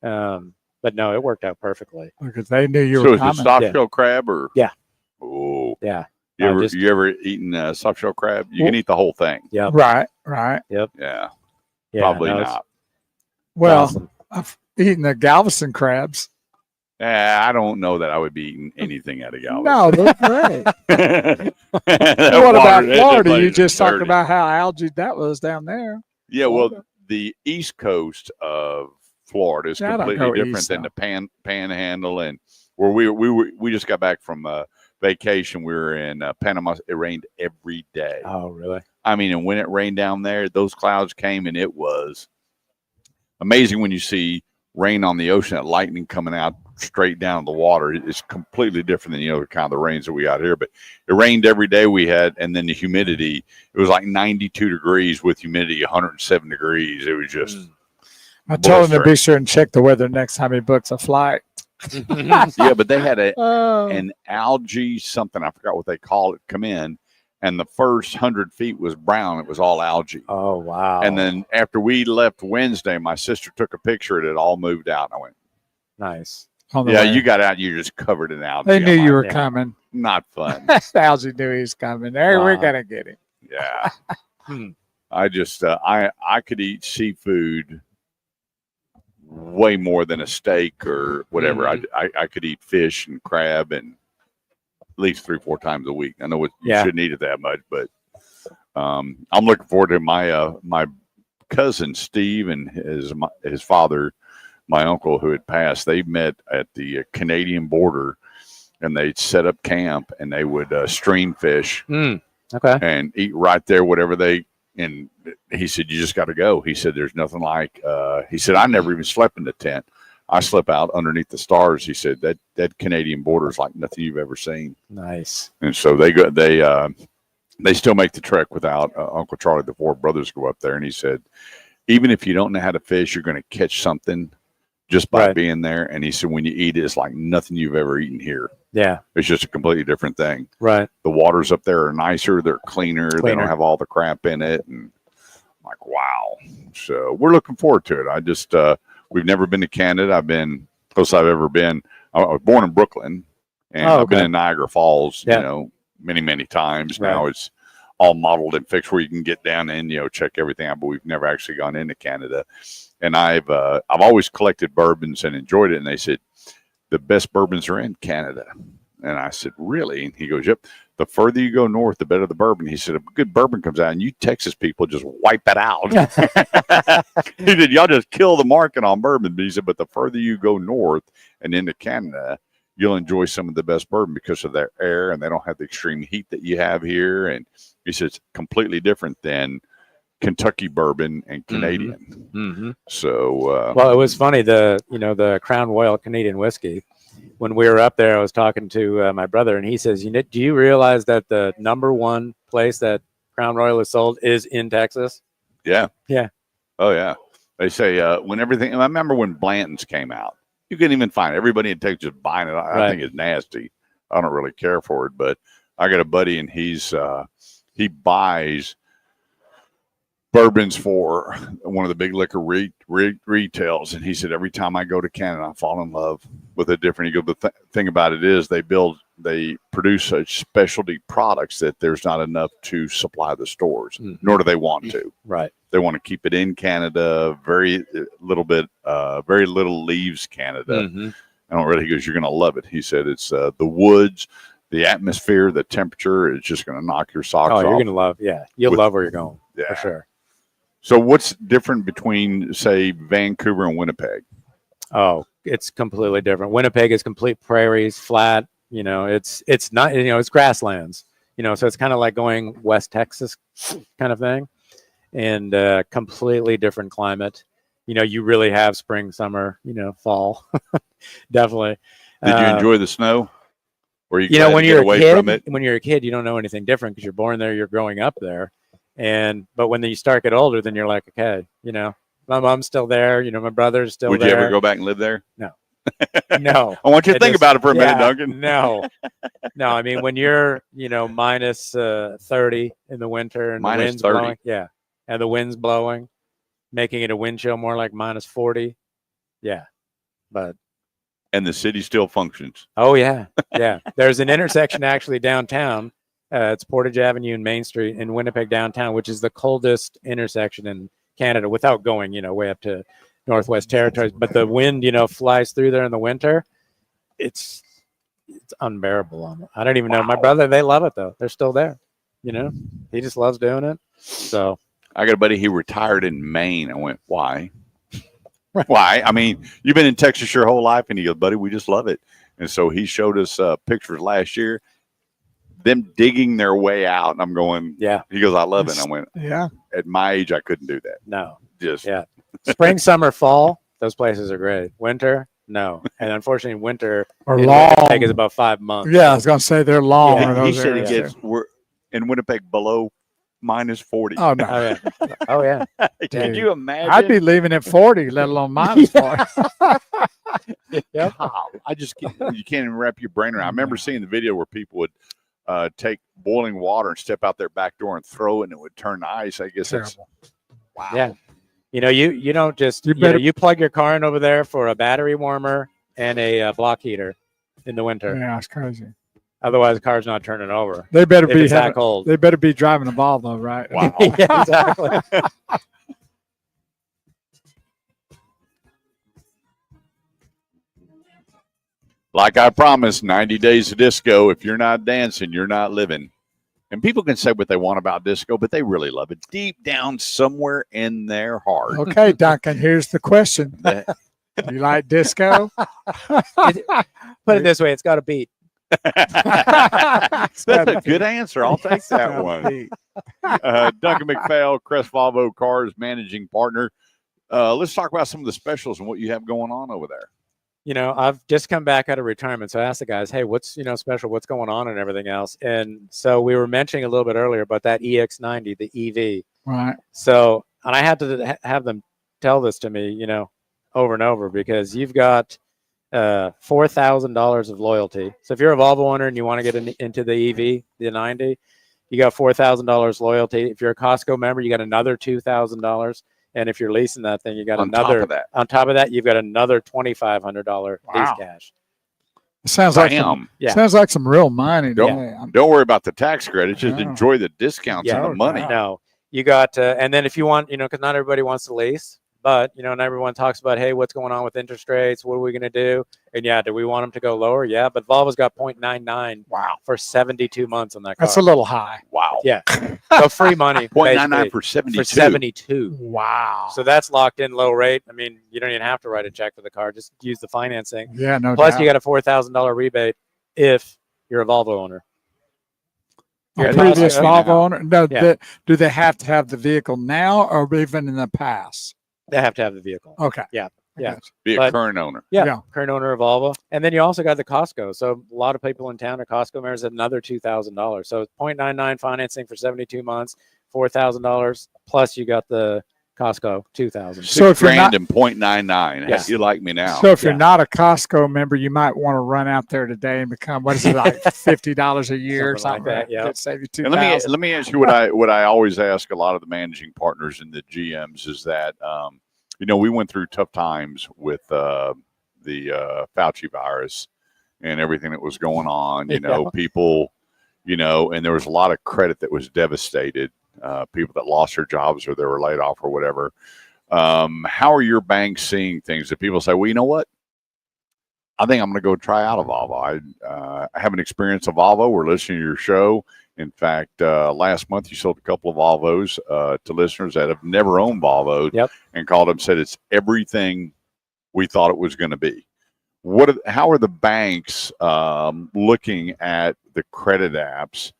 But no, it worked out perfectly. Because they knew you So were is it coming. soft shell crab or? Yeah. Oh. Yeah. You ever eaten soft shell crab? You can eat the whole thing. Yeah. Right. Yeah. Yeah, Probably no, not. Well, awesome. I've eaten the Galveston crabs. I don't know that I would be eating anything out of Galveston. No, they're great. What What about Florida? You just talked about how algae that was down there. Yeah, well, the east coast of Florida is Yeah, I don't completely go different east, than though. the panhandle, and where we just got back from vacation. We were in Panama. It rained every day. Oh, really? I mean, and when it rained down there, those clouds came, and it was amazing when you see rain on the ocean, that lightning coming out straight down the water. It's completely different than, you know, the kind of the rains that we got here. But it rained every day we had, and then the humidity, it was like 92 degrees with humidity 107 degrees. It was just I told him to be sure and check the weather next time he books a flight. yeah, but they had Oh. an algae something, I forgot what they call it, come in, and the first 100 feet was brown. It was all algae. Oh, wow. And then after we left Wednesday, my sister took a picture and it all moved out. And I went, Nice. on the Yeah, way. you got out. You're just covered in algae. They knew I'm you like, were yeah. coming. Not fun. Algae knew he was coming. Hey, we're Wow. gonna get him. Yeah. Hmm. I just I could eat seafood way more than a steak or whatever. Mhm. I could eat fish and crab and at least 3-4 times a week. I know you Yeah. shouldn't eat it that much, but I'm looking forward to my cousin Steve and his father, my uncle who had passed. They met at the Canadian border, and they'd set up camp and they would stream fish Okay. and eat right there, whatever they. And he said, "You just got to go." He said, "There's nothing like." He said, "I never even slept in the tent. I slept out underneath the stars." He said that Canadian border is like nothing you've ever seen. Nice. And so they still make the trek without Uncle Charlie. The four brothers go up there, and he said, even if you don't know how to fish, you're going to catch something just by Right. being there. And he said, when you eat it, it's like nothing you've ever eaten here. Yeah. It's just a completely different thing. Right. The waters up there are nicer. They're cleaner. They Cleaner. don't have all the crap in it. And I'm like, wow. So we're looking forward to it. I just, we've never been to Canada. I've been closest I've ever been. I was born in Brooklyn, and Oh, I've been okay. in Niagara Falls, Yeah. you know, many, many times. Right. Now it's all modeled and fixed where you can get down and, you know, check everything out, but we've never actually gone into Canada. And I've always collected bourbons and enjoyed it. And they said, the best bourbons are in Canada. And I said, really? And he goes, yep. The further you go north, the better the bourbon. He said, a good bourbon comes out and you Texas people just wipe it out. He said, y'all just kill the market on bourbon. But he said, but the further you go north and into Canada, you'll enjoy some of the best bourbon because of their air and they don't have the extreme heat that you have here. And he said, it's completely different than Kentucky bourbon and Canadian. Mm-hmm. So, Well, it was funny. The Crown Royal Canadian whiskey. When we were up there, I was talking to my brother, and he says, do you realize that the number one place that Crown Royal is sold is in Texas? yeah. Yeah. Oh, yeah. They say when everything, I remember when Blanton's came out, you couldn't even find it. Everybody in Texas just buying it. I Right. think it's nasty. I don't really care for it, but I got a buddy and he buys bourbons for one of the big liquor retails. And he said, every time I go to Canada, I fall in love with a different. He goes, the thing about it is they produce such specialty products that there's not enough to supply the stores, nor do they want to. Right. They want to keep it in Canada. Very little leaves Canada. Mm-hmm. I don't really. He goes, you're going to love it. He said, it's the woods, the atmosphere, the temperature is just going to knock your socks off. Oh, you're going to love. Yeah. You'll love where you're going. Yeah. For sure. So what's different between, say, Vancouver and Winnipeg? Oh, it's completely different. Winnipeg is complete prairies, flat. You know, it's not. You know, it's grasslands. You know, so it's kind of like going West Texas kind of thing, and completely different climate. You know, you really have spring, summer. You know, fall. Definitely. Did you enjoy the snow? Or You know, glad when to you're get a away kid, from it? when you're a kid, you don't know anything different because you're born there, you're growing up there, but when you start get older, then you're like, okay, you know, my mom's still there, you know, my brother's still Would there. you ever go back and live there? No. I want you to It think is- about it for a minute, yeah, Duncan. No. I mean, when you're, you know, minus 30 in the winter and Minus the wind's 30. blowing, yeah, and the wind's blowing, making it a wind chill more like minus 40. Yeah. But And the city still functions. oh yeah, yeah. There's an intersection actually downtown. It's Portage Avenue and Main Street in Winnipeg downtown, which is the coldest intersection in Canada without going, you know, way up to Northwest Territories. But the wind, you know, flies through there in the winter. It's unbearable. I don't even know. My brother, they love it though. They're still there. You know, he just loves doing it. So I got a buddy, he retired in Maine. I went, why? Why? I mean, you've been in Texas your whole life. And he goes, buddy, we just love it. And so he showed us pictures last year, them digging their way out. And I'm going, yeah, he goes, I love it. And I went, Yeah. at my age, I couldn't do that. no, Just, yeah. Spring, summer, fall, those places are great. Winter, no. And unfortunately, winter Or in long. Winnipeg is about 5 months. Yeah, I was gonna say they're long. Yeah, in he those said it areas. gets, we're in Winnipeg below minus 40. Oh no. Oh yeah. Oh yeah. Can dude. you imagine? I'd be leaving at 40, let alone minus 40. Yep. God, you can't even wrap your brain around. I remember seeing the video where people would take boiling water and step out their back door and throw it and it would turn to ice. I guess it's Terrible. wow. Yeah. You know, you don't just You you know, better- you plug your car in over there for a battery warmer and a block heater in the winter. Yeah, it's crazy. Otherwise, the car's not turning over. They better If be it's that cold. They better be driving a Volvo, right? Wow. Yeah, exactly. Like I promised, 90 days of disco. If you're not dancing, you're not living. And people can say what they want about disco, but they really love it deep down somewhere in their heart. Okay, Duncan. Here's the question: You like disco? Put it this way, it's got a beat. That's a good answer. I'll take that one. Duncan McPhail, Crest Volvo Cars managing partner. Let's talk about some of the specials and what you have going on over there. You know, I've just come back out of retirement, so I asked the guys, "Hey, what's special? What's going on and everything else?" And so we were mentioning a little bit earlier about that EX90, the EV. Right. So, and I had to have them tell this to me, over and over, because you've got $4,000 of loyalty. So if you're a Volvo owner and you want to get into the EV, the 90, you got $4,000 loyalty. If you're a Costco member, you got another $2,000. And if you're leasing that thing, you got On another. top of that. On top of that, you've got another $2,500 lease Wow. cash. It sounds like Yeah. sounds like some real money. to Don't- me. I'm- Don't worry about the tax credit. Just No. enjoy the discounts Yeah. and the money. Wow. No, you got, and then if you want, because not everybody wants to lease, but, and everyone talks about, hey, what's going on with interest rates? What are we going to do? And yeah, do we want them to go lower? Yeah, but Volvo's got 0.99 Wow. for 72 months on that car. That's a little high. Wow. Yeah. So free money. 0.99 basically, for 72. for 72. Wow. So that's locked in low rate. I mean, you don't even have to write a check for the car. Just use the financing. Yeah, no Plus, doubt. you got a $4,000 rebate if you're a Volvo owner. A Yeah, previous Costco. Volvo owner. No, Yeah. do they have to have the vehicle now or even in the past? They have to have the vehicle. Okay. Yeah. I Yeah. got you. Be a But- current owner. Yeah, Yeah. current owner of Volvo. And then you also got the Costco. So a lot of people in town are Costco members at another $2,000. So it's 0.99 financing for 72 months, $4,000 plus you got the Costco 2,000. So if you're $6,000 not and 0.99. Yeah. You like me now. so if you're Yeah. not a Costco member, you might want to run out there today and become what is it like $50 a year or Something something like that, yeah. That'd save you And let $2,000. me ask you what I always ask a lot of the managing partners and the GMs is that we went through tough times with the Fauci virus and everything that was going on. People, and there was a lot of credit that was devastated. People that lost their jobs or they were laid off or whatever. How are your banks seeing things? That people say, well, you know what? I think I'm going to go try out a Volvo. I haven't experienced a Volvo. We're listening to your show. In fact, last month you sold a couple of Volvos to listeners that have never owned Volvo. Yep. And called them, said it's everything we thought it was going to be. How are the banks looking at the credit apps?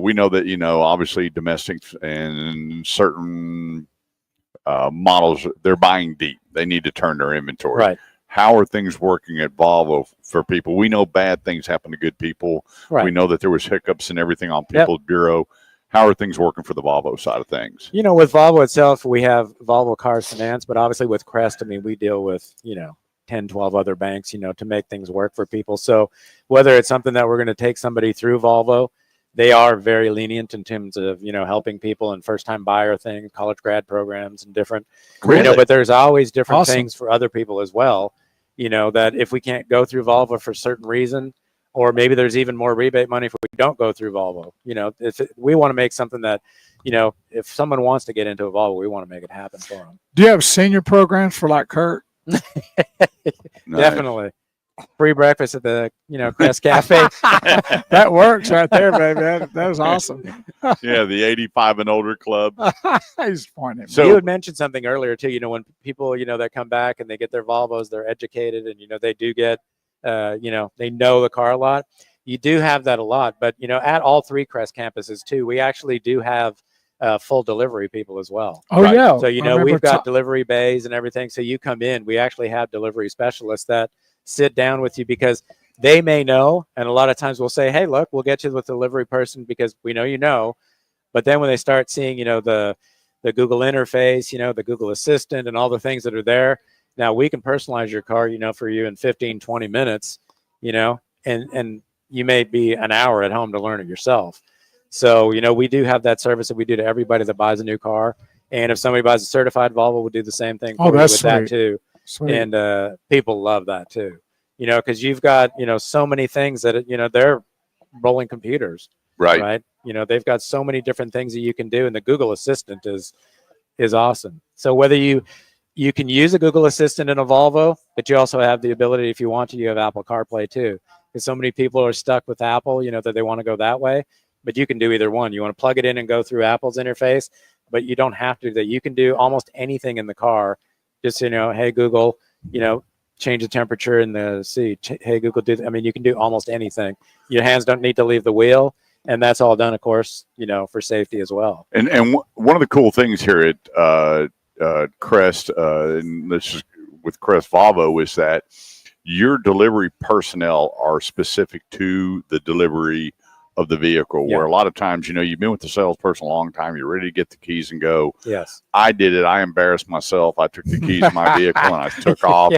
We know that obviously domestic and certain models, they're buying deep. They need to turn their inventory. Right. How are things working at Volvo for people? We know bad things happen to good people. Right. We know that there was hiccups and everything on People's Bureau. How are things working for the Volvo side of things? With Volvo itself, we have Volvo Cars Finance, but obviously with Crest, I mean, we deal with, 10, 12 other banks, to make things work for people. So whether it's something that we're going to take somebody through Volvo, they are very lenient in terms of, helping people and first time buyer thing, college grad programs and different, Really? but there's always different Awesome. things for other people as well, that if we can't go through Volvo for a certain reason, or maybe there's even more rebate money if we don't go through Volvo. We want to make something that, if someone wants to get into a Volvo, we want to make it happen for them. Do you have senior programs for like Kurt? Nice. Definitely. Free breakfast at the, Crest Cafe. That works right there, baby. That was awesome. Yeah, the 85 and older club. He's pointing at me. So- You had mentioned something earlier too, when people, that come back and they get their Volvos, they're educated and, they do get, they know the car a lot. You do have that a lot, but, at all three Crest campuses too, we actually do have full delivery people as well. Oh, Right. yeah. So, I remember we've got ta- delivery bays and everything. So you come in, we actually have delivery specialists that sit down with you because they may know. And a lot of times we'll say, hey, look, we'll get you with the delivery person because we know. But then when they start seeing, the Google interface, the Google Assistant and all the things that are there, now we can personalize your car, for you in 15, 20 minutes, and you may be an hour at home to learn it yourself. So, we do have that service that we do to everybody that buys a new car. And if somebody buys a certified Volvo, we'll do the same thing for you with that's that sweet. too. Sweet. And people love that too. you know, because you've got, you know, so many things that, you know, they're rolling computers, right? You know, they've got so many different things that you can do, and the Google Assistant is awesome. So whether you can use a Google Assistant in a Volvo, but you also have the ability, if you want to, you have Apple CarPlay too. Because so many people are stuck with Apple, you know, that they want to go that way, but you can do either one. You want to plug it in and go through Apple's interface, but you don't have to do that. You can do almost anything in the car. Just, you know, hey, Google, you know, change the temperature in the seat. Hey, Google, I mean, you can do almost anything. Your hands don't need to leave the wheel. And that's all done, of course, you know, for safety as well. And one of the cool things here at Crest, and this is with Crest Volvo, is that your delivery personnel are specific to the delivery of the vehicle. Where a lot of times, you know, you've been with the salesperson a long time, you're ready to get the keys and go. Yes, I did it. I embarrassed myself. I took the keys of my vehicle and I took off.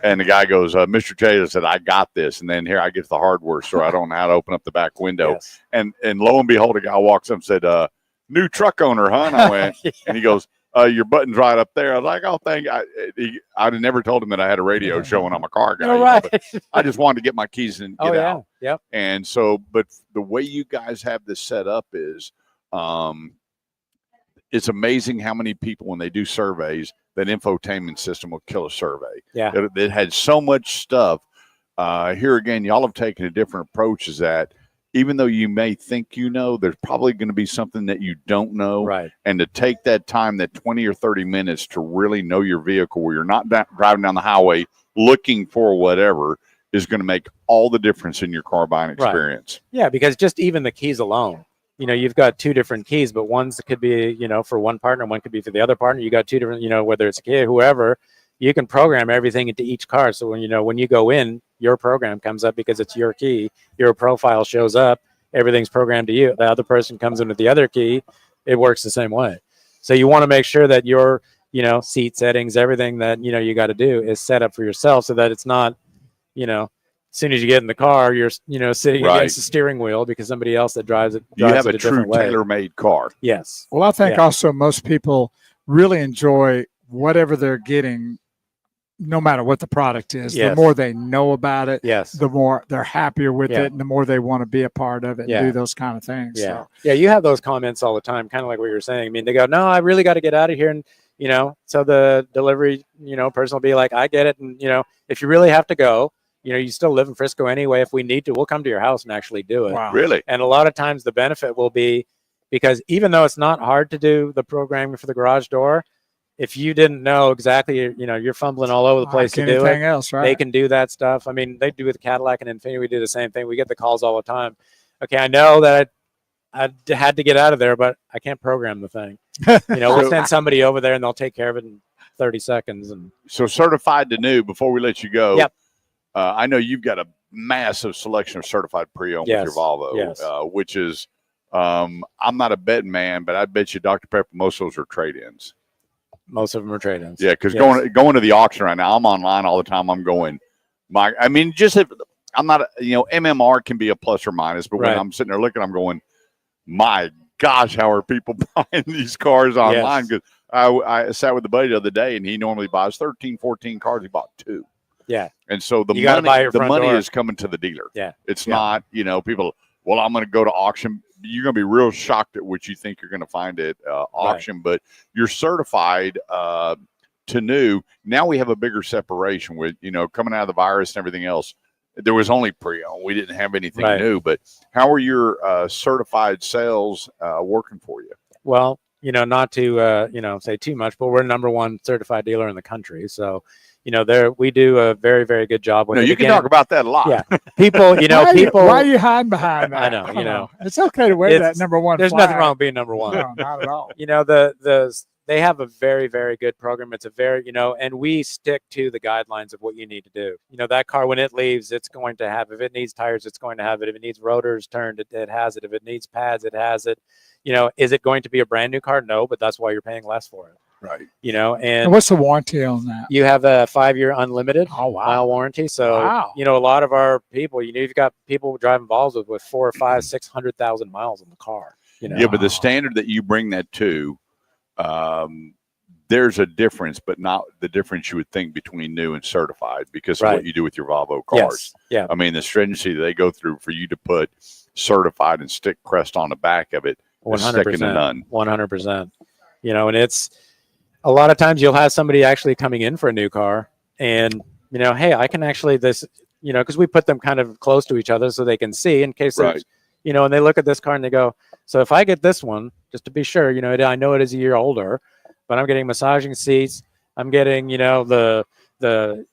And the guy goes, Mr. Taylor said, I got this. And then here I get to the hardware store. I don't know how to open up the back window. Yes. And lo and behold, a guy walks up and said, new truck owner, huh? And I went, and he goes, your button's right up there. I was like, oh, thank you. I'd have never told him that I had a radio showing on my car guy. All right. But I just wanted to get my keys and get out. Yep. And so, but the way you guys have this set up is, it's amazing how many people, when they do surveys, that infotainment system will kill a survey. Yeah. It had so much stuff. Here again, y'all have taken a different approach, is that even though you may think you know, there's probably going to be something that you don't know. Right. And to take that time, that 20 or 30 minutes to really know your vehicle, where you're not driving down the highway looking for whatever, is going to make all the difference in your car buying experience. Right. Yeah, because just even the keys alone, you know, you've got two different keys, but one's could be, you know, for one partner, one could be for the other partner. You got two different, you know, whether it's a kid, whoever, you can program everything into each car. So when, you know, when you go in, your program comes up because it's your key, your profile shows up, everything's programmed to you. The other person comes in with the other key, it works the same way. So you want to make sure that your, you know, seat settings, everything that, you know, you got to do is set up for yourself, so that it's not, you know, as soon as you get in the car, you're, you know, sitting against the steering wheel because somebody else that drives it. You have it a true tailor-made car. Yes. Well, I think also most people really enjoy whatever they're getting, no matter what the product is. Yes. The more they know about it, Yes. the more they're happier with Yeah. it, and the more they want to be a part of it and Yeah. do those kind of things. Yeah. So. Yeah. You have those comments all the time, kind of like what you're saying. I mean, they go, no, I really got to get out of here. And, you know, so the delivery, you know, person will be like, I get it. And, you know, if you really have to go, you know, you still live in Frisco anyway. If we need to, we'll come to your house and actually do it. Wow. Really? And a lot of times the benefit will be, because even though it's not hard to do the programming for the garage door, if you didn't know exactly, you know, you're fumbling all over the place to do it. Else, right? They can do that stuff. I mean, they do with Cadillac and Infiniti. We do the same thing. We get the calls all the time. Okay, I know that I had to get out of there, but I can't program the thing. You know, we'll send somebody over there and they'll take care of it in 30 seconds. And so certified to new, before we let you go. Yep. I know you've got a massive selection of certified pre-owned Yes. with your Volvo, Yes. which is, I'm not a betting man, but I bet you Dr. Pepper, most of those are trade-ins. most of them are trade-ins. Yeah, because Yes. going to the auction right now, I'm online all the time. I'm going, I mean, just if I'm not, you know, MMR can be a plus or minus, but when Right. I'm sitting there looking, I'm going, my gosh, how are people buying these cars online? Yes. Because I sat with a buddy the other day, and he normally buys 13, 14 cars. He bought 2. Yeah. And so the You gotta buy money, your the front money door. is coming to the dealer. Yeah. It's Yeah. not, you know, people, well, I'm going to go to auction. You're going to be real shocked at what you think you're going to find at auction, but you're certified to new. Now we have a bigger separation with, you know, coming out of the virus and everything else. There was only pre-owned. We didn't have anything Right. new, but how are your certified sales working for you? Well, you know, not to, you know, say too much, but we're number one certified dealer in the country. So, you know, we do a very, very good job with No, it. you can Again, talk about that a lot. Yeah. People, you know, why are you hiding behind that? I know, Come you know. on. It's okay to wear It's- that number one. there's flag. nothing wrong with being number one. No, not at all. You know, they have a very, very good program. It's a very, you know, and we stick to the guidelines of what you need to do. You know, that car, when it leaves, it's going to have, if it needs tires, it's going to have it. If it needs rotors turned, it has it. If it needs pads, it has it. You know, is it going to be a brand new car? No, but that's why you're paying less for it. Right. You know, And and what's the warranty on that? you have a 5-year unlimited Oh, wow. mile warranty. So, Wow. you know, a lot of our people, you know, you've got people driving Volvos with 400,000 or 500,000, 600,000 miles on the car. You know, Yeah, but the standard that you bring that to, there's a difference, but not the difference you would think between new and certified because of Right. what you do with your Volvo cars. Yes. Yeah. I mean, the stringency that they go through for you to put certified and stick crest on the back of it is second to none. 100%. You know, and it's a lot of times you'll have somebody actually coming in for a new car and, you know, hey, I can actually because we put them kind of close to each other so they can see in case Right. there's, you know, and they look at this car and they go, so if I get this one, just to be sure, you know, I know it is a year older, but I'm getting massaging seats. I'm getting, you know, the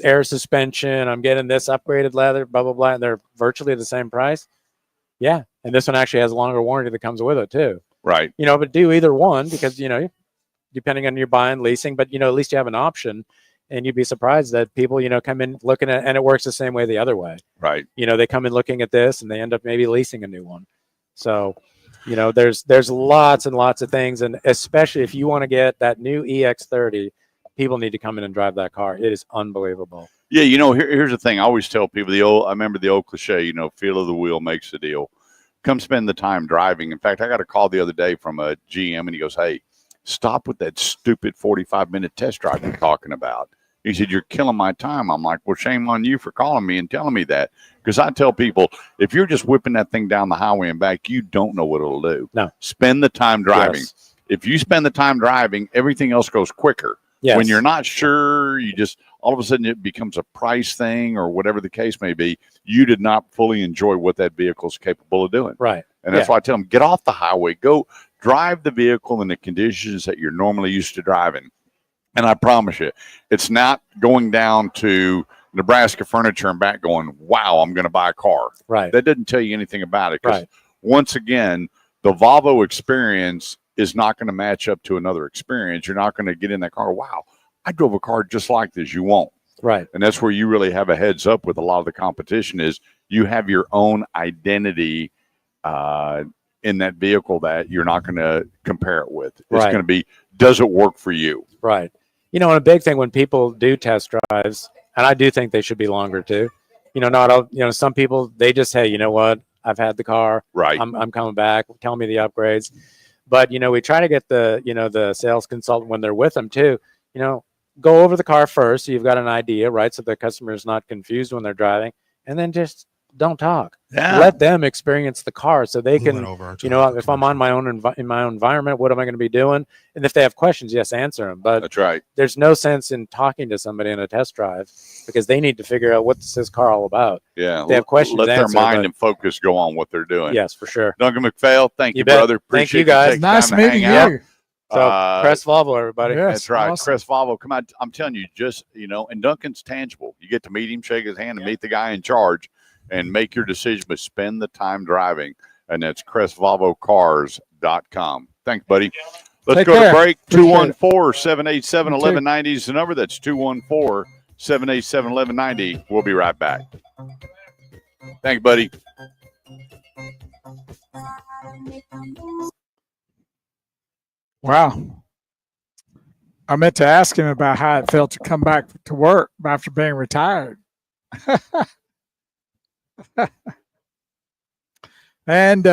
air suspension. I'm getting this upgraded leather, blah, blah, blah. And they're virtually the same price. Yeah. And this one actually has a longer warranty that comes with it too. Right. You know, but do either one because, you know, depending on your buying, leasing, but, you know, at least you have an option. And you'd be surprised that people, you know, come in looking at, and it works the same way the other way. Right. You know, they come in looking at this and they end up maybe leasing a new one. So, you know, there's lots and lots of things. And especially if you want to get that new EX30, people need to come in and drive that car. It is unbelievable. Yeah, you know, here's the thing. I always tell people I remember the old cliche, you know, feel of the wheel makes the deal. Come spend the time driving. In fact, I got a call the other day from a GM and he goes, hey, stop with that stupid 45-minute test drive you're talking about. He said, you're killing my time. I'm like, well, shame on you for calling me and telling me that. Because I tell people, if you're just whipping that thing down the highway and back, you don't know what it'll do. No. Spend the time driving. Yes. If you spend the time driving, everything else goes quicker. Yes. When you're not sure, you just all of a sudden it becomes a price thing or whatever the case may be. You did not fully enjoy what that vehicle is capable of doing. Right. And that's why I tell them, get off the highway, go drive the vehicle in the conditions that you're normally used to driving. And I promise you, it's not going down to Nebraska Furniture and back going, wow, I'm going to buy a car. Right. That doesn't tell you anything about it. Because Right. once again, the Volvo experience is not going to match up to another experience. You're not going to get in that car. Wow, I drove a car just like this. You won't. Right. And that's where you really have a heads up with a lot of the competition is you have your own identity in that vehicle that you're not going to compare it with. It's Right. going to be, does it work for you? Right. You know, and a big thing when people do test drives, and I do think they should be longer too. You know, not all, you know, some people, they just, hey, you know what? I've had the car. Right. I'm coming back. Tell me the upgrades. But, you know, we try to get the sales consultant when they're with them too, you know, go over the car first. So you've got an idea, right? So the customer is not confused when they're driving, and then just don't talk. Yeah. Let them experience the car so they Moving can, over to you know, the if I'm on my own in my own environment, what am I going to be doing? And if they have questions, yes, answer them. But That's right. there's no sense in talking to somebody on a test drive because they need to figure out what's this car all about. Yeah. They have questions, Let their answer, mind but- and focus go on what they're doing. Yes, for sure. Duncan McPhail, thank you, bet. brother. Thank you, Appreciate guys. taking Nice time to meeting hang out. you. So Crest Volvo, everybody. Yeah. That's right. awesome. Chris Volvo, come out. I'm telling you, just, you know, and Duncan's tangible. You get to meet him, shake his hand, and meet the guy in charge and make your decision, but spend the time driving. And that's CrestVolvoCars.com. Thanks, buddy. Let's Take go care. to break. Appreciate it. 214-787-1190 is the number. That's 214-787-1190. We'll be right back. Thanks, buddy. Wow. I meant to ask him about how it felt to come back to work after being retired. And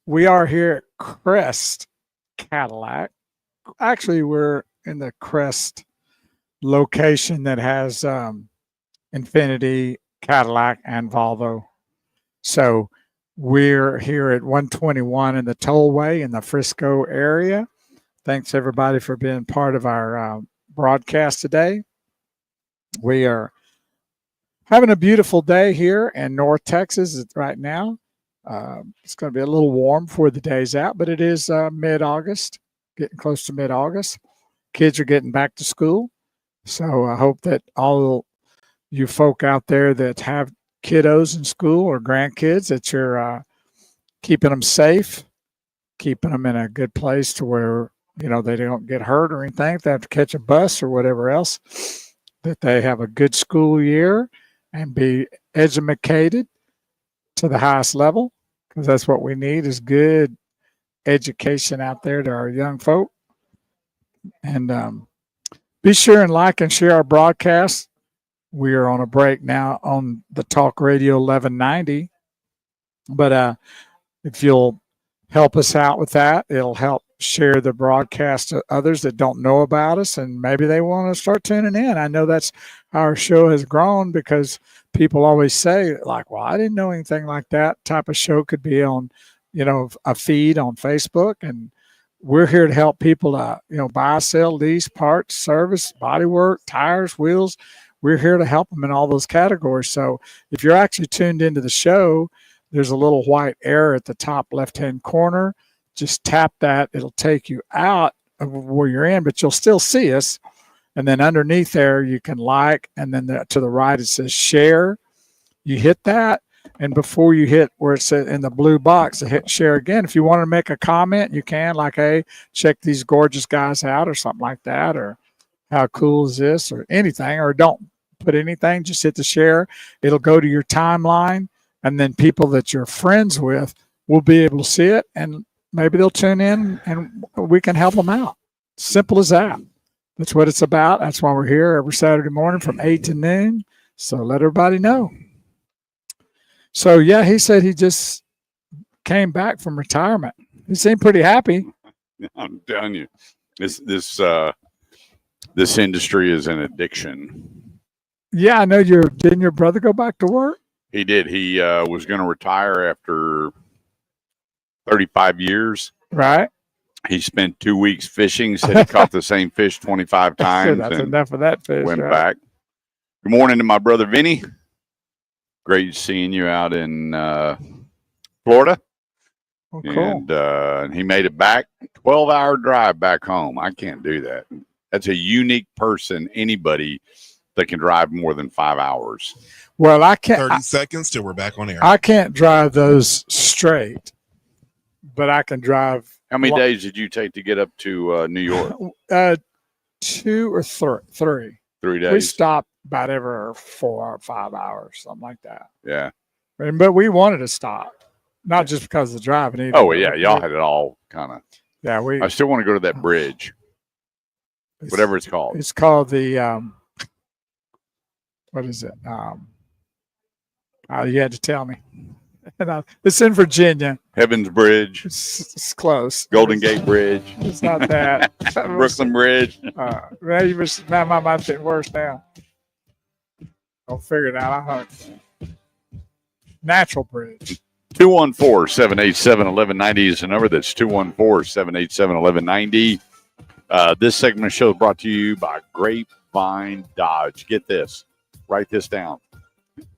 we are here at Crest Cadillac. Actually, we're in the Crest location that has Infiniti, Cadillac, and Volvo. So we're here at 121 in the tollway in the Frisco area. Thanks everybody for being part of our broadcast today. We are having a beautiful day here in North Texas right now. It's going to be a little warm before the day's out, but it is mid-August, getting close to mid-August. Kids are getting back to school. So I hope that all you folk out there that have kiddos in school or grandkids, that you're keeping them safe, keeping them in a good place to where, you know, they don't get hurt or anything. If they have to catch a bus or whatever else, that they have a good school year and be educated to the highest level, because that's what we need is good education out there to our young folk. And be sure and like and share our broadcast. We are on a break now on the Talk Radio 1190. But if you'll help us out with that, it'll help share the broadcast to others that don't know about us, and maybe they want to start tuning in. I know that's how our show has grown, because people always say, like, well, I didn't know anything like that type of show could be on, a feed on Facebook. And we're here to help people to, buy, sell, lease, parts, service, body work, tires, wheels. We're here to help them in all those categories. So if you're actually tuned into the show, there's a little white arrow at the top left-hand corner. Just tap that. It'll take you out of where you're in, but you'll still see us. And then underneath there, you can like, and then to the right, it says share. You hit that. And before you hit where it says in the blue box, hit share again. If you want to make a comment, you can, like, hey, check these gorgeous guys out, or something like that, or how cool is this, or anything, or don't put anything, just hit the share. It'll go to your timeline, and then people that you're friends with will be able to see it, and maybe they'll tune in and we can help them out. Simple as that. That's what it's about. That's why we're here every Saturday morning from 8 to noon. So let everybody know. So, yeah, he said he just came back from retirement. He seemed pretty happy. I'm telling you, this industry is an addiction. Yeah, I know. Didn't your brother go back to work? He did. He was going to retire after 35 years. Right. He spent 2 weeks fishing, said he caught the same fish 25 times. That's and enough of that fish. went right? back. Good morning to my brother Vinny. Great seeing you out in Florida. Oh, cool. And he made it back. 12-hour drive back home. I can't do that. That's a unique person, anybody that can drive more than 5 hours. Well, I can't. 30 seconds till we're back on air. I can't drive those straight, but I can drive. How many days did you take to get up to New York? 2 or 3. 3 days. We stopped about every 4 or 5 hours, something like that. Yeah. But we wanted to stop, not just because of the driving either. Oh, yeah. Y'all had it all kind of. Yeah, I still want to go to that bridge, whatever it's called. It's called the what is it? You had to tell me. It's in Virginia. Heaven's Bridge, It's close. Golden Gate Bridge, It's not that. Brooklyn Bridge. Now my mind's getting worse now. I'll figure it out. Natural Bridge. 214-787-1190 is the number. That's 214-787-1190. This segment of the show is brought to you by Grapevine Dodge. Get this. Write this down.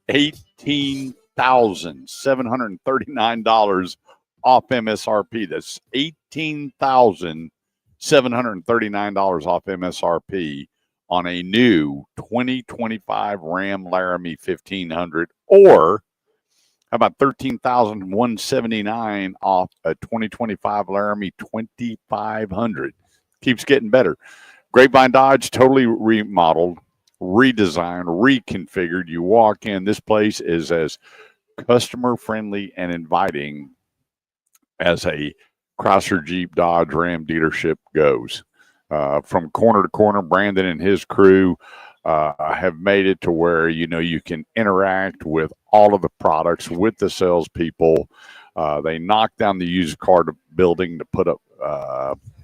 $18,739 off MSRP. That's $18,739 off MSRP on a new 2025 Ram Laramie 1500, or how about $13,179 off a 2025 Laramie 2500? Keeps getting better. Grapevine Dodge, totally remodeled, redesigned, reconfigured. You walk in, this place is as customer friendly and inviting as a Chrysler, Jeep, Dodge, Ram dealership goes. From corner to corner, Brandon and his crew have made it to where, you can interact with all of the products, with the salespeople. They knocked down the used car building to put up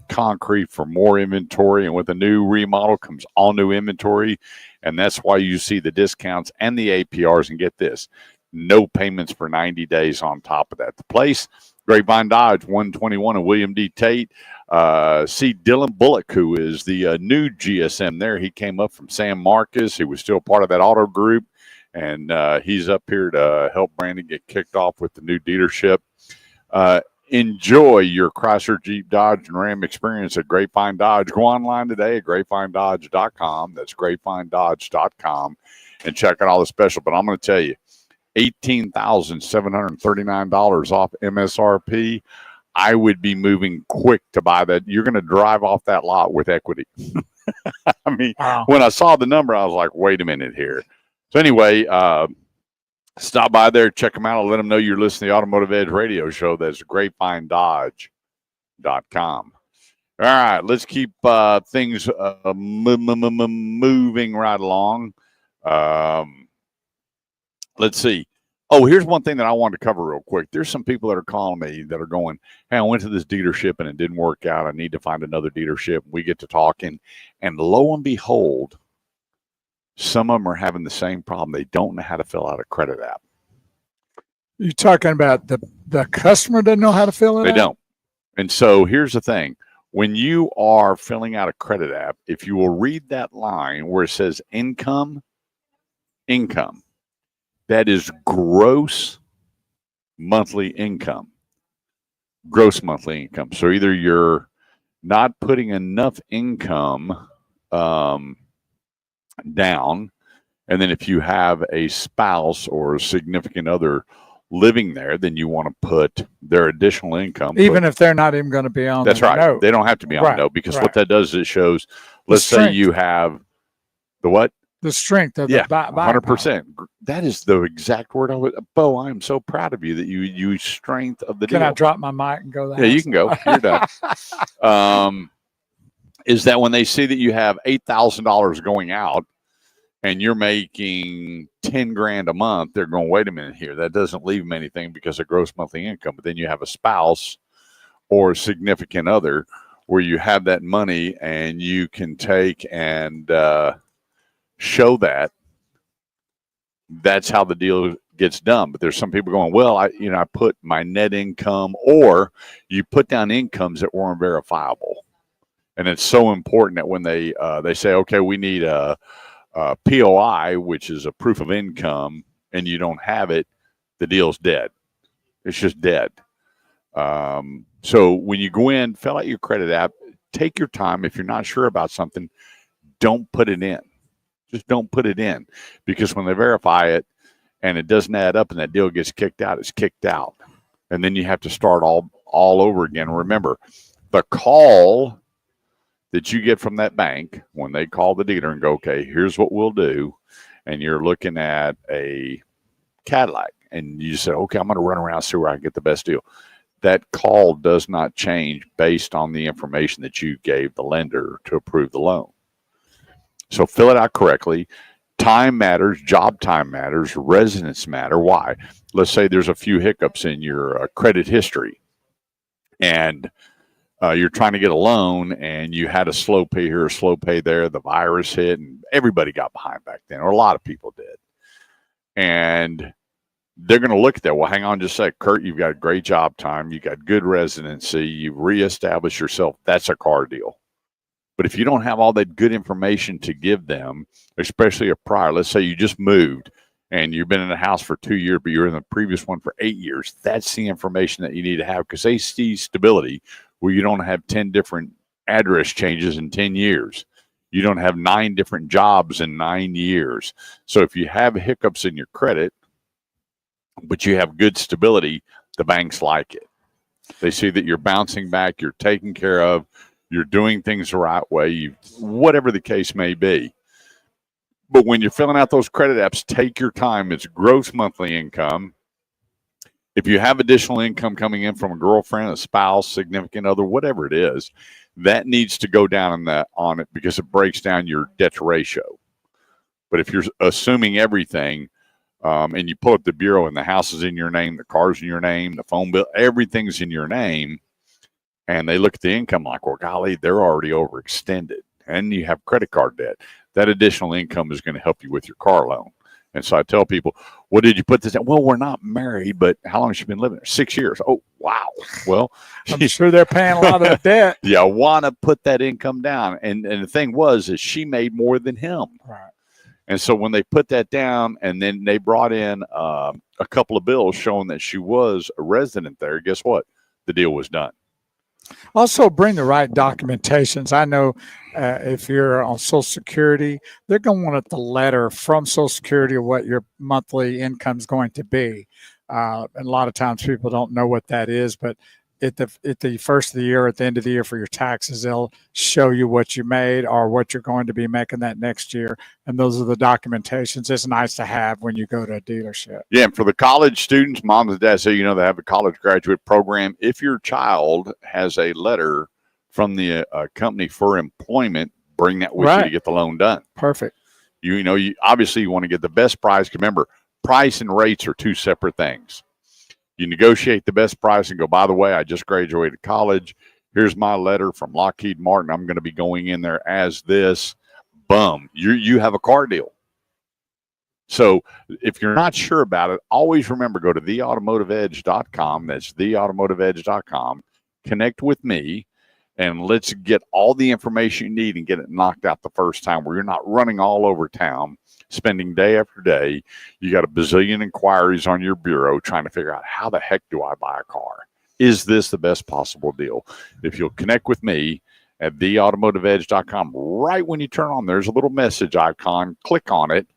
concrete for more inventory. And with a new remodel comes all new inventory. And that's why you see the discounts and the APRs. And get this, no payments for 90 days on top of that. The place, Grapevine Dodge, 121 and William D. Tate. See Dylan Bullock, who is the new GSM there. He came up from San Marcos. He was still part of that auto group. And he's up here to help Brandon get kicked off with the new dealership. Enjoy your Chrysler, Jeep, Dodge, and Ram experience at Grapevine Dodge. Go online today at grapevinedodge.com. That's grapevinedodge.com, and check out all the special. But I'm going to tell you, $18,739 off MSRP. I would be moving quick to buy that. You're going to drive off that lot with equity. I mean, wow. When I saw the number, I was like, wait a minute here. So anyway, stop by there, check them out, and let them know you're listening to the Automotive Edge radio show. That's grapevinedodge.com. All right, let's keep things moving right along. Let's see. Oh, here's one thing that I wanted to cover real quick. There's some people that are calling me that are going, hey, I went to this dealership and it didn't work out. I need to find another dealership. We get to talking, and lo and behold, some of them are having the same problem. They don't know how to fill out a credit app. You're talking about the customer doesn't know how to fill it They out? don't. And so here's the thing. When you are filling out a credit app, if you will read that line where it says income, that is gross monthly income. Gross monthly income. So either you're not putting enough income down, and then if you have a spouse or a significant other living there, then you want to put their additional income. Even if they're not even going to be on That's the right. note. They don't have to be on Right, the note, because right. what that does is it shows, let's say strength. you have the what? The strength of Yeah, the buying 100%. That is the exact word I would. Bo, I am so proud of you that you use strength of the Can deal. I drop my mic and go there? Yeah, you can go. You're done. Is that when they see that you have $8,000 going out and you're making 10 grand a month, they're going, wait a minute here. That doesn't leave them anything because of gross monthly income. But then you have a spouse or a significant other where you have that money and you can take and show that. That's how the deal gets done. But there's some people going, well, I put my net income, or you put down incomes that weren't verifiable. And it's so important that when they say, okay, we need a POI, which is a proof of income, and you don't have it, the deal's dead. It's just dead. So when you go in, fill out your credit app, take your time. If you're not sure about something, don't put it in. Just don't put it in, because when they verify it and it doesn't add up and that deal gets kicked out, it's kicked out. And then you have to start all over again. Remember, the call that you get from that bank when they call the dealer and go, okay, here's what we'll do, and you're looking at a Cadillac, and you say, okay, I'm going to run around and see where I can get the best deal. That call does not change based on the information that you gave the lender to approve the loan. So fill it out correctly. Time matters, job time matters, residence matter. Why? Let's say there's a few hiccups in your credit history, and you're trying to get a loan and you had a slow pay here, a slow pay there, the virus hit, and everybody got behind back then, or a lot of people did. And they're going to look at that. Well, hang on just a sec, Kurt, you've got great job time. You got good residency. You've reestablished yourself. That's a car deal. But if you don't have all that good information to give them, especially a prior, let's say you just moved and you've been in a house for 2 years, but you're in the previous one for 8 years, that's the information that you need to have, because they see stability where you don't have 10 different address changes in 10 years. You don't have 9 different jobs in 9 years. So if you have hiccups in your credit, but you have good stability, the banks like it. They see that you're bouncing back, you're taken care of, you're doing things the right way, whatever the case may be. But when you're filling out those credit apps, take your time. It's gross monthly income. If you have additional income coming in from a girlfriend, a spouse, significant other, whatever it is, that needs to go down on it, because it breaks down your debt to ratio. But if you're assuming everything, and you pull up the bureau and the house is in your name, the car's in your name, the phone bill, everything's in your name, and they look at the income like, well, golly, they're already overextended, and you have credit card debt, that additional income is going to help you with your car loan. And so I tell people, well, did you put this in? Well, we're not married, but how long has she been living there? 6 years. Oh, wow. Well, I'm sure they're paying a lot of the debt. you want to put that income down. And the thing is she made more than him. Right. And so when they put that down, and then they brought in a couple of bills showing that she was a resident there, guess what? The deal was done. Also, bring the right documentations. I know if you're on Social Security, they're going to want the letter from Social Security of what your monthly income is going to be. And a lot of times people don't know what that is, but at the first of the year, at the end of the year for your taxes, they'll show you what you made or what you're going to be making that next year. And those are the documentations. It's nice to have when you go to a dealership. Yeah, and for the college students, moms and dads, so you know they have a college graduate program. If your child has a letter from the company for employment, bring that with you to get the loan done. Perfect. You obviously you want to get the best price. Remember, price and rates are two separate things. You negotiate the best price and go, by the way, I just graduated college. Here's my letter from Lockheed Martin. I'm going to be going in there as this. Boom. You have a car deal. So if you're not sure about it, always remember, go to theautomotiveedge.com. That's theautomotiveedge.com. Connect with me, and let's get all the information you need and get it knocked out the first time, where you're not running all over town, spending day after day. You got a bazillion inquiries on your bureau trying to figure out, how the heck do I buy a car? Is this the best possible deal? If you'll connect with me at theautomotiveedge.com, right when you turn on, there's a little message icon. Click on it.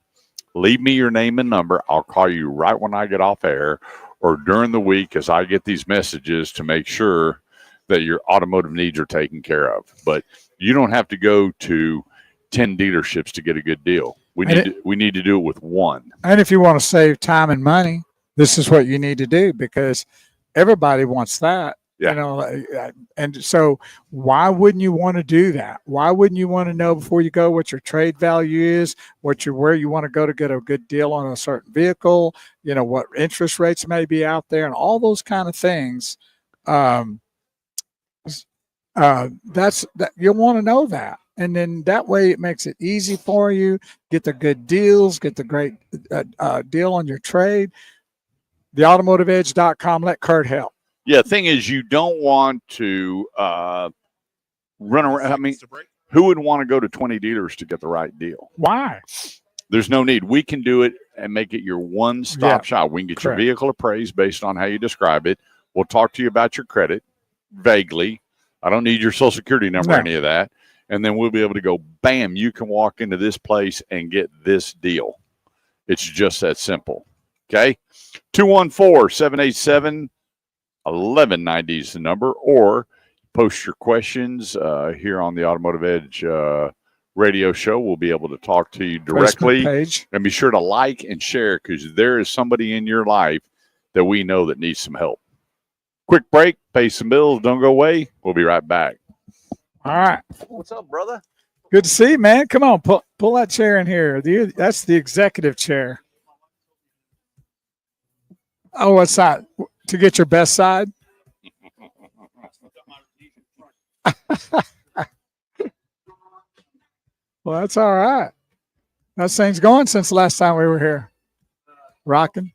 Leave me your name and number. I'll call you right when I get off air or during the week as I get these messages to make sure that your automotive needs are taken care of. But you don't have to go to 10 dealerships to get a good deal. We need to do it with one. And if you want to save time and money, this is what you need to do, because everybody wants that. Yeah. You know, and so why wouldn't you want to do that? Why wouldn't you want to know before you go what your trade value is, where you want to go to get a good deal on a certain vehicle, you know, what interest rates may be out there, and all those kind of things. That's that you'll want to know that. And then that way it makes it easy for you, get the good deals, get the great deal on your trade. Theautomotiveedge.com. Let Kurt help. Yeah, the thing is, you don't want to run around. I mean, who would want to go to 20 dealers to get the right deal? Why? There's no need. We can do it and make it your one-stop shop. We can get correct. your vehicle appraised based on how you describe it. We'll talk to you about your credit vaguely. I don't need your social security number or any of that. And then we'll be able to go, bam, you can walk into this place and get this deal. It's just that simple. Okay? 214-787-1190 is the number, or post your questions here on the Automotive Edge radio show. We'll be able to talk to you directly. And be sure to like and share, because there is somebody in your life that we know that needs some help. Quick break, pay some bills, don't go away. We'll be right back. All right. What's up, brother? Good to see you, man. Come on, pull that chair in here. That's the executive chair. Oh, what side? To get your best side? Well, that's all right. That thing's going since the last time we were here. Rocking.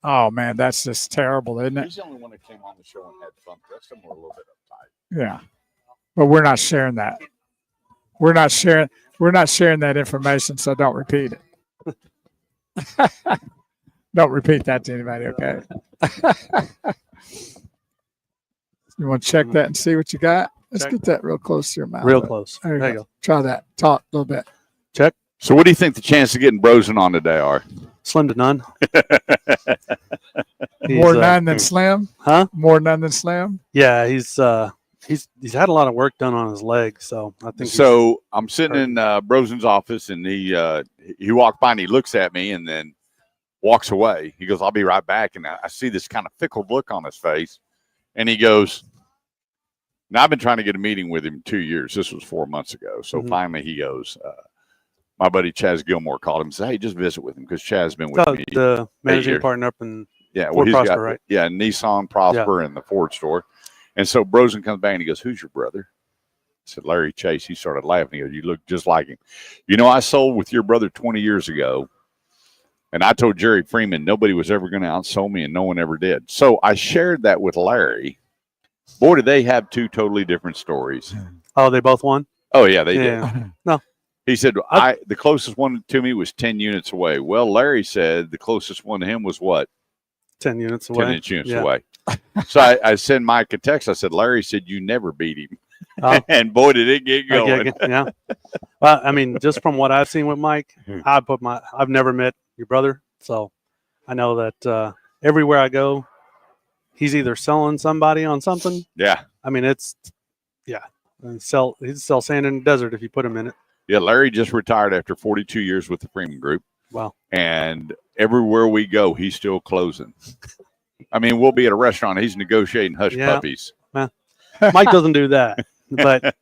Oh, man, that's just terrible, isn't it? He's the only one that came on the show and had fun. The rest of them were a little bit uptight. Yeah. But we're not sharing that. We're not sharing that information, so don't repeat it. Don't repeat that to anybody, okay? You want to check that and see what you got? Let's get that real close to your mouth. Real close. There There you you go. Try that. Talk a little bit. Check. So what do you think the chance of getting Brosen on today are? Slim to none. More none than slim? Huh? More none than slim? Yeah, he's had a lot of work done on his leg, so I think. So I'm sitting in Brosen's office, and he walked by and he looks at me and then walks away. He goes, "I'll be right back." And I see this kind of fickle look on his face, and he goes, "Now I've been trying to get a meeting with him 2 years. This was 4 months ago. So finally he goes, my buddy Chaz Gilmore called him and said, 'Hey, just visit with him,' because Chaz's been with me. The managing partner up in Ford Prosper, got, right? Yeah, Nissan Prosper and the Ford store. And so Brosen comes back and he goes, 'Who's your brother?' I said, 'Larry Chase.' He started laughing. He goes, 'You look just like him. You know, I sold with your brother 20 years ago. And I told Jerry Freeman nobody was ever going to outsell me, and no one ever did.' So I shared that with Larry. Boy, did they have two totally different stories. Oh, they both won? Oh, yeah, they did. No. He said, the closest one to me was 10 units away. Well, Larry said the closest one to him was what? 10 units away. 10 units away. So I sent Mike a text. I said, Larry said, you never beat him. Oh. And boy, did it get going. Yeah. Well, I mean, just from what I've seen with Mike, I've never met your brother. So I know that everywhere I go, he's either selling somebody on something. Yeah. I mean, he'd sell sand in the desert if you put him in it. Yeah, Larry just retired after 42 years with the Freeman Group. Wow. And everywhere we go, he's still closing. I mean, we'll be at a restaurant. He's negotiating hush puppies. Mike doesn't do that. But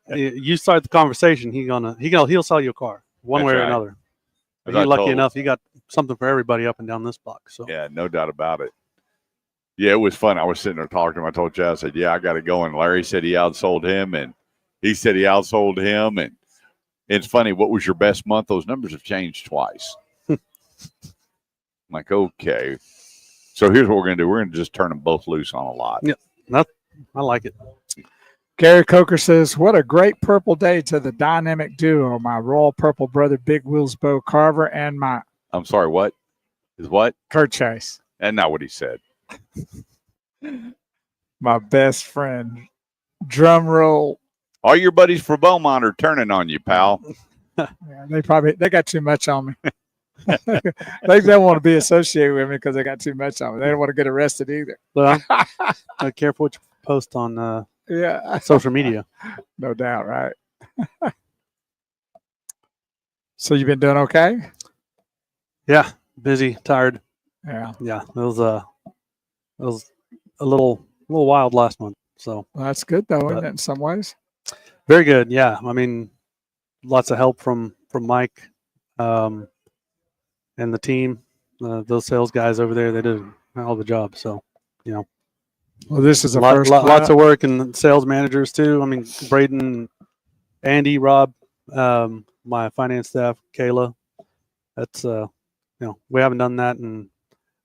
you start the conversation, he'll sell you a car one way or another. As You're I lucky told- enough. You got something for everybody up and down this block. So Yeah, no doubt about it. Yeah, it was fun. I was sitting there talking to him. I told Chad, I said, yeah, I got to go. And Larry said he outsold him, and he said he outsold him. And it's funny, what was your best month? Those numbers have changed twice. I'm like, okay. So here's what we're going to do. We're going to just turn them both loose on a lot. Yeah. I like it. Gary Coker says, "What a great purple day to the dynamic duo, my Royal Purple brother, Big Wheels Bo Carver, and my I'm sorry, what? Is what? Kurt Chase, And not what he said. my best friend." Drum roll. All your buddies for Beaumont are turning on you, pal. Yeah, they got too much on me. They don't want to be associated with me because they got too much on me. They don't want to get arrested either. Well, careful what you post on Yeah, social media. no doubt, right? So you've been doing okay? Yeah, busy, tired. Yeah, Yeah, it was a little wild last month. So well, that's good though, isn't But- it? In some ways. very good. Yeah, I mean, lots of help from Mike, and the team. Those sales guys over there, they did all the job. So Well, this is the Lot- first. lot- lots of work, and sales managers too. I mean, Braden, Andy, Rob, my finance staff, Kayla. That's we haven't done that, and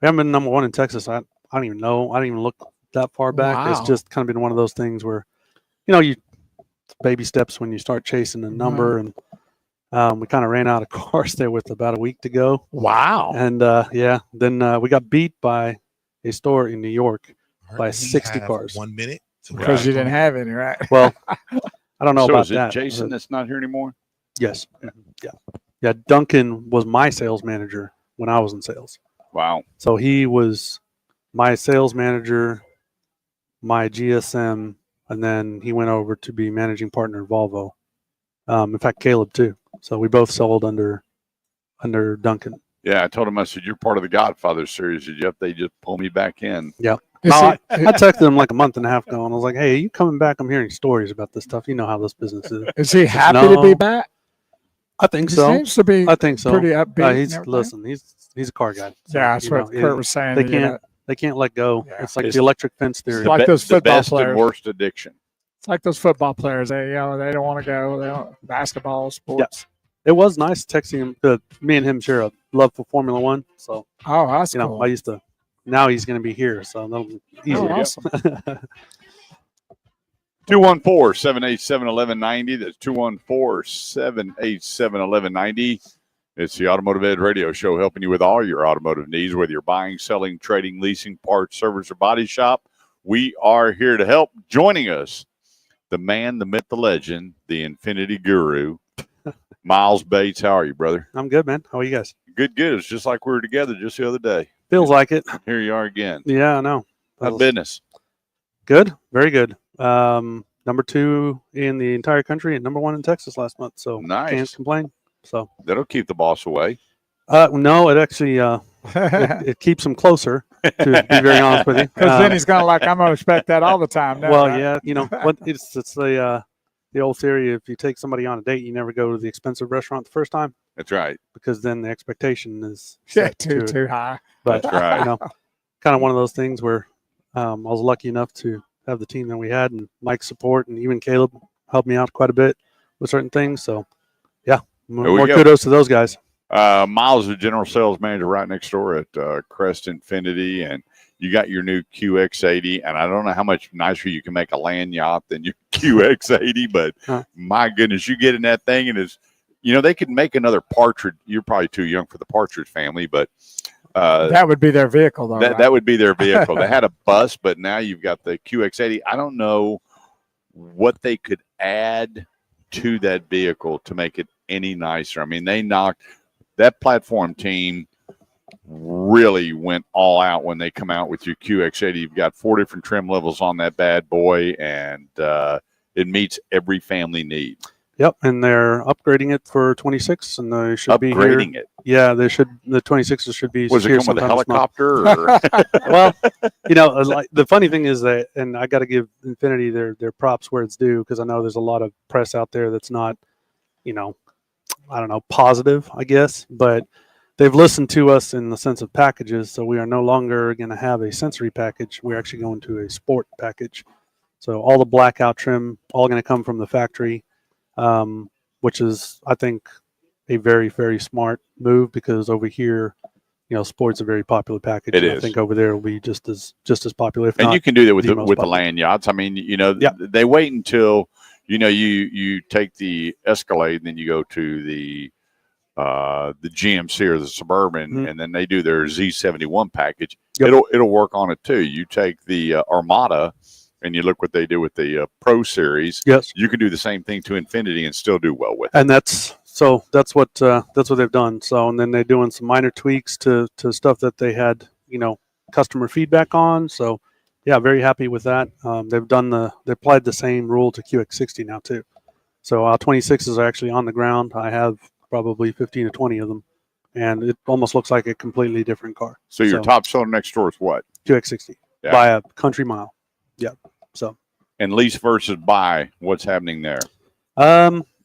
we haven't been number one in Texas. I don't even know. I didn't even look that far back. It's Wow. just kind of been one of those things where, you baby steps when you start chasing a number, and we kind of ran out of cars there with about a week to go, Wow. and then we got beat by a store in New York. By We 60 have cars. 1 minute. to Because wrap you didn't up. have any, right? Well, I don't know So about is it that. Jason that's not here anymore? Yes. Yeah. Duncan was my sales manager when I was in sales. Wow. So he was my sales manager, my GSM, and then he went over to be managing partner at Volvo. In fact, Caleb too. So we both sold under Duncan. Yeah, I told him, I said, you're part of the Godfather series. Did you have they just pull me back in? Is No, he- I texted him like a month and a half ago, and I was like, "Hey, are you coming back? I'm hearing stories about this stuff. You know how this business is." is he happy to be No. back? I think He so. seems to be I think so. pretty upbeat. and He's everything. he's a car guy. So, Yeah, that's you what know, Kurt was saying. they you can't- know. They can't let go. Yeah. It's like It's- the electric fence theory. It's like those the football best players. and worst addiction. It's like those football players. They they don't want to go. They don't basketball, sports. It was nice texting him. Me and him share a love for Formula One. So Oh, that's you know, cool. I used to. Now he's going to be here, so that'll be easy. Oh, Yep. awesome. 214-787-1190. That's 214-787-1190. It's the Automotive Ed Radio Show, helping you with all your automotive needs, whether you're buying, selling, trading, leasing, parts, service, or body shop. We are here to help. Joining us, the man, the myth, the legend, the Infinity Guru, Miles Bates. How are you, brother? I'm good, man. How are you guys? Good, good. It's just like we were together just the other day. Feels like it. Here you are again. Yeah, I know. How's business? Good, very good. Number 2 in the entire country and number 1 in Texas last month. So Nice. can't complain. So That'll keep the boss away. no, it actually it keeps him closer. To be very honest with you, Because then he's gonna I'm gonna expect that all the time. Now, well, right? yeah, what it's the old theory: if you take somebody on a date, you never go to the expensive restaurant the first time That's right. because then the expectation is Yeah, set too to it. high. But That's right. kind of one of those things where I was lucky enough to have the team that we had, and Mike's support, and even Caleb helped me out quite a bit with certain things. So, yeah, we more go. kudos to those guys. Miles is the general sales manager right next door at Crest Infinity, and you got your new QX80, and I don't know how much nicer you can make a land yacht than your QX80, but my goodness, you get in that thing, and it's, they could make another Partridge. You're probably too young for the Partridge family, but That would be their vehicle, though. right? that would be their vehicle. They had a bus, but now you've got the QX80. I don't know what they could add to that vehicle to make it any nicer. I mean, they knocked that platform team really went all out when they come out with your QX80. You've got 4 different trim levels on that bad boy, and it meets every family need. Yep, and they're upgrading it for 26, and they should be here. Upgrading it. Yeah, they should. The 26s should be. Was it here come with a sometime this month. helicopter? Or? Well, like the funny thing is that, and I got to give Infinity their props where it's due, because I know there's a lot of press out there that's not, I don't know, positive, I guess, but they've listened to us in the sense of packages. So we are no longer going to have a sensory package. We're actually going to a sport package. So all the blackout trim, all going to come from the factory, which is, I think, a very, very smart move because over here, sport's a very popular package. It and is. I think over there will be just as popular. If And not, you can do that with the the most with the popular. land yachts. I mean, Yeah. they wait until you take the Escalade and then you go to the GMC or the Suburban, Mhm. and then they do their Z71 package. Yep. It'll work on it too. You take the Armada, and you look what they do with the Pro Series. Yes. You can do the same thing to Infinity and still do well with it. And that's what they've done. So, and then they're doing some minor tweaks to stuff that they had, customer feedback on. So, yeah, very happy with that. They applied the same rule to QX60 now too. So our 26s are actually on the ground. I have probably 15 to 20 of them, and it almost looks like a completely different car. So your top seller next door is what? QX60 Yeah. by a country mile. Yep. So. And lease versus buy, what's happening there?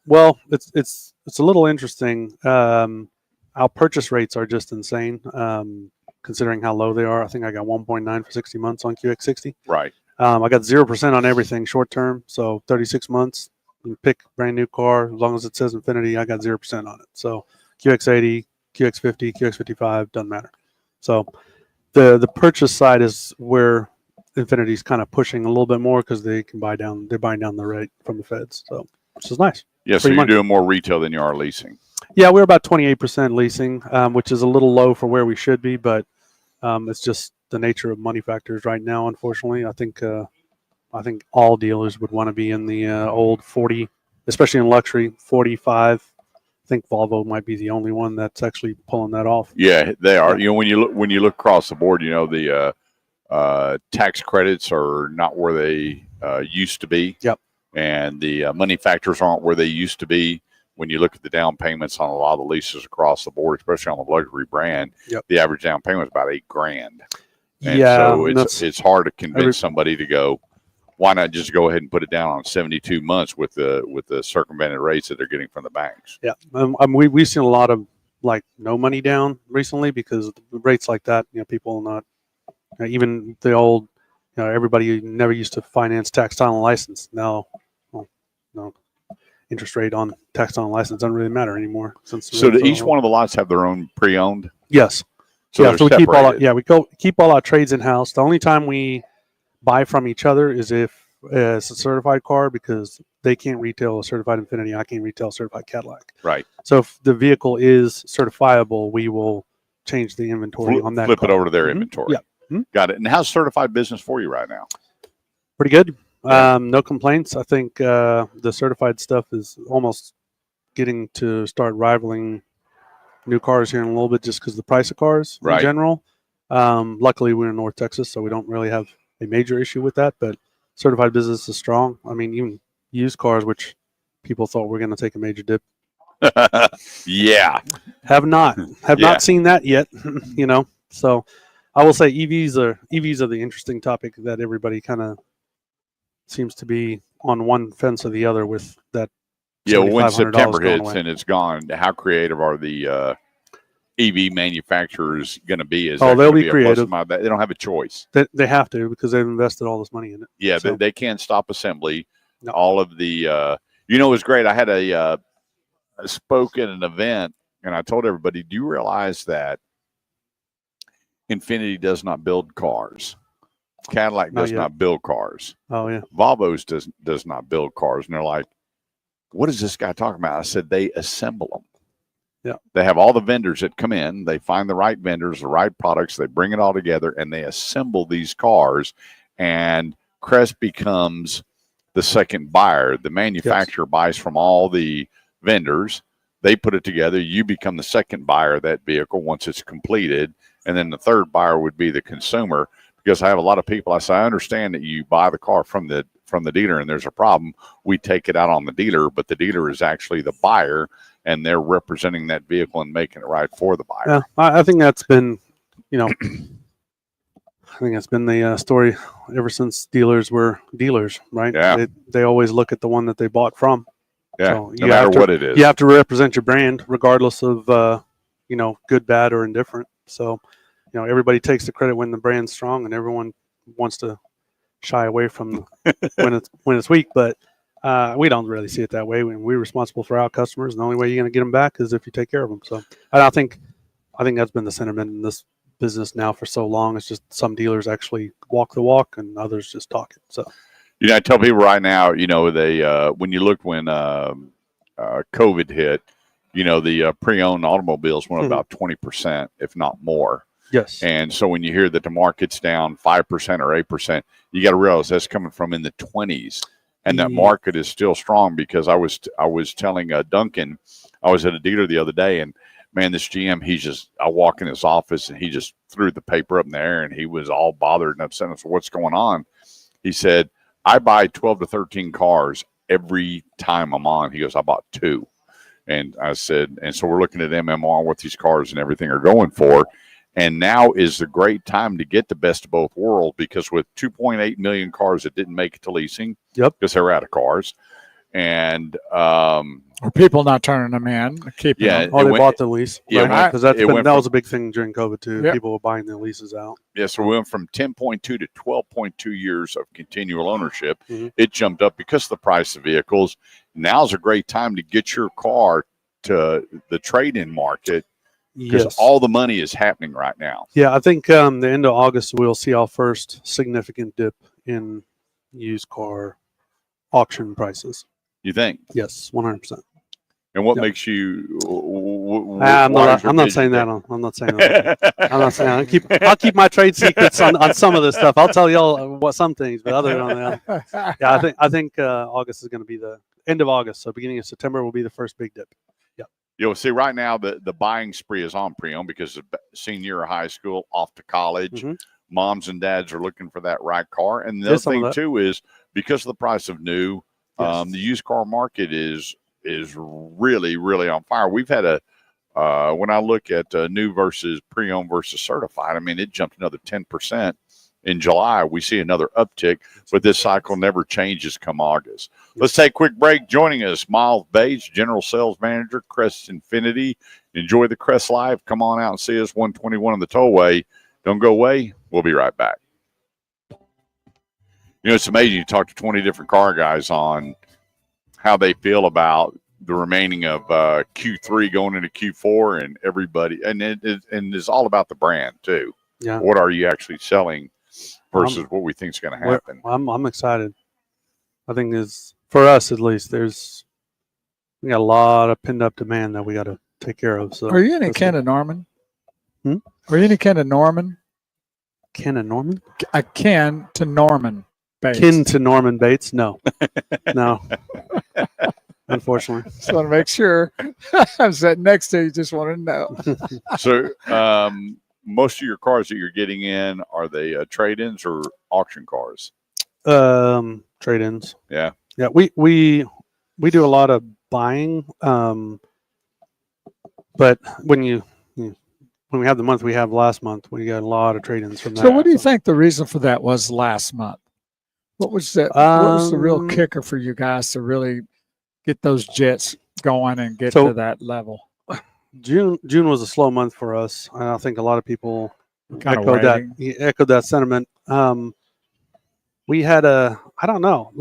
Well, it's a little interesting. Our purchase rates are just insane, considering how low they are. I think I got 1.9 for 60 months on QX60. Right. I got 0% on everything short term, so 36 months. You pick brand new car as long as it says Infinity. I got 0% on it. So QX80, QX50, QX55 doesn't matter. So the purchase side is where Infinity's kind of pushing a little bit more because they're buying down the rate from the feds. So which is nice. Yeah, so Pretty you're much. doing more retail than you are leasing. Yeah, we're about 28% leasing, which is a little low for where we should be, but it's just the nature of money factors right now. Unfortunately, I think all dealers would want to be in the old 40, especially in luxury 45. I think Volvo might be the only one that's actually pulling that off. Yeah, they are. Yeah. When you look across the board, the tax credits are not where they used to be. Yep. And the money factors aren't where they used to be. When you look at the down payments on a lot of the leases across the board, especially on the luxury brand, Yep. the average down payment is about $8,000. And Yeah, so and it's hard to convince somebody to go, why not just go ahead and put it down on 72 months with the circumvented rates that they're getting from the banks? Yeah, we've seen a lot of like no money down recently because rates like that, people not even the old, everybody never used to finance tax title and license. Now, no, interest rate on tax title and license doesn't really matter anymore. So do each one of the lots have their own pre-owned? Yes. So yeah, they're so we separated. keep all our trades in house. The only time we buy from each other is if it's a certified car because they can't retail a certified Infinity. I can't retail a certified Cadillac. Right. So if the vehicle is certifiable, we will change the inventory on that. Flip car. it over to their Mhm. inventory. Yeah. Mhm. Got it. And how's certified business for you right now? Pretty good. Yeah. No complaints. I think the certified stuff is almost getting to start rivaling new cars here in a little bit just because the price of cars Right. in general. Luckily, we're in North Texas, so we don't really have a major issue with that. But certified business is strong. I mean, even used cars, which people thought were going to take a major dip, Yeah. have not Yeah. not seen that yet. So I will say EVs are the interesting topic that everybody kind of seems to be on one fence or the other with that. Yeah. Well, when $7,500 September going hits away. and it's gone, how creative are the EV manufacturers going to be? Is Oh, there they'll gonna be a creative. plus amount? They don't have a choice. They have to because they've invested all this money in it. Yeah, So- they can't stop assembly. No. All of the, it was great. I had I spoke at an event, and I told everybody, do you realize that Infinity does not build cars? Cadillac Not does yet. not build cars. Oh yeah. Volvo's does not build cars. And they're like, what is this guy talking about? I said, they assemble them. Yeah. They have all the vendors that come in. They find the right vendors, the right products. They bring it all together, and they assemble these cars. And Crest becomes the second buyer. The manufacturer buys from all the vendors. They put it together. You become the second buyer of that vehicle once it's completed. And then the third buyer would be the consumer. Because I have a lot of people, I say, I understand that you buy the car from the dealer and there's a problem. We take it out on the dealer, but the dealer is actually the buyer and they're representing that vehicle and making it right for the buyer. Yeah, I think that's been, I think that's been the story ever since dealers were dealers, right? Yeah. They always look at the one that they bought from, Yeah, So no matter what it is. You have to represent your brand regardless of good, bad, or indifferent. So, everybody takes the credit when the brand's strong, and everyone wants to shy away from when it's weak. But we don't really see it that way. We're responsible for our customers, and the only way you're going to get them back is if you take care of them. So, I think that's been the sentiment in this business now for so long. It's just some dealers actually walk the walk, and others just talk it. So. I tell people right now, they when you look when COVID hit, the pre-owned automobiles went Mhm. about 20%, if not more. Yes. And so when you hear that the market's down 5% or 8%, you got to realize that's coming from in the 20s, and that market is still strong. Because I was telling Duncan, I was at a dealer the other day, and man, this GM, I walk in his office, and he just threw the paper up in the air, and he was all bothered and upset. I said, "What's going on?" He said, "I buy 12 to 13 cars every time I'm on." He goes, "I bought 2." And I said, and so we're looking at MMR, what these cars and everything are going for. And now is the great time to get the best of both worlds, because with 2.8 million cars that didn't make it to leasing, because they were out of cars, and Or people not turning them in, keeping them. They bought the lease. Yeah, because that was a big thing during COVID too. Yep. People were buying their leases out. Yeah, so we went from 10.2 to 12.2 years of continual ownership. Mhm. It jumped up because of the price of vehicles. Now's a great time to get your car to the trade-in market, because Yes. all the money is happening right now. Yeah, I think the end of August we'll see our first significant dip in used car auction prices. You think? Yes, 100%. And what Yep. makes you? I'm not saying that. I'm not saying that. I'm not saying. I'll keep my trade secrets on some of this stuff. I'll tell y'all some things, but other than that, yeah, I think August is going to be the end of August. So beginning of September will be the first big dip. See, right now the buying spree is on pre-owned, because the senior year of high school, off to college, Mhm. moms and dads are looking for that right car. And the There's other some of thing that. too is, because of the price of new, Yes. the used car market is really, really on fire. We've had when I look at new versus pre-owned versus certified, I mean, it jumped another 10% in July. We see another uptick, but this cycle never changes come August. Let's take a quick break. Joining us, Miles Bates, General Sales Manager, Crest Infinity. Enjoy the Crest Live. Come on out and see us, 121 on the tollway. Don't go away. We'll be right back. It's amazing. You talk to 20 different car guys on how they feel about the remaining of Q3 going into Q4, and everybody, and it's all about the brand too. Yeah. What are you actually selling versus what we think is going to happen? I'm excited. I think is for us at least. We got a lot of pinned up demand that we got to take care of. So Are you any kind of Norman? Hmm? Are you any kind of Norman? Ken and Norman? Akin to Norman Bates. Kin to Norman Bates? No, no. Unfortunately. Just want to make sure. I'm sitting next to you. Just want to know. So, most of your cars that you're getting in, are they trade-ins or auction cars? Trade-ins. Yeah. Yeah. We do a lot of buying. But when we have the month we have last month, we got a lot of trade-ins from that. So, what do you think the reason for that was last month? What was that? What was the real kicker for you guys to really get those jets going and get to that level? June was a slow month for us. I think a lot of people echoed waiting. that sentiment. We had I don't know,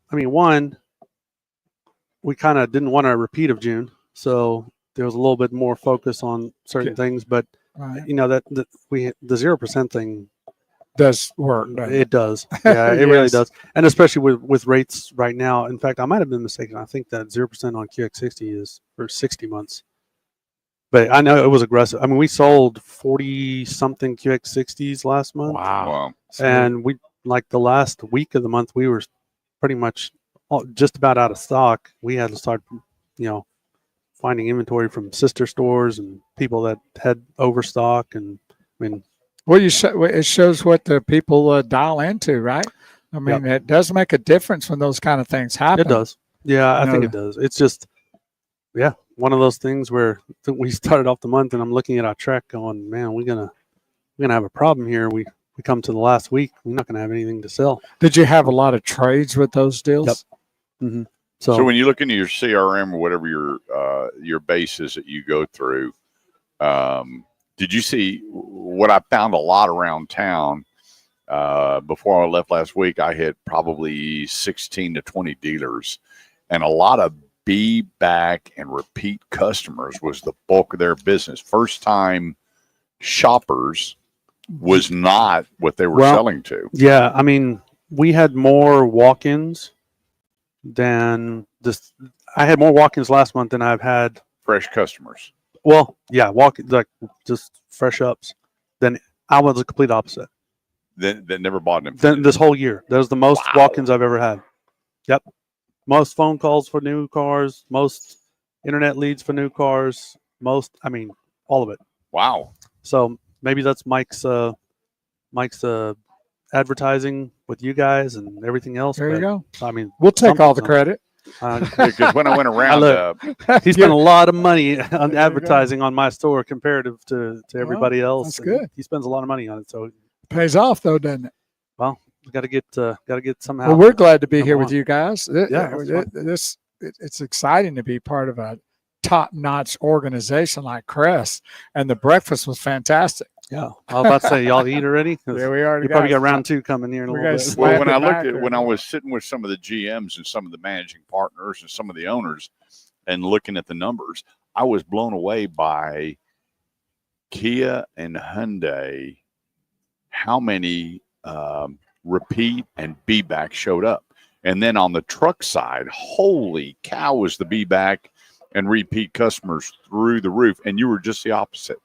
one, we kind of didn't want a repeat of June, so there was a little bit more focus on certain things. But Right. that the 0% thing Does work. doesn't it does. Yeah, it really Yes. does. And especially with rates right now. In fact, I might have been mistaken. I think that 0% on QX60 is for 60 months. But I know it was aggressive. I mean, we sold 40-something QX60s last month. Wow. And we, the last week of the month, we were pretty much just about out of stock. We had to start, finding inventory from sister stores and people that had overstock. And I mean, Well, it shows what the people dial into, right? I mean, It does make a difference when those kind of things happen. It does. Yeah, I think it does. It's just, one of those things where we started off the month and I'm looking at our track going, man, we're gonna have a problem here. We come to the last week, we're not gonna have anything to sell. Did you have a lot of trades with those deals? Yep. Mm-hmm. So when you look into your CRM or whatever your base is that you go through, did you see what I found a lot around town? Before I left last week, I hit probably 16 to 20 dealers, and a lot of be back and repeat customers was the bulk of their business. First time shoppers was not what they were selling to. Yeah, I mean, we had more walk-ins than this. I had more walk-ins last month than I've had. Fresh customers. Well, yeah, like just fresh ups. Then I was the complete opposite. That never bought an Infiniti. Then this whole year, that was the most walk-ins I've ever had. Yep, most phone calls for new cars, most internet leads for new cars, I mean, all of it. Wow. So maybe that's Mike's advertising with you guys and everything else. There you go. I mean, We'll take all the credit. Because when I went around, he spent a lot of money on advertising on my store comparative to everybody else. That's good. He spends a lot of money on it, so Pays off though, doesn't it? well, got to get somehow. Well, we're glad to be Come here on. with you guys. Yeah, that's It's exciting to be part of a top-notch organization like Crest, and the breakfast was fantastic. Yeah, I was about to say, y'all eat already? 'Cause Yeah, we already you probably got round 2 coming here in a we little got bit. Slap well, when it I looked back at there. when I was sitting with some of the GMs and some of the managing partners and some of the owners and looking at the numbers, I was blown away by Kia and Hyundai, how many repeat and be back showed up. And then on the truck side, holy cow, was the be back and repeat customers through the roof. And you were just the opposite.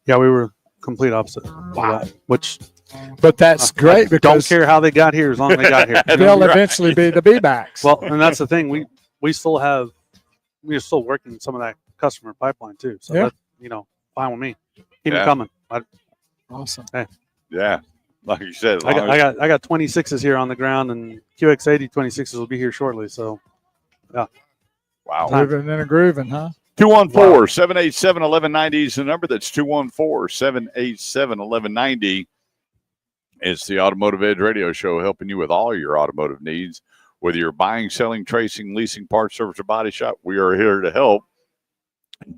Yeah, we were complete opposite. Wow. Which But that's great don't because care how they got here as long as they got here. they'll Right. eventually be the B-backs. Well, and that's the thing. We're still working some of that customer pipeline too. So Yeah. that's fine with me. Keep Yeah. it coming. Awesome. Yeah. Like you said, I got 26s here on the ground, and QX80 26s will be here shortly. So wow. Moving and a grooving, huh? 214-787-1190 is the number. That's 214-787-1190. It's the Automotive Edge Radio Show, helping you with all your automotive needs. Whether you're buying, selling, tracing, leasing, parts, service, or body shop, we are here to help.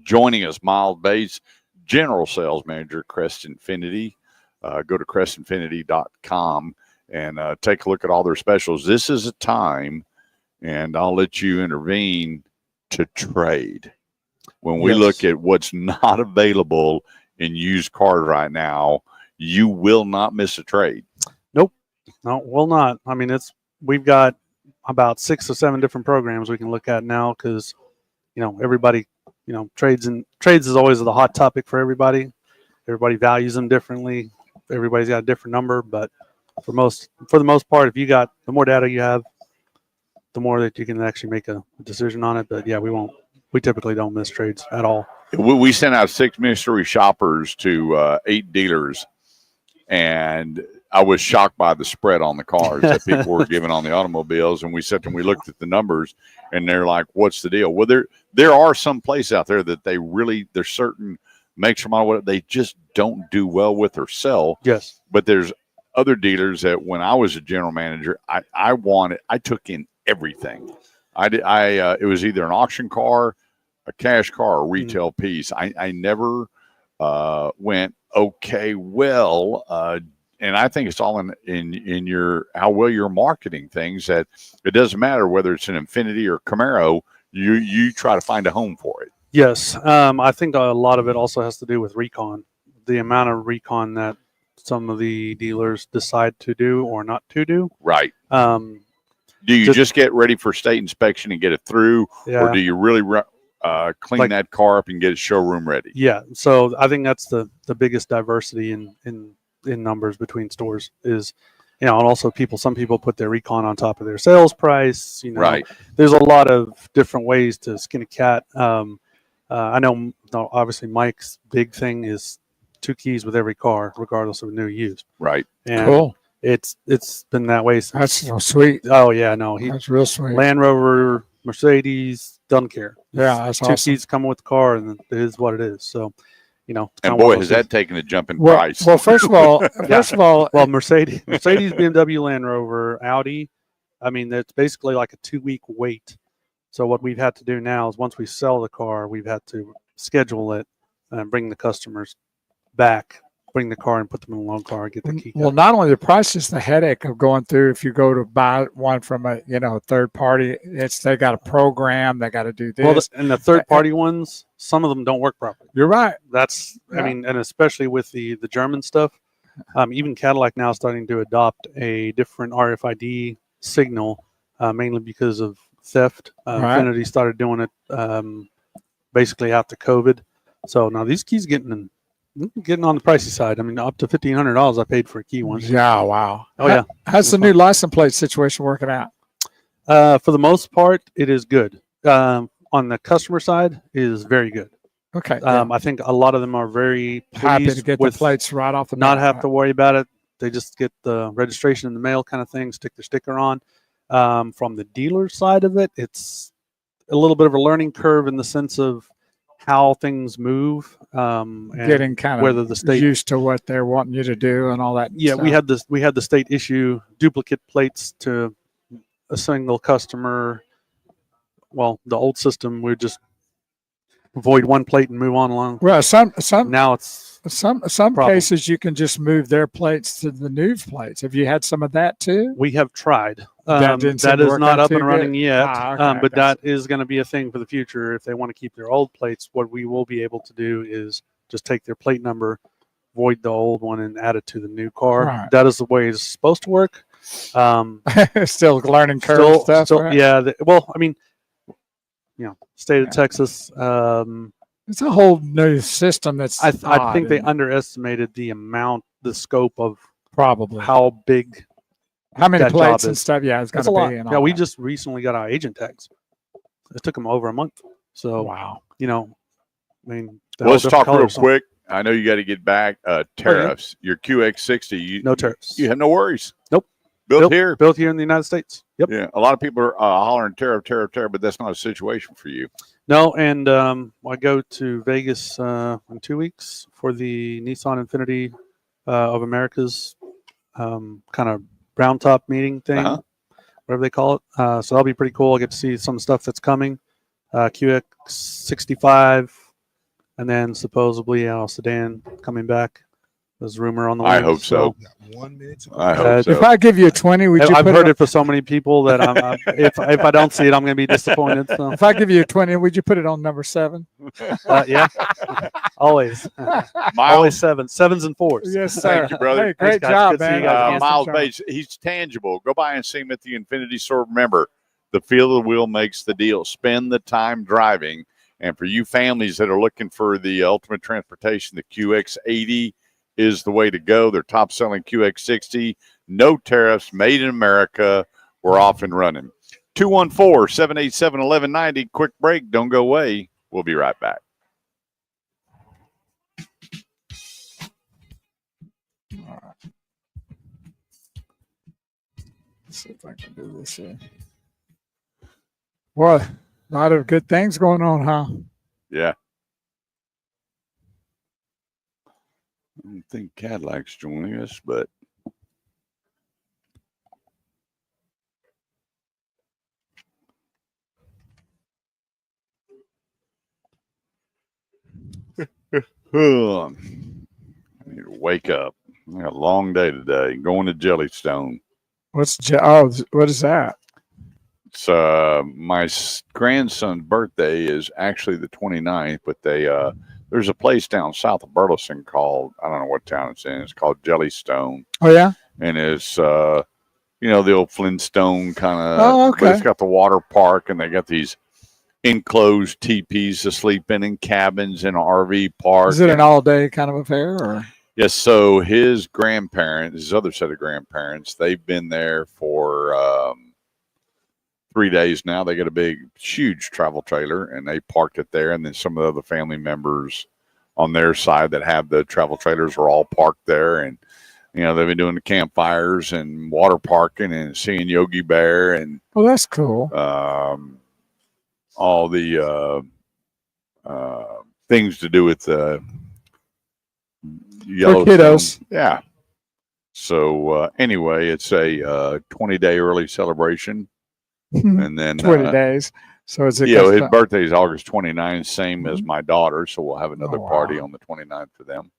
Joining us, Miles Bates, General Sales Manager, Crest Infinity. Go to crestinfinity.com and take a look at all their specials. This is a time, and I'll let you intervene, to trade. When we Yes. look at what's not available in used cars right now, you will not miss a trade. no, will not. I mean, we've got about 6 or 7 different programs we can look at now because everybody trades is always the hot topic for everybody. Everybody values them differently. Everybody's got a different number, but for the most part, if you got the more data you have, the more that you can actually make a decision on it. But yeah, we typically don't miss trades at all. We sent out 6 mystery shoppers to 8 dealers, and I was shocked by the spread on the cars that people were giving on the automobiles. And we sat and we looked at the numbers, and they're like, "What's the deal?" Well, there are some places out there that there's certain makes or model they just don't do well with or sell. Yes. But there's other dealers that when I was a general manager, I took in everything. It was either an auction car, a cash car, or retail piece. I never went, okay, well, and I think it's all in your how well you're marketing things, that it doesn't matter whether it's an Infiniti or Camaro, you try to find a home for it. Yes. I think a lot of it also has to do with recon, the amount of recon that some of the dealers decide to do or not to do. Right. Um, Do you just get ready for state inspection and get it through, yeah. or do you really clean that car up and get it showroom ready? Yeah. So I think that's the biggest diversity in numbers between stores is, and also some people put their recon on top of their sales price. Right. There's a lot of different ways to skin a cat. I know obviously Mike's big thing is 2 keys with every car, regardless of new or used. Right. And Cool. it's been that way since. That's so sweet. Oh yeah, no, That's real sweet. Land Rover, Mercedes, doesn't care. Yeah, that's 2 awesome. keys coming with the car, and it is what it is. So, it's And kinda one boy, of has those that taken a jump in Well, price. well, first of all, Well, Mercedes, BMW, Land Rover, Audi. I mean, it's basically like a 2-week wait So what we've had to do now is once we sell the car, we've had to schedule it and bring the customers back, bring the car and put them in the loan car, get the key. Well, not only the price, it's the headache of going through. If you go to buy one from a third party, they got a program, they got to do this. Well, and the third party ones, some of them don't work properly. You're right. That's Yeah. I mean, and especially with the German stuff, even Cadillac now is starting to adopt a different RFID signal, mainly because of theft. Right. Infiniti started doing it basically after COVID. So now these keys getting on the pricey side. I mean, up to $1,500 I paid for a key once. Yeah, wow. Oh yeah. How's the new license plate situation working out? For the most part, it is good. On the customer side, it is very good. Okay. I think a lot of them are very happy pleased to get with the plates right off the not bat. have to worry about it. They just get the registration in the mail kind of thing, stick their sticker on. From the dealer side of it, it's a little bit of a learning curve in the sense of how things move. And getting kind whether of the state used to what they're wanting you to do and all that. Yeah, stuff. we had the state issue duplicate plates to a single customer. Well, the old system we just void one plate and move on along. Well, some Now it's problem. cases you can just move their plates to the new plates. Have you had some of that too? we have tried. That didn't seem That to is work not out up too and running good? yet, Okay, but gotcha. that is going to be a thing for the future. If they want to keep their old plates, what we will be able to do is just take their plate number, void the old one, and add it to the new car. Right. That is the way it's supposed to work. Still learning curve stuff. Right? Yeah. Well, I mean, state of Yeah. Texas. It's a whole new system that's I odd, think they isn't it? underestimated the scope of probably how big. how many that job plates and is. stuff. Yeah, it's got That's to a lot. be. And Yeah, all we that. just recently got our agent tags. It took them over a month. So wow. I mean, Let's different talk real colors, so quick. I know you got to get back. Tariffs. Your QX60. No tariffs. You have no worries. Nope. Built here. Built here in the United States. Yep. Yeah. A lot of people are hollering tariff, but that's not a situation for you. No, and I go to Vegas in 2 weeks for the Nissan Infinity of America's kind of brown top meeting thing, Uh-huh. whatever they call it. So that'll be pretty cool. I get to see some stuff that's coming. QX65, and then supposedly sedan coming back. There's rumor on the way. I hope so. Got 1 minute to go. I hope so. If I give you a 20, would you? I've put heard it, it for so many people that if I don't see it, I'm going to be disappointed. So If I give you a 20, would you put it on number 7? yeah, always, Miles, always sevens and fours. Yes, sir. Thank you, brother. Hey, great Thanks, guys. job, Good to see man. you guys again. Miles Job. Bates, he's tangible. Go by and see him at the Infinity store. Remember, the feel of the wheel makes the deal. Spend the time driving. And for you families that are looking for the ultimate transportation, the QX80 is the way to go. Their top selling QX60, no tariffs, made in America. We're off and running. 214-787-1190. Quick break. Don't go away. We'll be right back. Let's see if I can do this here. Well, a lot of good things going on, huh? Yeah. I don't think Cadillac's joining us, but I need to wake up. I got a long day today. Going to Jellystone. What is that? It's my grandson's birthday is actually the 29th, but there's a place down south of Burleson called, I don't know what town it's in. It's called Jellystone. Oh, yeah? And it's the old Flintstone kind of. Oh, okay. But it's got the water park, and they got these enclosed teepees to sleep in cabins in an RV park. Is it an all-day kind of affair? Or? Yes. So his other set of grandparents, they've been there for 3 days now. They got a huge travel trailer, and they parked it there. And then some of the other family members on their side that have the travel trailers are all parked there. And they've been doing the campfires and water parking and seeing Yogi Bear and Well, that's cool. all the things to do with Yellowstone. kiddos. Yeah. So anyway, it's a 20-day early celebration, and then 20 days. So is it? You know, his custom- birthday is August 29th, same as my daughter. So we'll have another Oh, wow. party on the 29th for them. Well,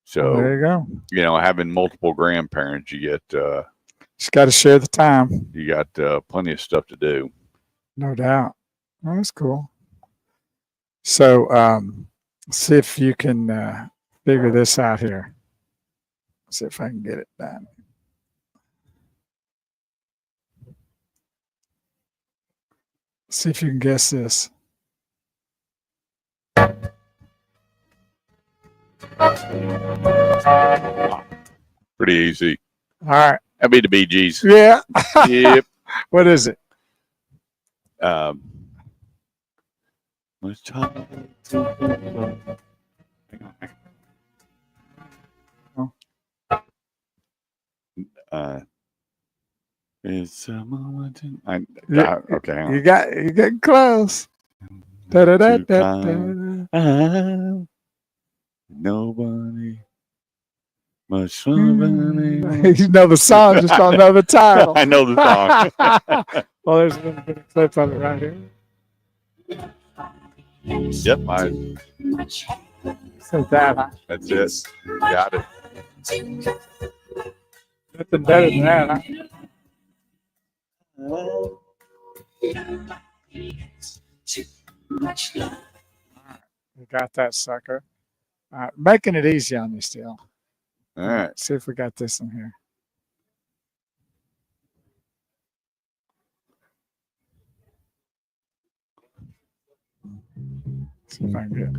So, there you go. you know, having multiple grandparents, you Just got to share the time. got plenty of stuff to do. No doubt. Oh, that's cool. So, see if you can figure this out here. See if I can get it done. See if you can guess this. Pretty easy. All right. That'd be the Bee Gees. Yeah. Yep. What is it? Let's talk. Hang on. It's a moment. Okay. Hang on. You getting close. Da, da, da, To da, find da. out nobody much somebody. You know the song, just don't know the title. I know the song. Well, there's a little bit of clip of it right here. Yep, So that's it. Got it. nothing better than that. Huh? We got that sucker. Making it easy on you still. All right. See if we got this in here. See if I can get.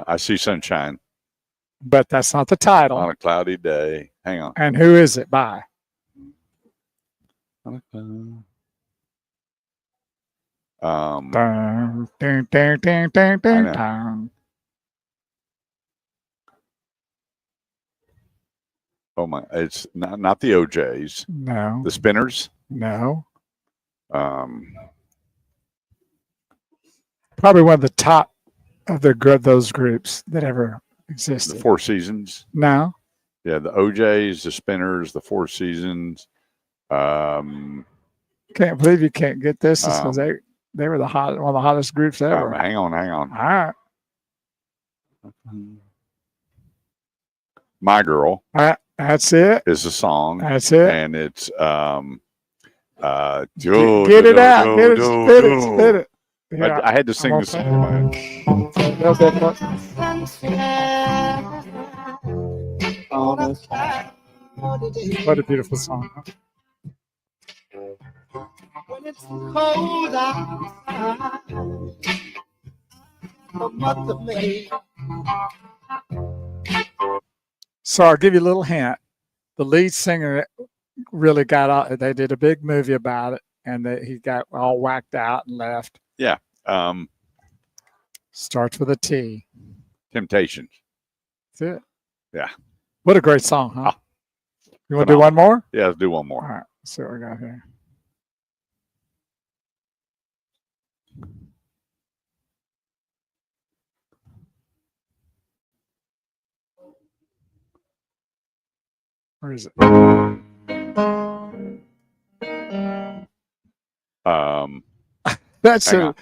I see sunshine But that's not the title. on a cloudy day. Hang on. And who is it by? Um, Dun, dun, dun, dun, dun, dun, know. dun. oh my! It's not the OJs, No, the Spinners. no. Um, Probably one of the top of those groups that ever the existed. Four Seasons. No, Yeah, the OJs, the Spinners, the Four Seasons. can't believe you can't get this because they were one of the hottest groups ever. Hang on. All right. My Girl All right, that's it. is the song, That's it. and it's Get it out. Get it. Spit it. Spit it. Here, I had to sing I'm this. gonna a little bit more. What a beautiful song. Huh? When it's cold outside, the month of May. So I'll give you a little hint. The lead singer really got out. They did a big movie about it, and he got all whacked out and left. Um, Starts with a T. Temptations. That's it. Yeah. What a great song, huh? Ah, You want to do one more? Yeah, let's do one All more. right. Let's see what we got here. Where is it? That's Hang it. on.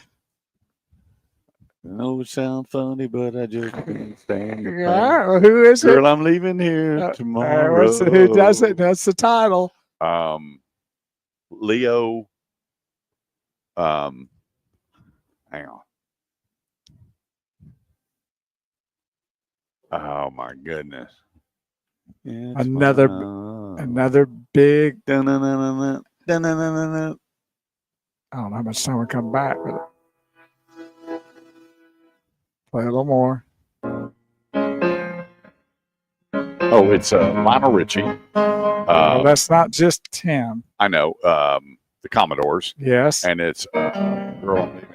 I know it sounds funny, but I just can't stand the All pain. right. Well, who is it? Girl, I'm leaving here tomorrow. Who does it? That's the title. Leo. Hang on. Oh my goodness. It's Another big. Dun-dun-dun-dun-dun. Dun-dun-dun-dun-dun. I don't know how much time we come back with it. Play a little more. Oh, it's Lionel Richie. Well, that's not just him. I know. The Commodores. Yes. And it's Girl, I'm leaving here.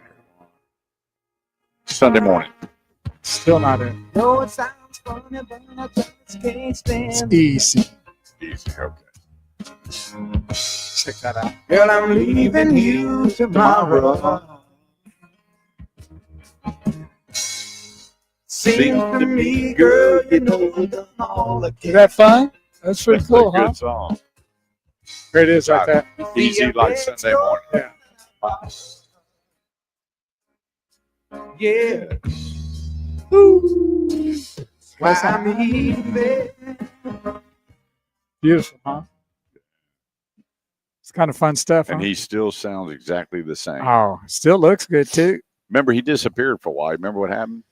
Sunday morning. Still not in. No, it sounds funny, but I just can't stand It's easy. Easy. Okay. Check that out. Girl, I'm leaving you tomorrow. Seems to me, girl, you know we've done all I Is can. that fun? That's pretty That's cool, a good huh? song. There it is right there. Easy like Sunday morning. Yeah. Yeah. Why I'm eating. Beautiful, huh? It's kind of fun stuff, And huh? he still sounds exactly the same. Oh, still looks good too. Remember, he disappeared for a while. Remember what happened?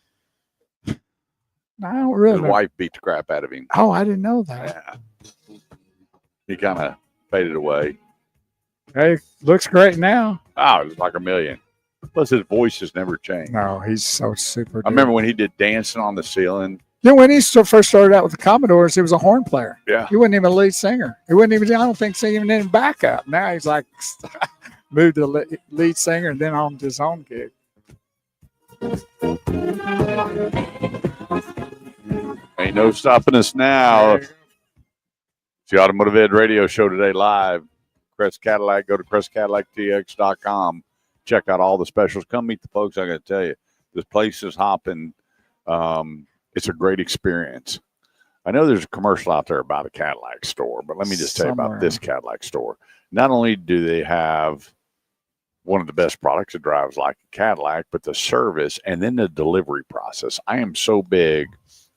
I don't really His know. wife beat the crap out of him. Oh, I didn't know that. Yeah. He kind of faded away. Hey, looks great now. Oh, it was like a million. Plus, his voice has never changed. No, he's so super. I remember when he did Dancing on the Ceiling. You know, when he first started out with the Commodores, he was a horn player. Yeah. He wasn't even a lead singer. He wasn't even, I don't think, singing in backup. Now he's like moved to lead singer and then on to his own gig. Ain't no stopping us now. It's the Automotive Ed Radio Show today live. Crest Cadillac. Go to crestcadillactx.com. Check out all the specials. Come meet the folks. I got to tell you, this place is hopping. It's a great experience. I know there's a commercial out there about a Cadillac store, but let me just tell you about this Cadillac store. Not only do they have one of the best products that drives like a Cadillac, but the service and then the delivery process. I am so big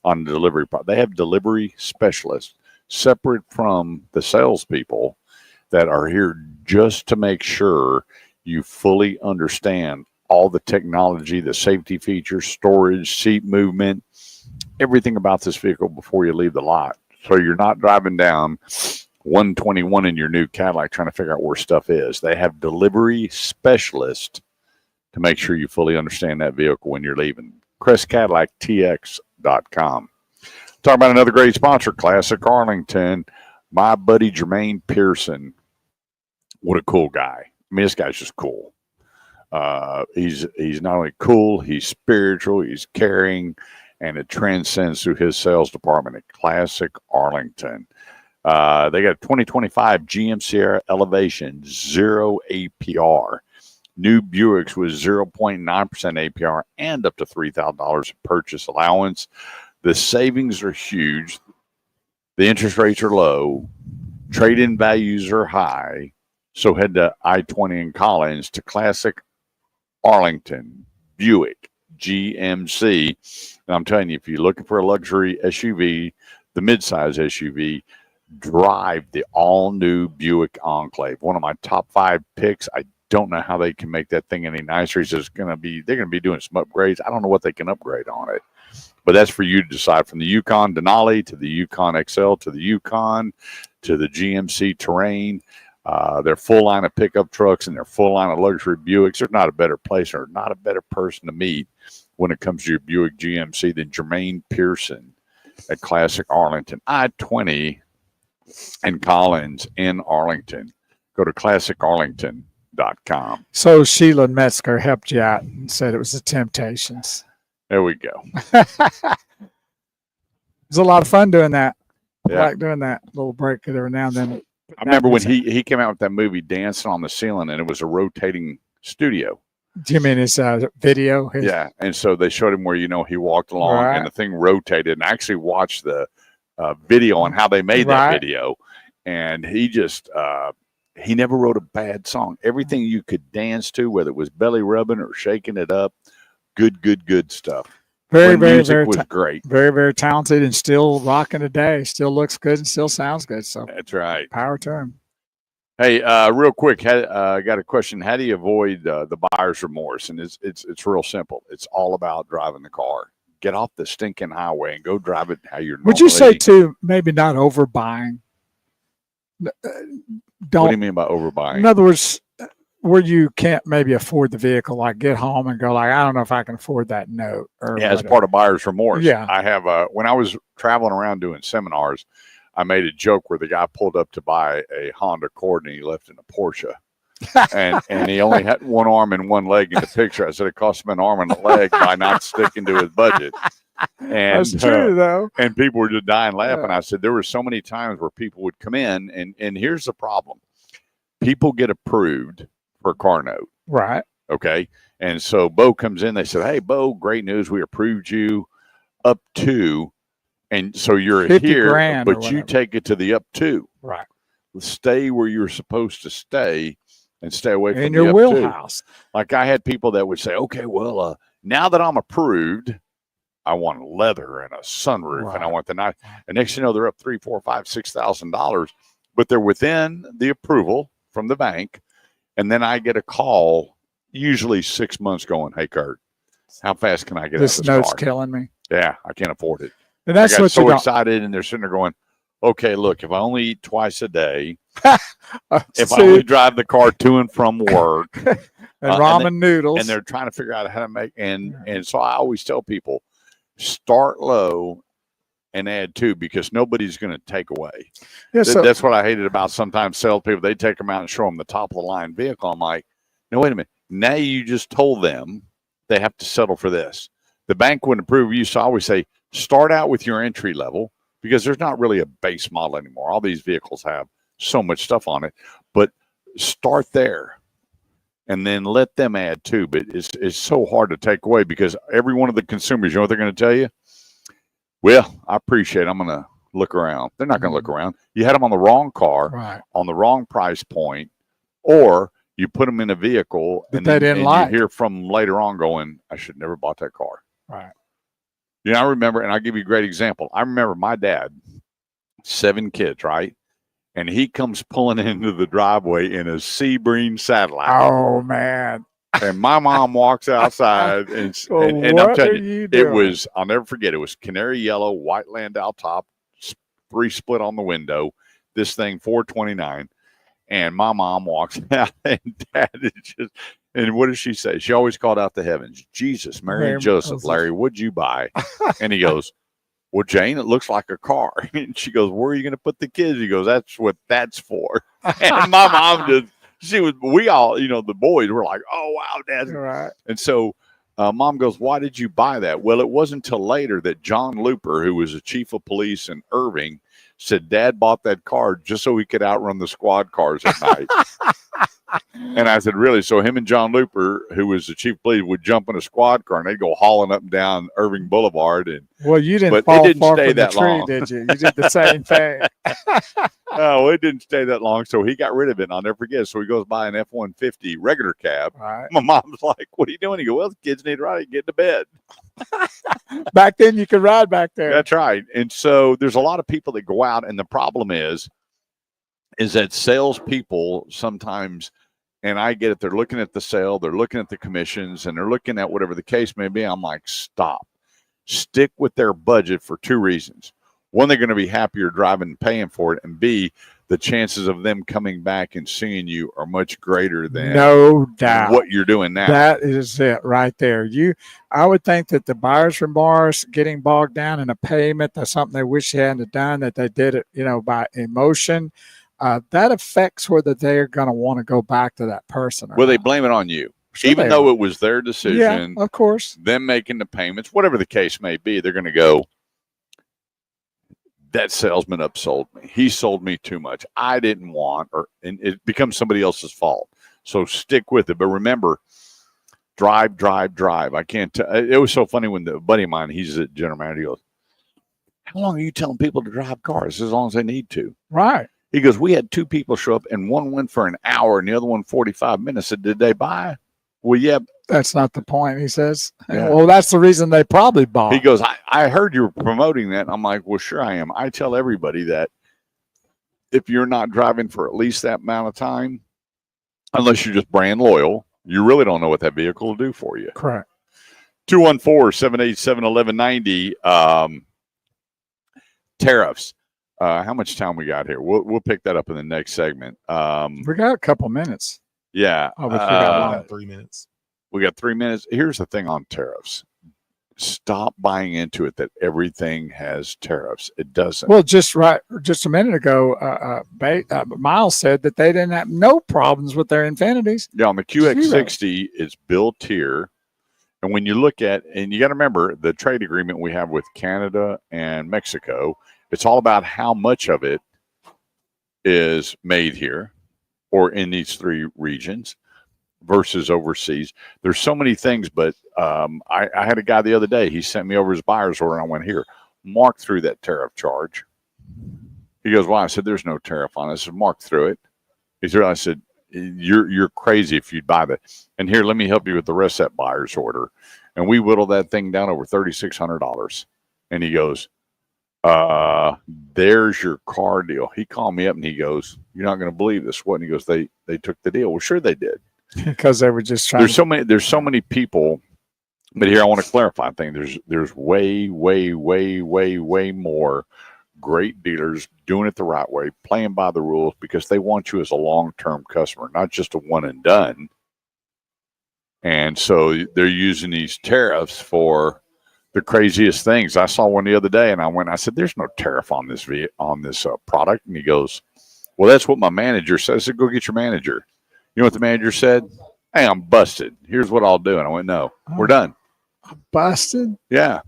on the delivery. They have delivery specialists separate from the salespeople that are here just to make sure you fully understand all the technology, the safety features, storage, seat movement, everything about this vehicle before you leave the lot. So you're not driving down 121 in your new Cadillac trying to figure out where stuff is. They have delivery specialists to make sure you fully understand that vehicle when you're leaving. CrestCadillacTX.com. Talk about another great sponsor, Classic Arlington. My buddy Jermaine Pearson. What a cool guy. I mean, this guy's just cool. He's not only cool, he's spiritual, he's caring, and it transcends through his sales department at Classic Arlington. They got a 2025 GM Sierra Elevation, 0 APR. New Buicks with 0.9% APR and up to $3,000 purchase allowance. The savings are huge. The interest rates are low. Trade-in values are high. So head to I-20 in Collins to Classic Arlington Buick GMC. And I'm telling you, if you're looking for a luxury SUV, the midsize SUV, drive the all-new Buick Enclave. One of my top 5 picks. I don't know how they can make that thing any nicer. They're going to be doing some upgrades. I don't know what they can upgrade on it. But that's for you to decide, from the Yukon Denali to the Yukon XL to the Yukon to the GMC Terrain. Their full line of pickup trucks and their full line of luxury Buicks. There's not a better place or not a better person to meet when it comes to your Buick GMC than Jermaine Pearson at Classic Arlington. I-20 and Collins in Arlington. Go to classicarlington.com. So Sheila Metzger helped you out and said it was the Temptations. There we go. It was a lot of fun doing that. Yeah. I like doing that little break every now and then. I remember when he came out with that movie Dancing on the Ceiling, and it was a rotating studio. Do you mean his video? Yeah, and so they showed him where, he walked along and the thing rotated, and I actually watched the video on how they made that video, and he just he never wrote a bad song. Everything you could dance to, whether it was belly rubbing or shaking it up, good stuff. Very great. Very, very talented and still rocking today. Still looks good and still sounds good. So that's right. Power to him. Hey, real quick, I got a question. How do you avoid the buyer's remorse? And it's real simple. It's all about driving the car. Get off the stinking highway and go drive it how you're normally. Would you say too, maybe not overbuying? What do you mean by overbuying? In other words, where you can't maybe afford the vehicle, like get home and go like, I don't know if I can afford that note. Or it's part of buyer's remorse. Yeah. I have when I was traveling around doing seminars, I made a joke where the guy pulled up to buy a Honda Accord and he left in a Porsche. and he only had one arm and one leg in the picture. I said it cost him an arm and a leg by not sticking to his budget. And that's true, though. And people were just dying laughing. Yeah. I said there were so many times where people would come in, and here's the problem. People get approved for a car note. Right. Okay. And so Bo comes in. They said, hey, Bo, great news. We approved you up to, and so you're here, but you take it to the up to. Right. stay where you're supposed to stay and stay away from In the your up wheelhouse. Like I had people that would say, okay, well, now that I'm approved, I want leather and a sunroof, and I Right. want the night. And next thing you know, they're up $3,000, $4,000, $5,000, $6,000, but they're within the approval from the bank. And then I get a call, usually 6 months, going, "Hey, Kurt, how fast can I get This out of this note's car? killing me. Yeah, I can't afford it." And I that's got what you so don't. excited, and they're sitting there going, "Okay, look, if I only eat twice a day, if I See, only drive the car to and from work," and and ramen noodles. and they're trying to figure out how to make and so I always tell people, start low and add to, because nobody's going to take away. yeah, so That's what I hated about sometimes salespeople. They take them out and show them the top of the line vehicle. I'm like, no, wait a minute. Now you just told them they have to settle for this. The bank wouldn't approve you. So I always say, start out with your entry level, because there's not really a base model anymore. All these vehicles have so much stuff on it, but start there and then let them add to. But it's so hard to take away, because every one of the consumers, you know what they're going to tell you? Well, I appreciate it. I'm going to look around. They're not going to look around. You had them on the wrong car, right. on the wrong price point, or you put them in a vehicle That and they then didn't and like. you hear from them later on going, I should never bought that car. Right. You know, I remember, and I'll give you a great example. I remember my dad, 7 kids, right? And he comes pulling into the driveway in a Sebring Satellite. Oh man. And my mom walks outside, and Well, I'm what are telling you, you it doing? was, I'll never forget, it was canary yellow, white Landau top, 3 split on the window, this thing 429. And my mom walks out, and Dad is just, and what does she say? She always called out the heavens, Jesus, Mary, and Joseph, Larry, what'd you buy? And he goes, well, Jane, it looks like a car. And she goes, where are you going to put the kids? He goes, that's what that's for. And my mom just, we all, you know, the boys were like, oh, wow, Dad. Right. And so Mom goes, why did you buy that? Well, it wasn't until later that John Looper, who was the chief of police in Irving, said Dad bought that car just so he could outrun the squad cars at night. And I said, really? So him and John Looper, who was the chief of police, would jump in a squad car and they'd go hauling up and down Irving Boulevard. And Well, you didn't but it fall didn't far stay from the that tree, long. did you? You did the same thing. oh, it didn't stay that long. So he got rid of it. And I'll never forget. So he goes by an F-150 regular cab. Right. My mom's like, what are you doing? He goes, well, the kids need a ride. Get to bed. Back then, you could ride back there. That's right. And so there's a lot of people that go out, and the problem is that salespeople sometimes, and I get it, they're looking at the sale, they're looking at the commissions, and they're looking at whatever the case may be. I'm like, stop. Stick with their budget for 2 reasons. One, they're going to be happier driving and paying for it, and B, the chances of them coming back and seeing you are much greater than No doubt. what you're doing now. That is it right there. I would think that the buyer's remorse, getting bogged down in a payment, that's something they wish they hadn't done, that they did it, by emotion. That affects whether they're going to want to go back to that person. Well, they not. blame it on you. Sure Even they though are. it was their decision, Yeah, of course. them making the payments, whatever the case may be, they're going to go, that salesman upsold me. He sold me too much. I didn't want, and it becomes somebody else's fault. So stick with it. But remember, drive. I can't tell. It was so funny when the buddy of mine, he's a general manager, he goes, how long are you telling people to drive cars? As long as they need to. Right. He goes, we had 2 people show up, and one went for an hour and the other one 45 minutes. I said, did they buy? Well, yeah. That's not the point, he says. Yeah. Well, that's the reason they probably bought. He goes, I heard you were promoting that. I'm like, well, sure I am. I tell everybody that if you're not driving for at least that amount of time, unless you're just brand loyal, you really don't know what that vehicle will do for you. Correct. 214-787-1190. Tariffs. How much time we got here? We'll pick that up in the next segment. We got a couple minutes. Yeah. Oh, but we got About 3 minutes. We got 3 minutes. Here's the thing on tariffs. Stop buying into it that everything has tariffs. It doesn't. Well, just a minute ago, Miles said that they didn't have no problems with their Infinities. Yeah, on the QX60, it's built here. And when you look at, and you got to remember the trade agreement we have with Canada and Mexico, it's all about how much of it is made here or in these 3 regions versus overseas. There's so many things, but I had a guy the other day, he sent me over his buyer's order, and I went, here, mark through that tariff charge. He goes, why? I said, there's no tariff on it. I said, Mark through it. He said, I said, you're crazy if you'd buy that. And here, let me help you with the rest of that buyer's order. And we whittled that thing down over $3,600. And he goes, there's your car deal. He called me up and he goes, you're not going to believe this. What? And he goes, they took the deal. Well, sure they did. Because they were just trying. There's so many people, but here I want to clarify things. There's way more great dealers doing it the right way, playing by the rules because they want you as a long-term customer, not just a one and done. And so they're using these tariffs for the craziest things. I saw one the other day, and I said, "There's no tariff on this product." And he goes, "Well, that's what my manager said." I said, "Go get your manager." You know what the manager said? "Hey, I'm busted. Here's what I'll do." And I went, "No, we're done." Busted? Yeah.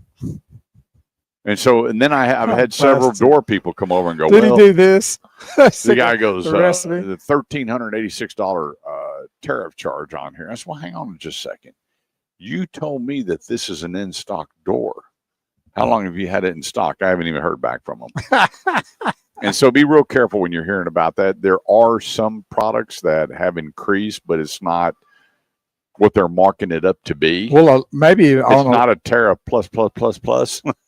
And so, and then I've had several door people come over and go, Did well, he do this? the guy goes, the recipe? the $1,386 tariff charge on here. I said, well, hang on just a second. You told me that this is an in-stock door. How long have you had it in stock? I haven't even heard back from them. And so be real careful when you're hearing about that. There are some products that have increased, but it's not what they're marking it up to be. Well, maybe it's not a tariff plus.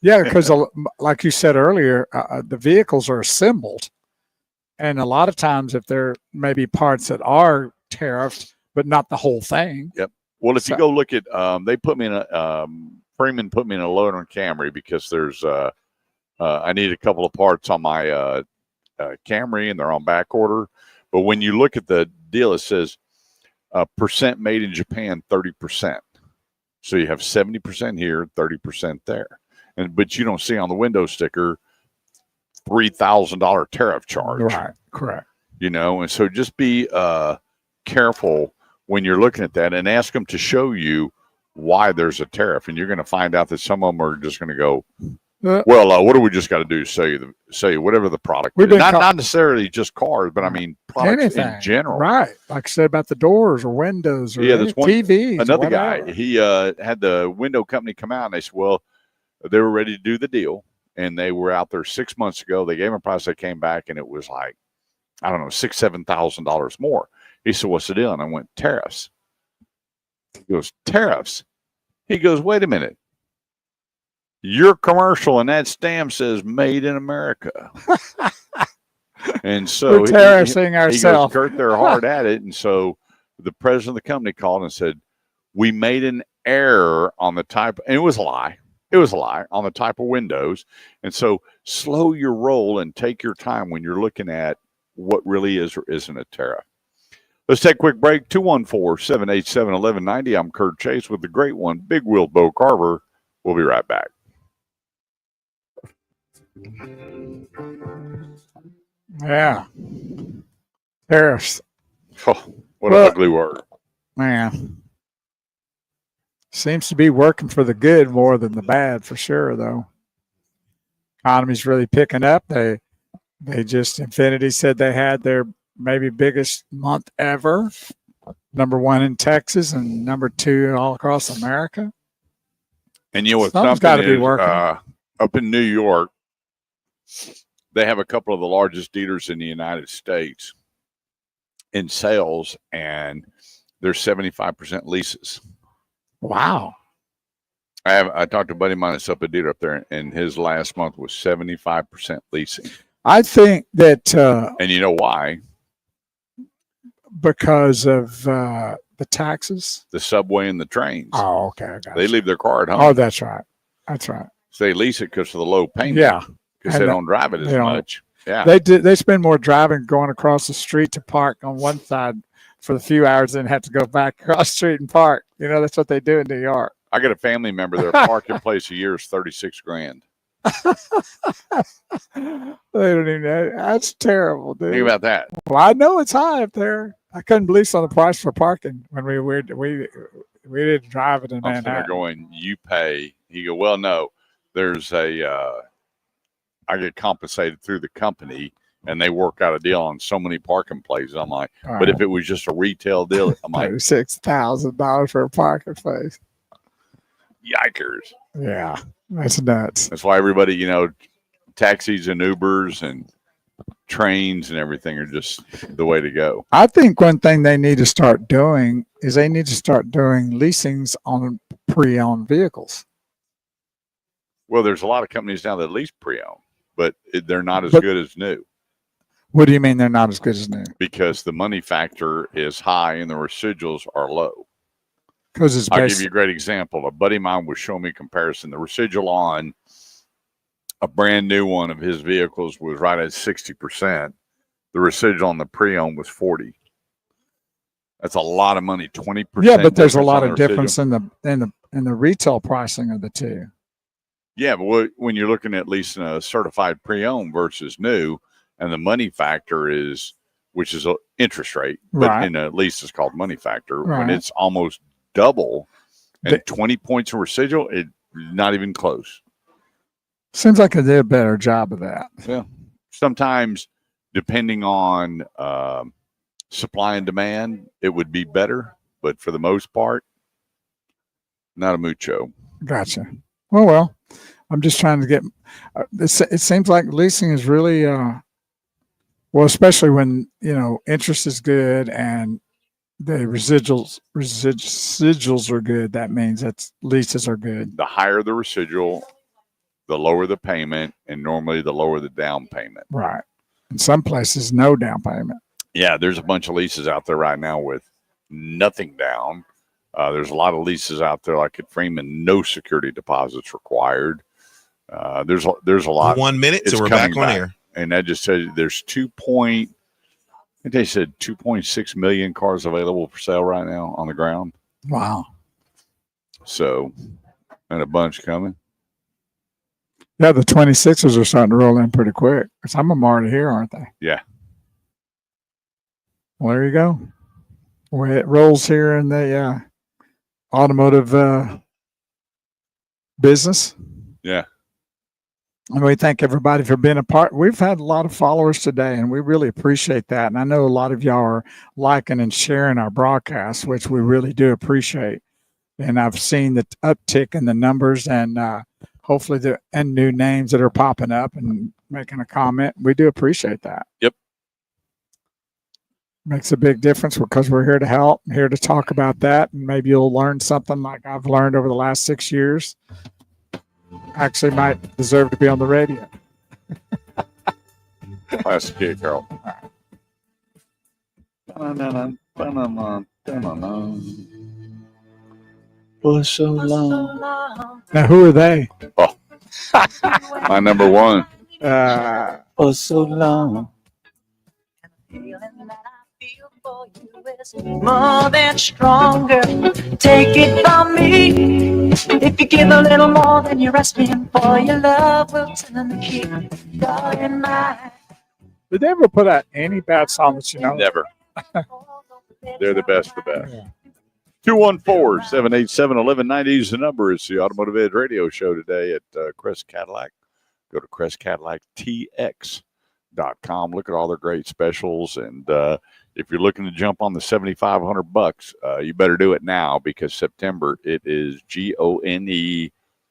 Yeah, because like you said earlier, the vehicles are assembled, and a lot of times if there may be parts that are tariffed, but not the whole thing. Yep. Well, if you go look at, they put me in a Freeman put me in a load on Camry because there's I need a couple of parts on my Camry and they're on back order. But when you look at the deal, it says percent made in Japan, 30%. So you have 70% here, 30% there. But you don't see on the window sticker $3,000 tariff charge. Right, correct. You know, and so just be careful when you're looking at that and ask them to show you why there's a tariff. And you're going to find out that some of them are just going to go, well, what do we just got to do? Say whatever the product is. Not necessarily just cars, but I mean products in general. Right. Like I said about the doors or windows or TVs. Another guy, he had the window company come out and they said, well, they were ready to do the deal. And they were out there 6 months ago. They gave him a price. They came back and it was like, I don't know, $6,000-$7,000 more. He said, what's the deal? And I went, tariffs. He goes, tariffs. He goes, wait a minute. Your commercial and that stamp says made in America. And so we're tariffing ourselves. He goes, Kurt, they're hard at it. And so the president of the company called and said, we made an error on the type, and it was a lie. It was a lie on the type of windows. And so slow your roll and take your time when you're looking at what really is or isn't a tariff. Let's take a quick break. 214-787-1190. I'm Kurt Chase with the great one, Big Wheel Bo Carver. We'll be right back. Yeah. Tariffs. Oh, what an ugly word. Man. Seems to be working for the good more than the bad for sure, though. Economy's really picking up. They just, Infinity said they had their maybe biggest month ever. #1 in Texas and #2 all across America. And you know what? Something's got to be working. Up in New York, they have a couple of the largest dealers in the United States in sales, and they're 75% leases. Wow. I talked to a buddy of mine that's up a dealer up there, and his last month was 75% leasing. I think that and you know why? Because of the taxes, the subway and the trains. Oh, okay. They leave their car at home. Oh, that's right. That's right. So they lease it because of the low payment. Yeah, because they don't drive it as much. Yeah, they spend more driving going across the street to park on one side for the few hours, then have to go back across the street and park. You know, that's what they do in New York. I got a family member. Their parking place a year is $36,000. They don't even know. That's terrible, dude. Think about that. Well, I know it's high up there. I couldn't believe some of the price for parking when we didn't drive it in Manhattan. They're going, you pay. You go, well, no, there's I get compensated through the company, and they work out a deal on so many parking places. I'm like, but if it was just a retail deal, I'm like, $6,000 for a parking place. Yikers. Yeah, that's nuts. That's why everybody, taxis and Ubers and trains and everything are just the way to go. I think one thing they need to start doing is they need to start doing leasings on pre-owned vehicles. Well, there's a lot of companies now that lease pre-owned, but they're not as But- good as new What do you mean they're not as good as new? because the money factor is high and the residuals are low. Because it's I'll give based, you a great example. A buddy of mine was showing me a comparison. The residual on a brand new one of his vehicles was right at 60%. The residual on the pre-owned was 40. That's a lot of money. 20%. yeah, but there's a difference lot on of the residual. difference in the retail pricing of the two. Yeah, but when you're looking at leasing a certified pre-owned versus new, and the money factor is, which is an interest rate, but Right. in a lease it's called money factor. Right. When it's almost double and The- 20 points of residual, it not even close. Seems like they did a better job of that. Sometimes, depending on supply and demand, it would be better, but for the most part, not a mucho. Gotcha. Well, I'm just trying to get. It seems like leasing is really, well, especially when interest is good and the residuals are good. That means that leases are good. The higher the residual, the lower the payment, and normally the lower the down payment. Right. In some places, no down payment. Yeah, there's a bunch of leases out there right now with nothing down. There's a lot of leases out there like at Freeman, no security deposits required. There's a lot. 1 minute, It's so we're coming back on back. air. And that just says there's I think they said 2.6 million cars available for sale right now on the ground. Wow. So, and a bunch coming. Yeah, the 26ers are starting to roll in pretty quick. Some of them already here, aren't they? Yeah. Well, there you go. Well, it rolls here in the automotive business. Yeah. And we thank everybody for being a part. We've had a lot of followers today, and we really appreciate that. And I know a lot of y'all are liking and sharing our broadcast, which we really do appreciate. And I've seen the uptick in the numbers and hopefully and new names that are popping up and making a comment. We do appreciate that. Yep. Makes a big difference because we're here to help, here to talk about that. And maybe you'll learn something like I've learned over the last 6 years. Actually might deserve to be on the radio. Classic kid, Carol. For so long. Now, who are they? My number one. For so long. More than stronger, take it from me. If you give a little more than you're asking for, your love will turn the key. Darling, my Did they ever put out any bad song that you know? Never. They're the best of the best. 214-787-1190 is the number. It's the Automotive Edge Radio Show today at Crest Cadillac. Go to crestcadillactx.com. Look at all their great specials. And if you're looking to jump on the $7,500, you better do it now because September it is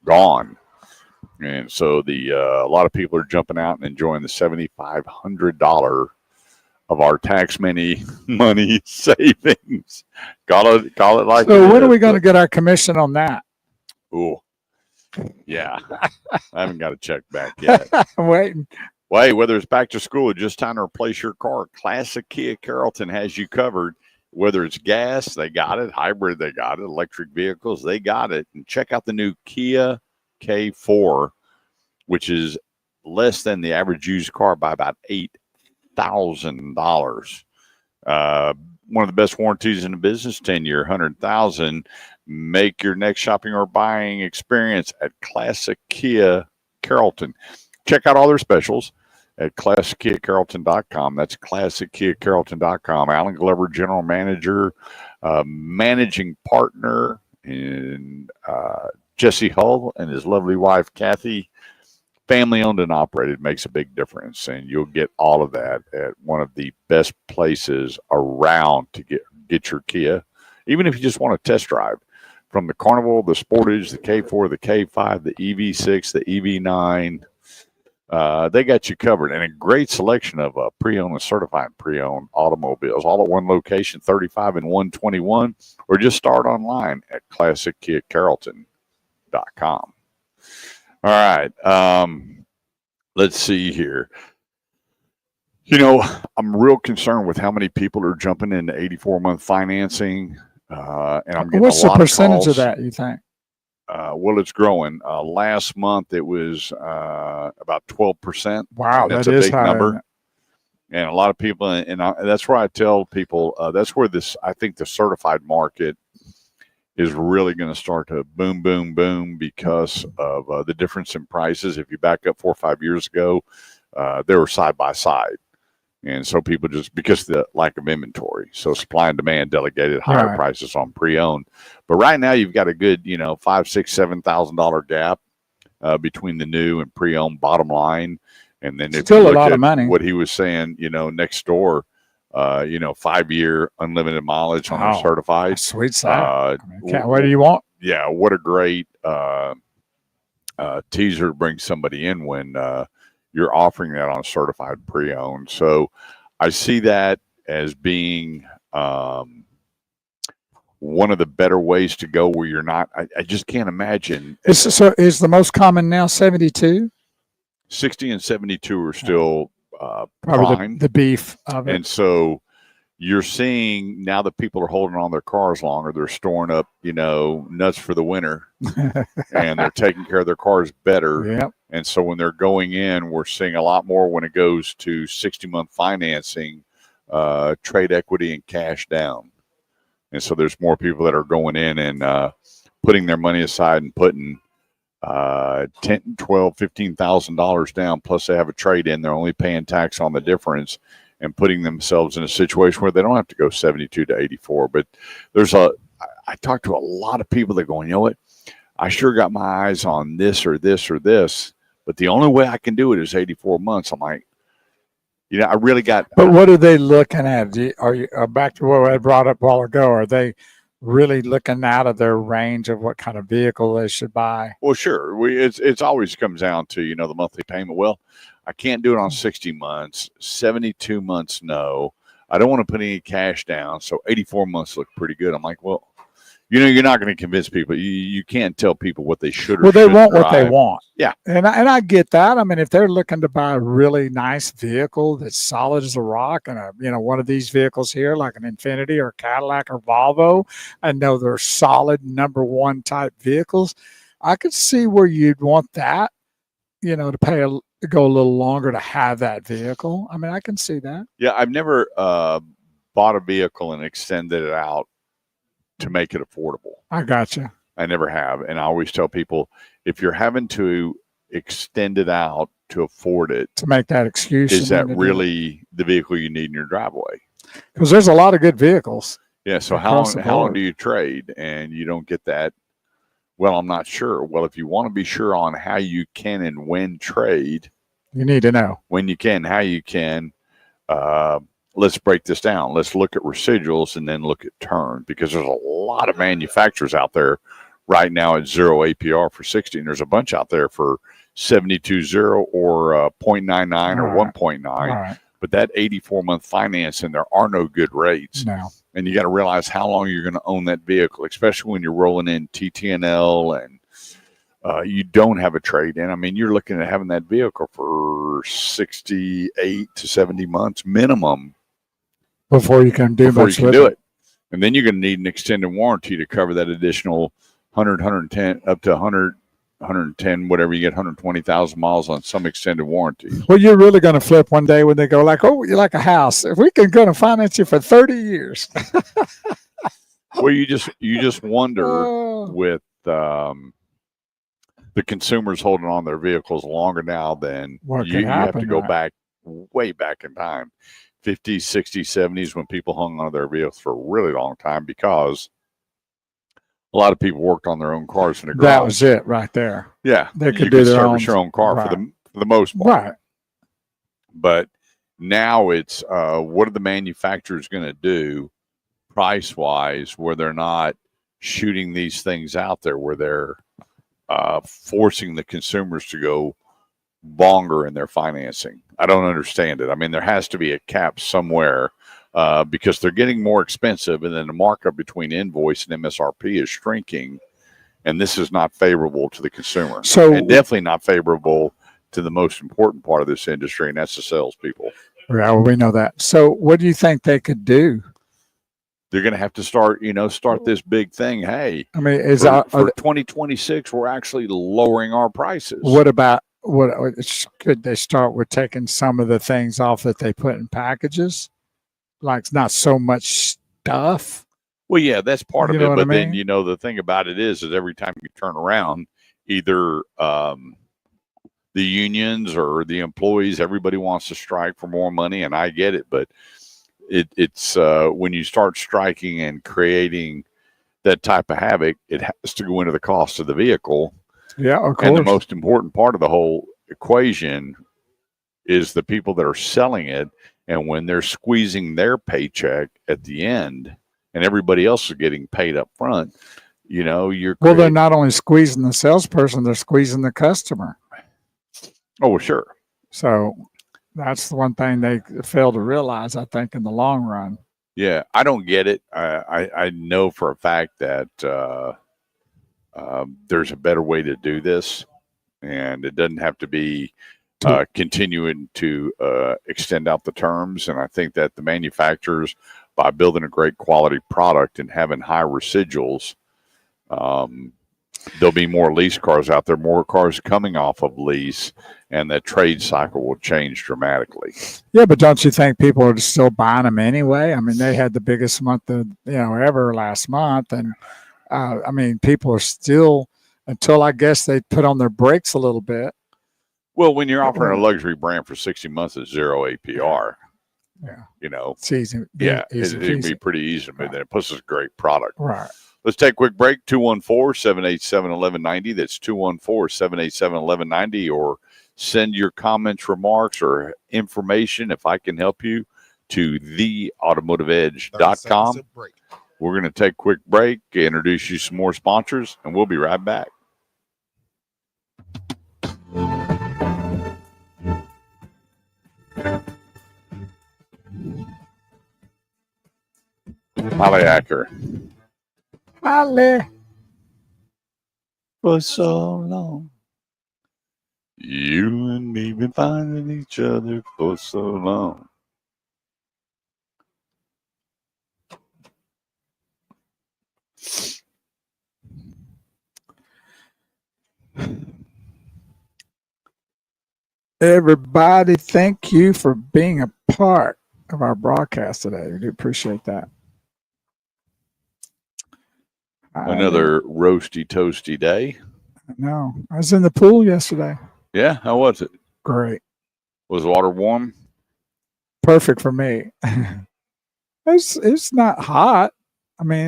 gone. And so a lot of people are jumping out and enjoying the $7,500 of our tax money savings. Call it like. So when are we going to get our commission on that? Ooh, yeah. I haven't got a check back yet. I'm waiting. Well, hey, whether it's back to school or just time to replace your car, Classic Kia Carrollton has you covered. Whether it's gas, they got it. Hybrid, they got it. Electric vehicles, they got it. And check out the new Kia K4, which is less than the average used car by about $8,000. One of the best warranties in the business, 10-year, 100,000. Make your next shopping or buying experience at Classic Kia Carrollton. Check out all their specials at ClassicKiaCarrollton.com. That's ClassicKiaCarrollton.com. Alan Glover, General Manager, Managing Partner, and Jesse Hull and his lovely wife, Kathy. Family owned and operated makes a big difference, and you'll get all of that at one of the best places around to get your Kia, even if you just want to test drive. From the Carnival, the Sportage, the K4, the K5, the EV6, the EV9, they got you covered, and a great selection of pre-owned and certified pre-owned automobiles, all at one location, 35 and 121, or just start online at classickitcarrollton.com. All right. Let's see here. You know, I'm real concerned with how many people are jumping into 84-month financing, and I'm getting What's a the lot percentage of of calls. that, you think? Well, it's growing. Last month, it was about 12%. Wow, That's that a is big high, number. isn't it? And a lot of people, that's where I tell people, that's where I think the certified market is really going to start to boom, boom, boom because of the difference in prices. If you back up 4 or 5 years ago, they were side by side. And so people just, because of the lack of inventory, so supply and demand delegated higher Right. prices on pre-owned. But right now you've got a good, $5,000, $6,000, $7,000 gap between the new and pre-owned bottom line. And then if Still you a look lot at of money. what he was saying, next door, 5-year unlimited mileage on their Wow. certified. Sweet side. Uh, What do you want? Yeah, what a great teaser to bring somebody in when you're offering that on certified pre-owned. So I see that as being one of the better ways to go where you're not. I just can't imagine. So is the most common now 72? 60 and 72 are still Probably prime. the beef of it. And so you're seeing now that people are holding on their cars longer. They're storing up, nuts for the winter, and they're taking care of their cars better. Yep. And so when they're going in, we're seeing a lot more when it goes to 60-month financing, trade equity, and cash down. And so there's more people that are going in and putting their money aside and putting $10, $12, $15,000 down. Plus they have a trade in. They're only paying tax on the difference and putting themselves in a situation where they don't have to go 72 to 84. But I talked to a lot of people that going, you know what? I sure got my eyes on this or this or this, but the only way I can do it is 84 months. I'm like, I really got. But what are they looking at? Are you back to what I brought up a while ago? Are they really looking out of their range of what kind of vehicle they should buy? Well, sure. It's always comes down to, the monthly payment. Well, I can't do it on 60 months, 72 months. No, I don't want to put any cash down. So 84 months look pretty good. I'm like, well, you're not going to convince people. You can't tell people what they should or Well, they shouldn't want what they drive. want. Yeah. And I get that. I mean, if they're looking to buy a really nice vehicle that's solid as a rock and one of these vehicles here, like an Infiniti or Cadillac or Volvo, I know they're solid number one type vehicles. I could see where you'd want that, to go a little longer to have that vehicle. I mean, I can see that. Yeah. I've never bought a vehicle and extended it out to make it affordable. I gotcha. I never have. And I always tell people, if you're having to extend it out to afford it, To make that excuse. is that really the vehicle you need in your driveway? Because there's a lot of good vehicles. Yeah. So Across the how long board. do you trade and you don't get that? Well, I'm not sure. Well, if you want to be sure on how you can and when trade, You need to know. when you can, how you can, let's break this down. Let's look at residuals and then look at turn, because there's a lot of manufacturers out there right now at 0 APR for 60. And there's a bunch out there for 72.0 or 0.99 or Right. 1.9. All right. But that 84-month financing, there are no good rates. No. And you got to realize how long you're going to own that vehicle, especially when you're rolling in TTNL and you don't have a trade in. I mean, you're looking at having that vehicle for 68 to 70 months minimum Before you can do before you much can with do it. And then you're going to need an extended warranty to cover that additional 100, 110, up to 100, 110, whatever you get, 120,000 miles on some extended warranty. Well, you're really going to flip one day when they go like, oh, you're like a house. If we can go to finance you for 30 years. Well, you just wonder Oh. with the consumers holding on their vehicles longer now than What you could have to happen, go right? back way back in time, 50s, 60s, 70s, when people hung on to their vehicles for a really long time because a lot of people worked on their own cars in the garage. That was it right there. Yeah, They could you do their service own- your own car right. for the most part. Right. But now it's what are the manufacturers going to do price wise where they're not shooting these things out there, where they're forcing the consumers to go longer in their financing. I don't understand it. I mean, there has to be a cap somewhere because they're getting more expensive, and then the markup between invoice and MSRP is shrinking, and this is not favorable to the consumer. So, and definitely not favorable to the most important part of this industry, and that's the salespeople. yeah, well, we know that. So what do you think they could do? They're going to have to start this big thing. Hey, I mean, for 2026, we're actually lowering our prices. What about could they start with taking some of the things off that they put in packages, like not so much stuff? Well, yeah, that's part of You know it. what But I then mean? the thing about it is every time you turn around, either the unions or the employees, everybody wants to strike for more money, and I get it, but it's when you start striking and creating that type of havoc, it has to go into the cost of the vehicle. Yeah, of course. And the most important part of the whole equation is the people that are selling it, and when they're squeezing their paycheck at the end, and everybody else is getting paid up front, they're not only squeezing the salesperson, they're squeezing the customer. Oh, well, sure. So that's the one thing they fail to realize, I think, in the long run. Yeah, I don't get it. I know for a fact that there's a better way to do this, and it doesn't have to be continuing to extend out the terms. And I think that the manufacturers, by building a great quality product and having high residuals, there'll be more lease cars out there, more cars coming off of lease, and that trade cycle will change dramatically. Yeah, but don't you think people are still buying them anyway? I mean, they had the biggest month ever last month, and I mean, people are still, until I guess they put on their brakes a little bit. Well, when you're offering a luxury brand for 60 months at 0 APR, yeah, it's easy. It can be pretty easy to move. Then it puts us a great product. Right. Let's take a quick break. 214-787-1190. That's 214-787-1190. Or send your comments, remarks, or information, if I can help you, to theautomotiveedge.com. We're going to take a quick break, introduce you some more sponsors, and we'll be right back. Polyacker. Holly. For so long, you and me been finding each other for so long. Everybody, thank you for being a part of our broadcast today. We do appreciate that. Another roasty, toasty day. No, I was in the pool yesterday. Yeah, how was it? Great. Was the water warm? Perfect for me. It's not hot. I mean,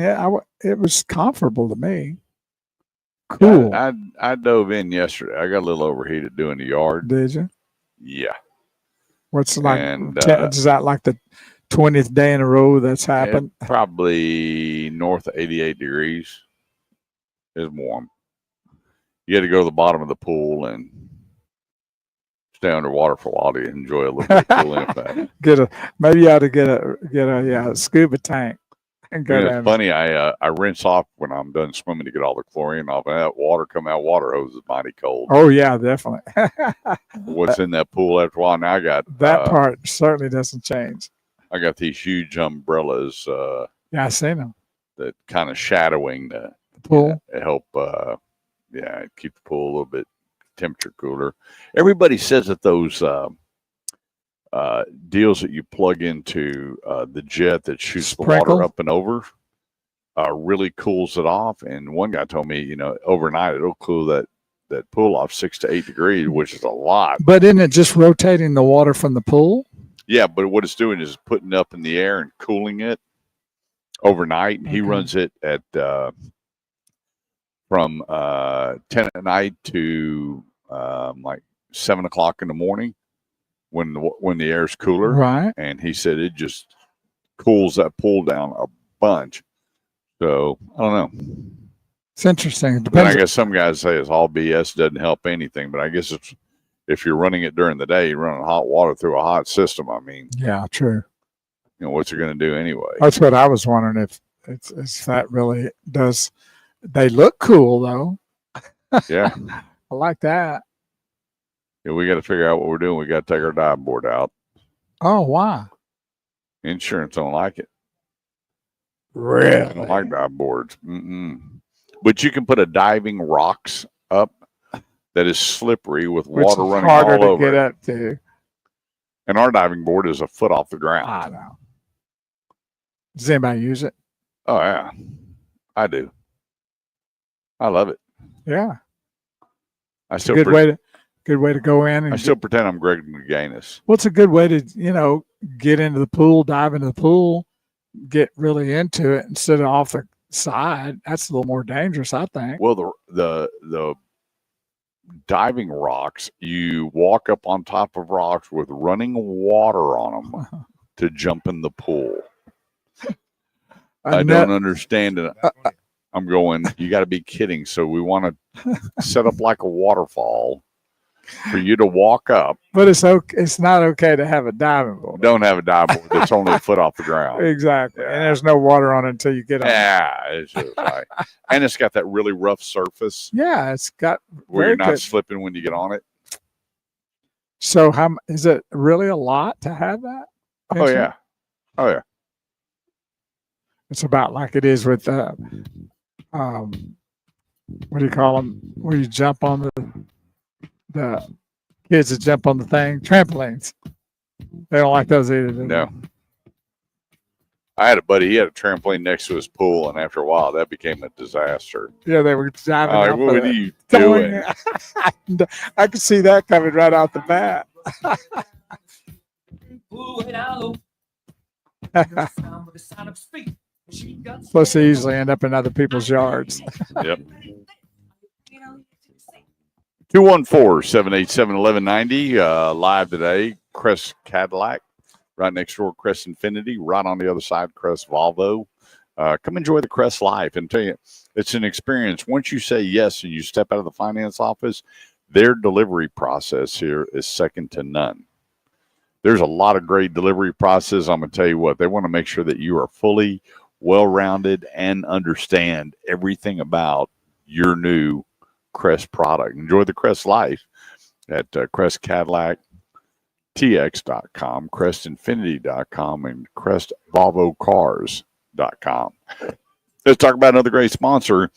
it was comfortable to me. Cool. I dove in yesterday. I got a little overheated doing the yard. Did you? Yeah. What's like? Is that like the 20th day in a row that's happened? Probably north of 88 degrees. It's warm. You had to go to the bottom of the pool and stay underwater for a while to enjoy a little bit of cool impact. Maybe you ought to get a scuba tank and go down. It's funny. I rinse off when I'm done swimming to get all the chlorine off, and that water come out. Water hose is mighty cold. Oh yeah, definitely. What's in that pool after a while? Now I got that part certainly doesn't change. I got these huge umbrellas. Yeah, I seen them. That kind of shadowing the pool. Help. Keep the pool a little bit temperature cooler. Everybody says that those deals that you plug into the jet that shoots the water up and over really cools it off. And one guy told me, overnight it'll cool that pool off 6 to 8 degrees, which is a lot. But isn't it just rotating the water from the pool? Yeah, but what it's doing is putting it up in the air and cooling it overnight. And he runs it at from 10 at night to like 7 o'clock in the morning when the air's cooler. Right. And he said it just cools that pool down a bunch. So I don't know. It's interesting. It depends. I guess some guys say it's all BS, doesn't help anything, but I guess it's If you're running it during the day, you're running hot water through a hot system. I mean, Yeah, true. what's it going to do anyway? That's what I was wondering if it's that really does. They look cool though. Yeah. I like that. Yeah, we got to figure out what we're doing. We got to take our dive board out. Oh, why? Insurance don't like it. I Really? don't like dive boards. Mm-mm. But you can put a diving rocks up that is slippery with Which water is running harder all to over get it. up to. And our diving board is a foot off the ground. I know. Does anybody use it? Oh yeah, I do. I love it. Yeah. I It's a still good way to go in. And I still pretend I'm Greg McGannis. what's a good way to, get into the pool, dive into the pool, get really into it instead of off the side. That's a little more dangerous, I think. Well, the diving rocks, you walk up on top of rocks with running water on them to jump in the pool. I don't understand it. I'm going, you got to be kidding. So we want to set up like a waterfall for you to walk up. But it's not okay to have a diving board. Don't have a dive board that's only a foot off the ground. Exactly. Yeah. And there's no water on it until you get on. Yeah, it's just like, and it's got that really rough surface Yeah, it's got where very you're not good. slipping when you get on it. So is it really a lot to have that? Oh yeah, oh yeah. It's about like it is with what do you call them? Where you jump on the kids that jump on the thing, trampolines. They don't like those either. Do they? No. I had a buddy, he had a trampoline next to his pool, and after a while, that became a disaster. Yeah, they were diving Like, off what of were it. you doing? I could see that coming right out the bat. Plus, they usually end up in other people's yards. Yep. 214-787-1190, live today. Crest Cadillac, right next door, Crest Infinity, right on the other side, Crest Volvo. Come enjoy the Crest life and tell you, it's an experience. Once you say yes and you step out of the finance office, their delivery process here is second to none. There's a lot of great delivery process. I'm going to tell you what, they want to make sure that you are fully well-rounded and understand everything about your new Crest product. Enjoy the Crest life at Crest Cadillac TX.com, CrestInfinity.com, and CrestVolvoCars.com. Let's talk about another great sponsor.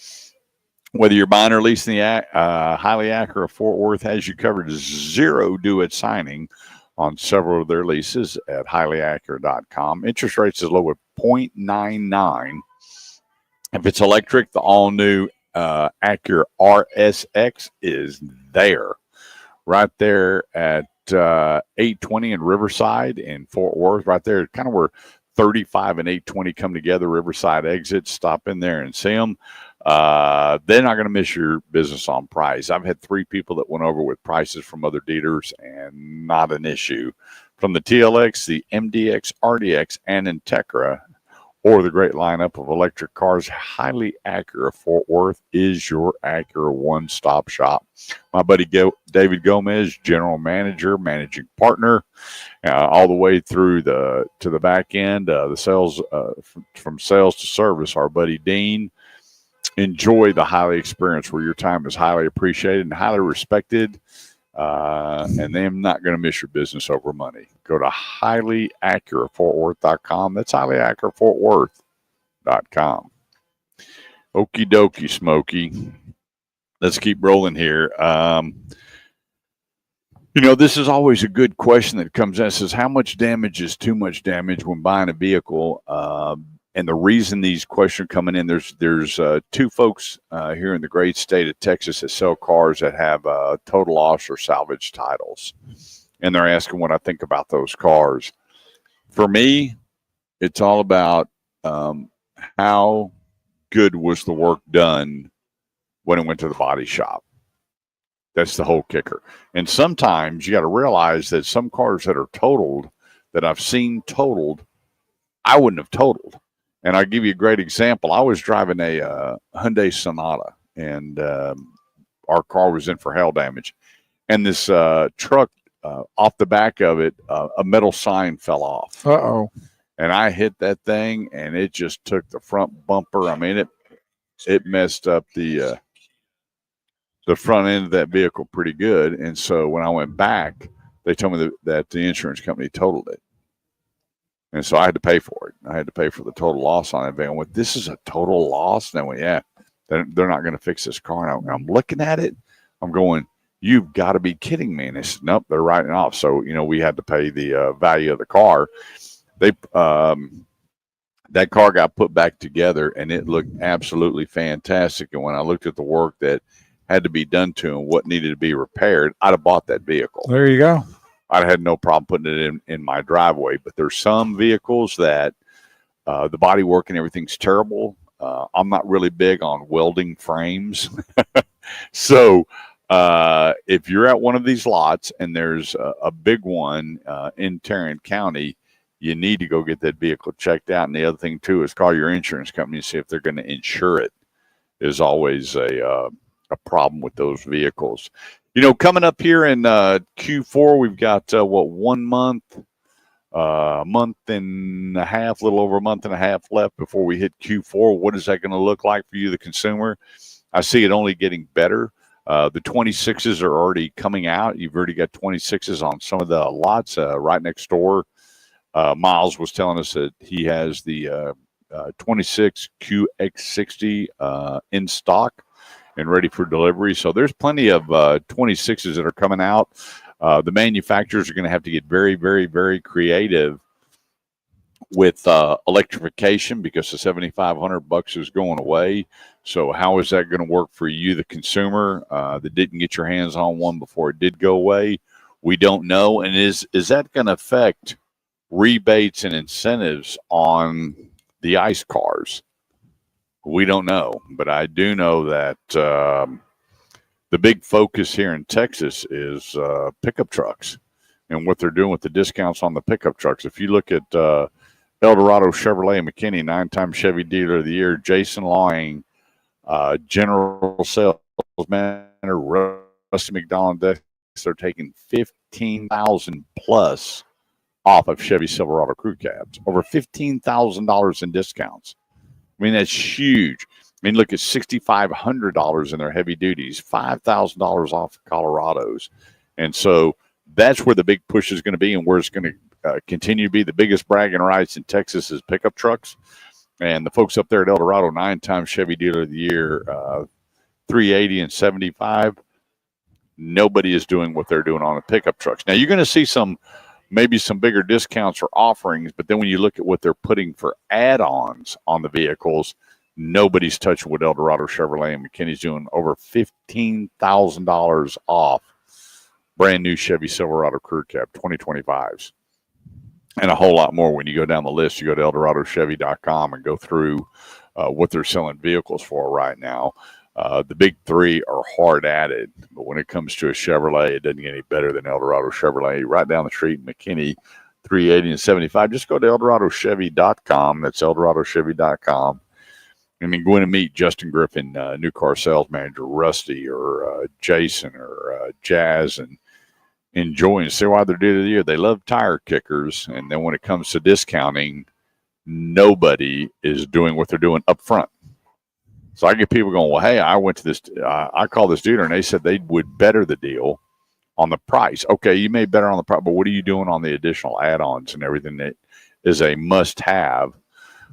Whether you're buying or leasing, the highly Acura Fort Worth has you covered. Zero due at signing on several of their leases at highlyacura.com. Interest rates as low as 0.99. If it's electric, the all-new Acura RSX is there. Right there at 820 in Riverside in Fort Worth, right there, kind of where 35 and 820 come together, Riverside exit. Stop in there and see them. They're not going to miss your business on price. I've had 3 people that went over with prices from other dealers and not an issue. From the TLX, the MDX, RDX, and Integra, or the great lineup of electric cars, highly Acura Fort Worth is your Acura one-stop shop. My buddy David Gomez, general manager, managing partner, all the way through to the back end, the sales, from sales to service. Our buddy Dean. Enjoy the highly experience where your time is highly appreciated and highly respected, and they're not going to miss your business over money. Go to highlyacurafortworth.com. That's highlyacurafortworth.com. Okie dokie, Smokey. Let's keep rolling here. This is always a good question that comes in. It says, how much damage is too much damage when buying a vehicle? And the reason these questions are coming in, there's 2 folks here in the great state of Texas that sell cars that have total loss or salvage titles. And they're asking what I think about those cars. For me, it's all about how good was the work done when it went to the body shop. That's the whole kicker. And sometimes you got to realize that some cars that are totaled, that I've seen totaled, I wouldn't have totaled. And I'll give you a great example. I was driving a Hyundai Sonata, and our car was in for hail damage. and this truck off the back of it, a metal sign fell off. Uh-oh. And I hit that thing, and it just took the front bumper. I mean, it messed up the front end of that vehicle pretty good. And so when I went back, they told me that the insurance company totaled it. And so I had to pay for it. I had to pay for the total loss on it. They went, this is a total loss? And I went, yeah, they're not going to fix this car. And I'm looking at it. I'm going, you've got to be kidding me. And they said, nope, they're writing it off. So, we had to pay the value of the car. That car got put back together, and it looked absolutely fantastic. And when I looked at the work that had to be done to and what needed to be repaired, I'd have bought that vehicle. There you go. I'd had no problem putting it in my driveway. But there's some vehicles that the body work and everything's terrible. I'm not really big on welding frames. So if you're at one of these lots and there's a big one in Tarrant County, you need to go get that vehicle checked out. And the other thing, too, is call your insurance company and see if they're going to insure it. Is always a problem with those vehicles. Coming up here in Q4, we've got, 1 month, month and a half, a little over a month and a half left before we hit Q4. What is that going to look like for you, the consumer? I see it only getting better. The 26s are already coming out. You've already got 26s on some of the lots right next door. Miles was telling us that he has the 26 QX60 in stock and ready for delivery. So there's plenty of 26s that are coming out. The manufacturers are going to have to get very, very, very creative with electrification because the $7,500 is going away. So how is that going to work for you, the consumer, that didn't get your hands on one before it did go away? We don't know. And is that going to affect rebates and incentives on the ICE cars? We don't know, but I do know that the big focus here in Texas is pickup trucks and what they're doing with the discounts on the pickup trucks. If you look at El Dorado Chevrolet McKinney, 9-time Chevy Dealer of the Year, Jason Lawing, General Sales Manager Rusty McDonald, they're taking $15,000 plus off of Chevy Silverado crew cabs, over $15,000 in discounts. I mean, that's huge. I mean, look at $6,500 in their heavy duties, $5,000 off of Colorados. And so that's where the big push is going to be, and where it's going to continue to be. The biggest bragging rights in Texas is pickup trucks. And the folks up there at El Dorado, 9-time Chevy Dealer of the Year, 380 and 75. Nobody is doing what they're doing on the pickup trucks. Now, you're going to see maybe some bigger discounts or offerings, but then when you look at what they're putting for add-ons on the vehicles, nobody's touching what El Dorado Chevrolet and McKinney's doing. Over $15,000 off brand new Chevy Silverado crew cab 2025s. And a whole lot more when you go down the list. You go to eldoradochevy.com and go through what they're selling vehicles for right now. The big three are hard at it, but when it comes to a Chevrolet, it doesn't get any better than El Dorado Chevrolet. Right down the street, McKinney, 380 and 75. Just go to eldoradochevy.com. That's eldoradochevy.com. And then go in and meet Justin Griffin, new car sales manager, Rusty, or Jason, or Jazz, and enjoy and see why they're dealer of the year. They love tire kickers, and then when it comes to discounting, nobody is doing what they're doing up front. So I get people going, well, hey, I went to this, I called this dealer, and they said they would better the deal on the price. Okay, you may better on the price, but what are you doing on the additional add-ons and everything that is a must-have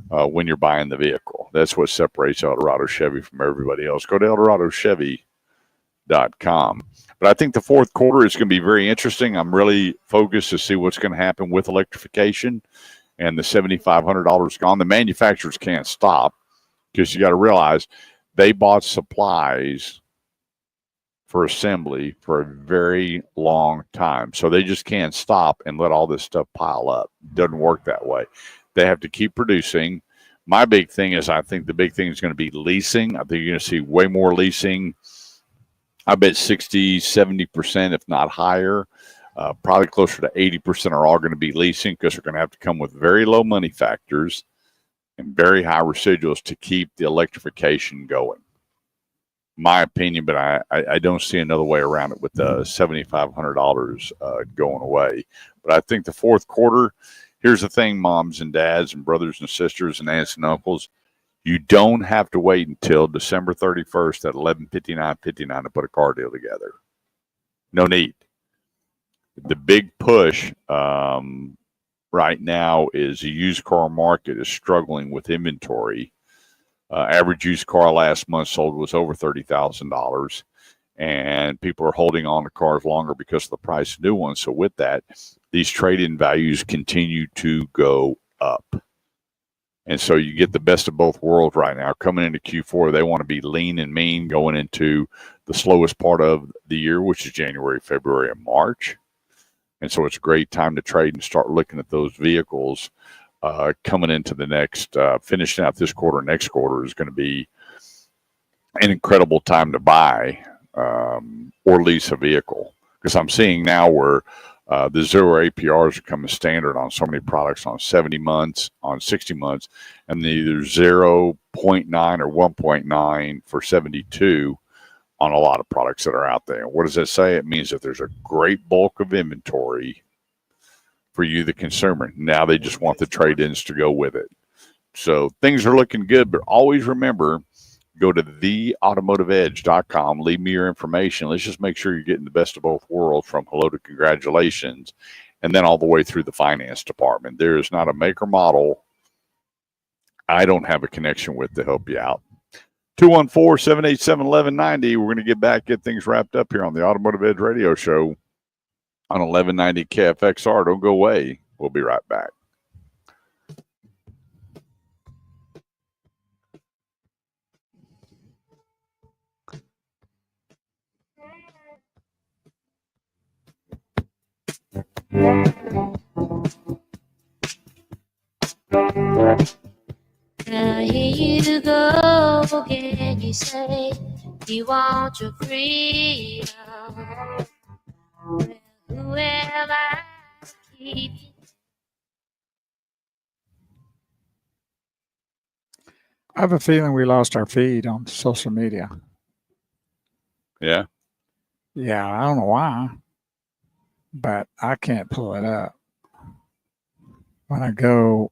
when you're buying the vehicle? That's what separates El Dorado Chevy from everybody else. Go to eldoradochevy.com. But I think the fourth quarter is going to be very interesting. I'm really focused to see what's going to happen with electrification and the $7,500 gone. The manufacturers can't stop, because you got to realize they bought supplies for assembly for a very long time. So they just can't stop and let all this stuff pile up. Doesn't work that way. They have to keep producing. My big thing is, I think the big thing is going to be leasing. I think you're going to see way more leasing. I bet 60, 70%, if not higher. Probably closer to 80% are all going to be leasing, because they're going to have to come with very low money factors and very high residuals to keep the electrification going. my opinion, but I don't see another way around it with the $7,500 going away. But I think the fourth quarter, here's the thing, moms and dads and brothers and sisters and aunts and uncles, you don't have to wait until December 31st at 11:59 to put a car deal together. No need. The big push right now is the used car market is struggling with inventory. Average used car last month sold was over $30,000, and people are holding on to cars longer because of the price of new ones. So with that, these trade-in values continue to go up. And so you get the best of both worlds right now. Coming into Q4, they want to be lean and mean going into the slowest part of the year, which is January, February, and March. And so it's a great time to trade and start looking at those vehicles coming into the next, finishing out this quarter, next quarter is going to be an incredible time to buy or lease a vehicle. Because I'm seeing now where the zero APRs are coming standard on so many products on 70 months, on 60 months, and either 0.9 or 1.9 for 72 on a lot of products that are out there. What does that say? It means that there's a great bulk of inventory for you, the consumer. Now they just want the trade-ins to go with it. So things are looking good, but always remember, go to theautomotiveedge.com, leave me your information. Let's just make sure you're getting the best of both worlds, from hello to congratulations, and then all the way through the finance department. There is not a maker model I don't have a connection with to help you out. 214-787-1190. We're going to get things wrapped up here on the Automotive Edge Radio Show on 1190 KFXR. Don't go away. We'll be right back. Now here you go again, you say you want your freedom. Well, who am I to keep you? I have a feeling we lost our feed on social media. Yeah. Yeah, I don't know why, but I can't pull it up. When I go,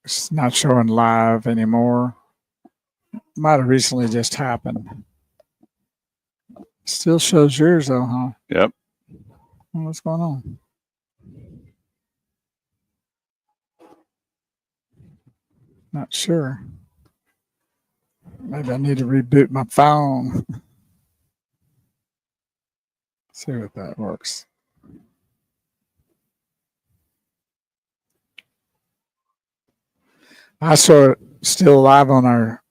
it's not showing live anymore. Might have recently just happened. Still shows yours though, huh? Yep. What's going on? Not sure. Maybe I need to reboot my phone. See if that works. I saw it still live on our.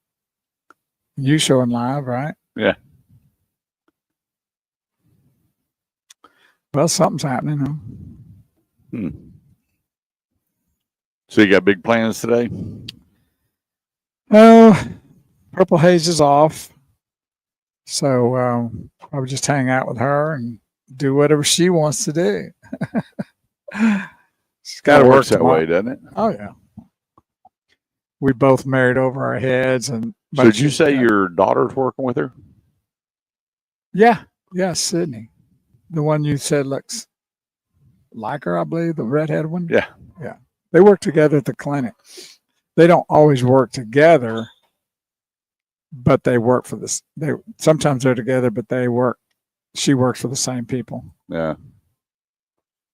You showing live, right? Yeah. Well, something's happening, huh? So you got big plans today? Oh, Purple Haze is off. So I would just hang out with her and do whatever she wants to do. She's got to work that tomorrow. way, doesn't it? Oh, yeah. We both married over our heads. And So did you say your daughter's working with her? Yeah. Yeah, Sydney. The one you said looks like her, I believe, the redhead one. Yeah. Yeah. They work together at the clinic. They don't always work together, but they work for this. Sometimes they're together, but she works for the same people. Yeah.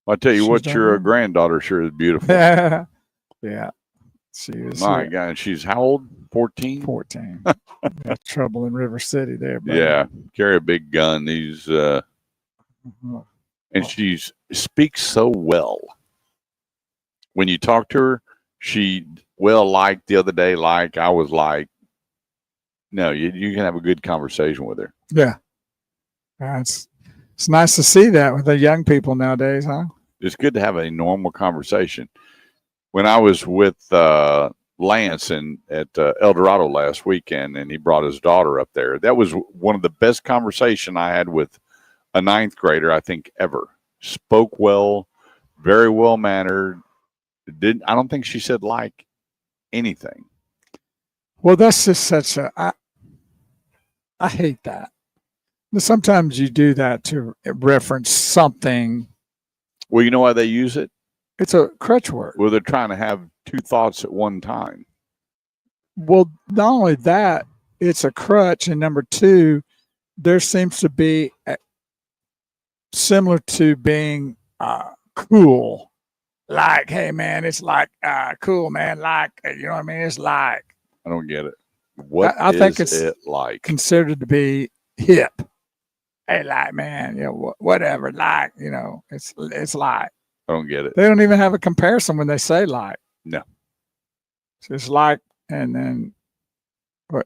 Well, I tell you what, your granddaughter sure is beautiful. Yeah. She is. My God, she's how old? 14? 14. Got trouble in River City there. Buddy. Yeah. Carry a big gun. These, and she speaks so well. When you talk to her, she like the other day, like I was like, no, you can have a good conversation with her. Yeah. It's nice to see that with the young people nowadays, huh? It's good to have a normal conversation. When I was with Lance at El Dorado last weekend, and he brought his daughter up there, that was one of the best conversation I had with a ninth grader, I think, ever. Spoke well, very well mannered. I don't think she said like anything. Well, that's just such I hate that. Sometimes you do that to reference something. Well, you know why they use it? It's a crutch word. Well, they're trying to have two thoughts at one time. Well, not only that, it's a crutch, and number two, there seems to be similar to being cool. Like, hey man, it's like cool, man. Like, you know what I mean? It's like I don't get it. What I think is it's it like? considered to be hip. Hey, like, man, you know, whatever. Like, you know, it's like. I don't get it. They don't even have a comparison when they say like. No. So it's like, and then,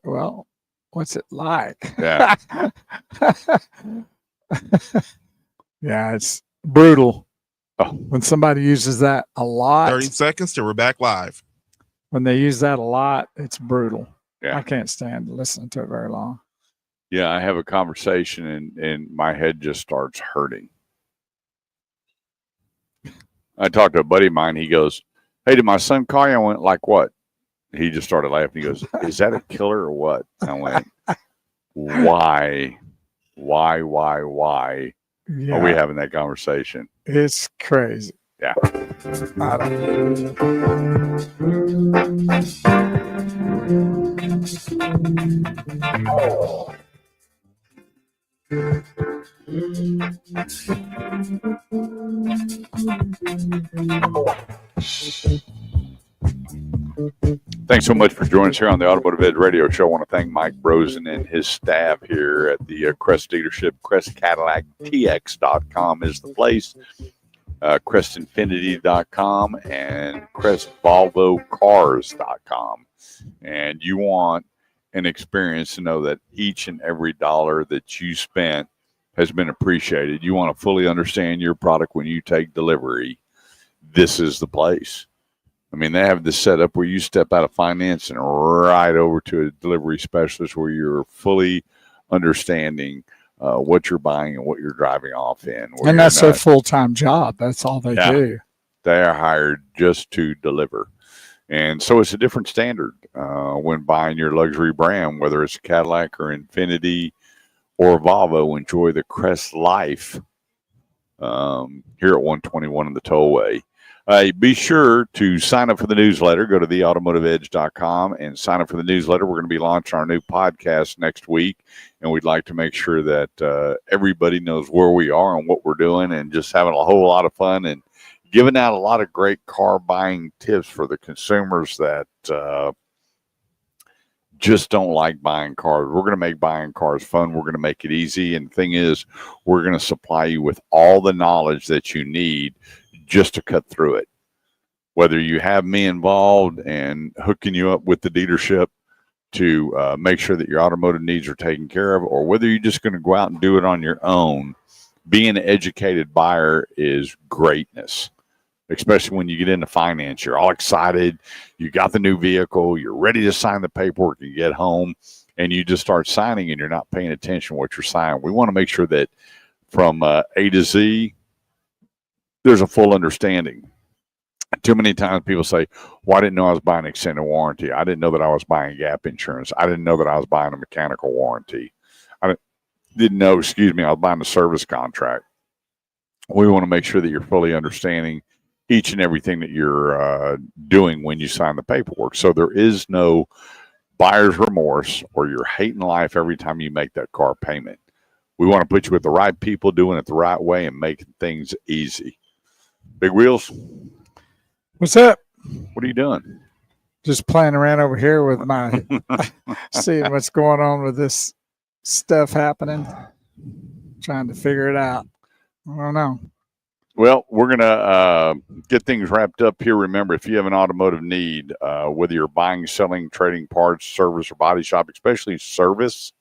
well, what's it like? Yeah. Yeah, it's brutal. Oh. When somebody uses that a lot. 30 seconds till we're back live. When they use that a lot, it's brutal. Yeah. I can't stand listening to it very long. Yeah, I have a conversation and my head just starts hurting. I talked to a buddy of mine. He goes, "Hey, did my son call you?" I went, "Like what?" He just started laughing. He goes, "Is that a killer or what?" I went, Why Yeah, are we having that conversation? it's crazy. Yeah. I don't. Thanks so much for joining us here on the Automotive Edge Radio Show. I want to thank Mike Brosen and his staff here at the Crest dealership. CrestCadillacTX.com is the place. CrestInfinity.com and CrestVolvoCars.com. And you want an experience to know that each and every dollar that you spent has been appreciated. You want to fully understand your product when you take delivery. This is the place. I mean, they have this set up where you step out of finance and right over to a delivery specialist where you're fully understanding what you're buying and what you're driving off in. And that's their full-time job. That's all they do. They are hired just to deliver. And so it's a different standard when buying your luxury brand, whether it's a Cadillac or Infiniti or Volvo. Enjoy the Crest life here at 121 in the Tollway. Be sure to sign up for the newsletter. Go to theautomotiveedge.com and sign up for the newsletter. We're going to be launching our new podcast next week, and we'd like to make sure that everybody knows where we are and what we're doing, and just having a whole lot of fun and giving out a lot of great car buying tips for the consumers that just don't like buying cars. We're going to make buying cars fun. We're going to make it easy. And the thing is, we're going to supply you with all the knowledge that you need just to cut through it. Whether you have me involved and hooking you up with the dealership to make sure that your automotive needs are taken care of, or whether you're just going to go out and do it on your own, being an educated buyer is greatness. Especially when you get into finance, you're all excited. You got the new vehicle. You're ready to sign the paperwork. You get home and you just start signing and you're not paying attention to what you're signing. We want to make sure that from A to Z, there's a full understanding. Too many times people say, well, I didn't know I was buying extended warranty. I didn't know that I was buying gap insurance. I didn't know that I was buying a mechanical warranty. I didn't know, I was buying a service contract. We want to make sure that you're fully understanding each and everything that you're doing when you sign the paperwork. So there is no buyer's remorse or you're hating life every time you make that car payment. We want to put you with the right people doing it the right way and making things easy. Big Wheels, What's up? what are you doing? Just playing around over here with my seeing what's going on with this stuff happening. Trying to figure it out. I don't know. Well, we're going to get things wrapped up here. Remember, if you have an automotive need, whether you're buying, selling, trading parts, service, or body shop, especially service,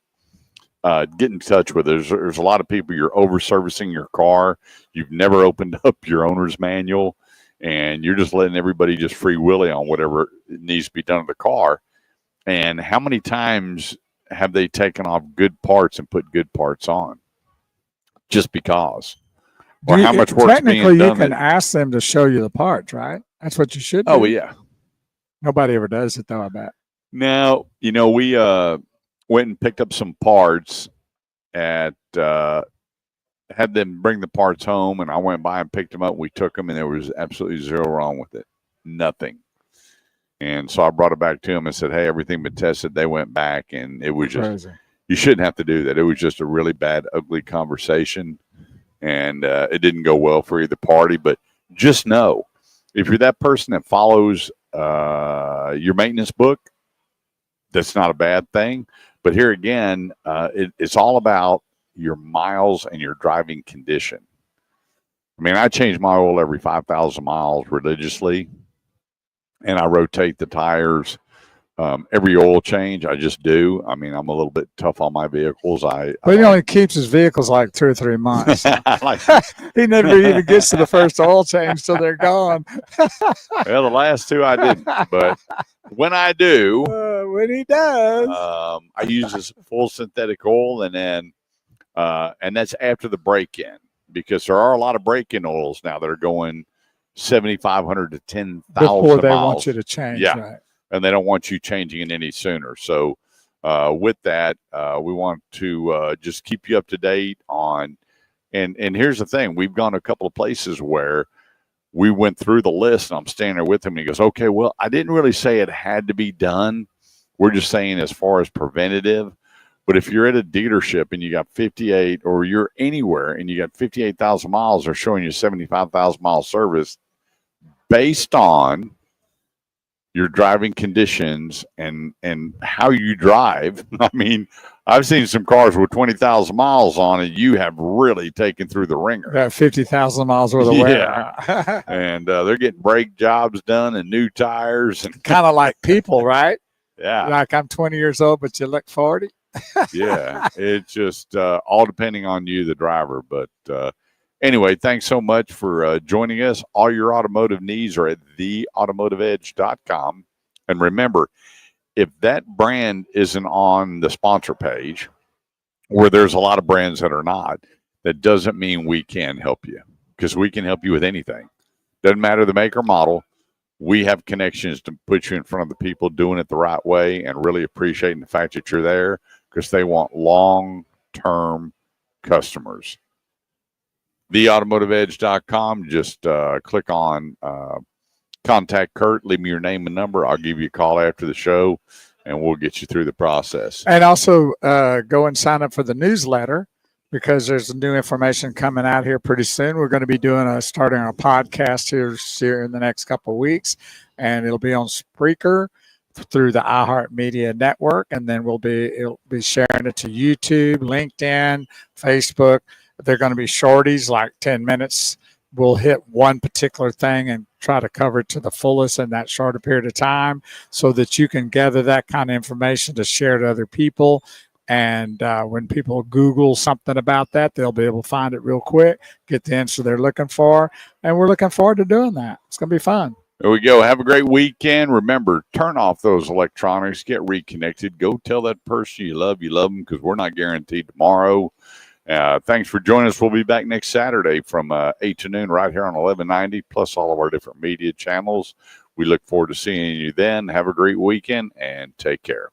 get in touch with us. There's a lot of people, you're over-servicing your car. You've never opened up your owner's manual, and you're just letting everybody just free willy on whatever needs to be done to the car. And how many times have they taken off good parts and put good parts on? Just because. Or how much work's being done. Technically, you can ask them to show you the parts, right? That's what you should do. Oh, yeah. Nobody ever does it, though, I bet. Now, we went and picked up some parts, at had them bring the parts home, and I went by and picked them up. We took them, and there was absolutely zero wrong with it, nothing. And so I brought it back to them and said, "Hey, everything been tested." They went back, and it was just Crazy. you shouldn't have to do that. It was just a really bad, ugly conversation, and it didn't go well for either party. But just know, if you're that person that follows your maintenance book, that's not a bad thing. But here again, it's all about your miles and your driving condition. I mean, I change my oil every 5,000 miles religiously, and I rotate the tires every oil change. I just do. I mean, I'm a little bit tough on my vehicles. But he only keeps his vehicles like 2 or 3 months. He never even gets to the first oil change till they're gone. Well, the last 2 I didn't, but when I do, when he does, I use this full synthetic oil, and then and that's after the break-in, because there are a lot of break-in oils now that are going 7,500 to 10,000 before they miles. want you to change. Yeah. Right. And they don't want you changing it any sooner. So with that, we want to just keep you up to date on. And here's the thing: we've gone a couple of places where we went through the list, and I'm standing there with him, and he goes, "Okay, well, I didn't really say it had to be done. We're just saying as far as preventative. But if you're at a dealership and you got 58, or you're anywhere and you got 58,000 miles, they're showing you 75,000 mile service based on your driving conditions and how you drive." I mean, I've seen some cars with 20,000 miles on it. You have really taken through the ringer. Got 50,000 miles worth of wear. And they're getting brake jobs done and new tires. And kind of like people, right? yeah. Like I'm 20 years old, but you look 40. Yeah. It's just all depending on you, the driver. But anyway, thanks so much for joining us. All your automotive needs are at theautomotiveedge.com. And remember, if that brand isn't on the sponsor page, where there's a lot of brands that are not, that doesn't mean we can help you, because we can help you with anything. Doesn't matter the make or model. We have connections to put you in front of the people doing it the right way, and really appreciating the fact that you're there, because they want long-term customers. Theautomotiveedge.com. Just click on contact Kurt. Leave me your name and number. I'll give you a call after the show, and we'll get you through the process. And also go and sign up for the newsletter, because there's new information coming out here pretty soon. We're going to be starting a podcast here in the next couple of weeks, and it'll be on Spreaker through the iHeartMedia network, and then it'll be sharing it to YouTube, LinkedIn, Facebook. They're going to be shorties, like 10 minutes. We'll hit one particular thing and try to cover it to the fullest in that shorter period of time, so that you can gather that kind of information to share to other people. And when people Google something about that, they'll be able to find it real quick, get the answer they're looking for. And we're looking forward to doing that. It's going to be fun. There we go. Have a great weekend. Remember, turn off those electronics, get reconnected. Go tell that person you love them, because we're not guaranteed tomorrow. Thanks for joining us. We'll be back next Saturday from 8 to noon right here on 1190, plus all of our different media channels. We look forward to seeing you then. Have a great weekend, and take care.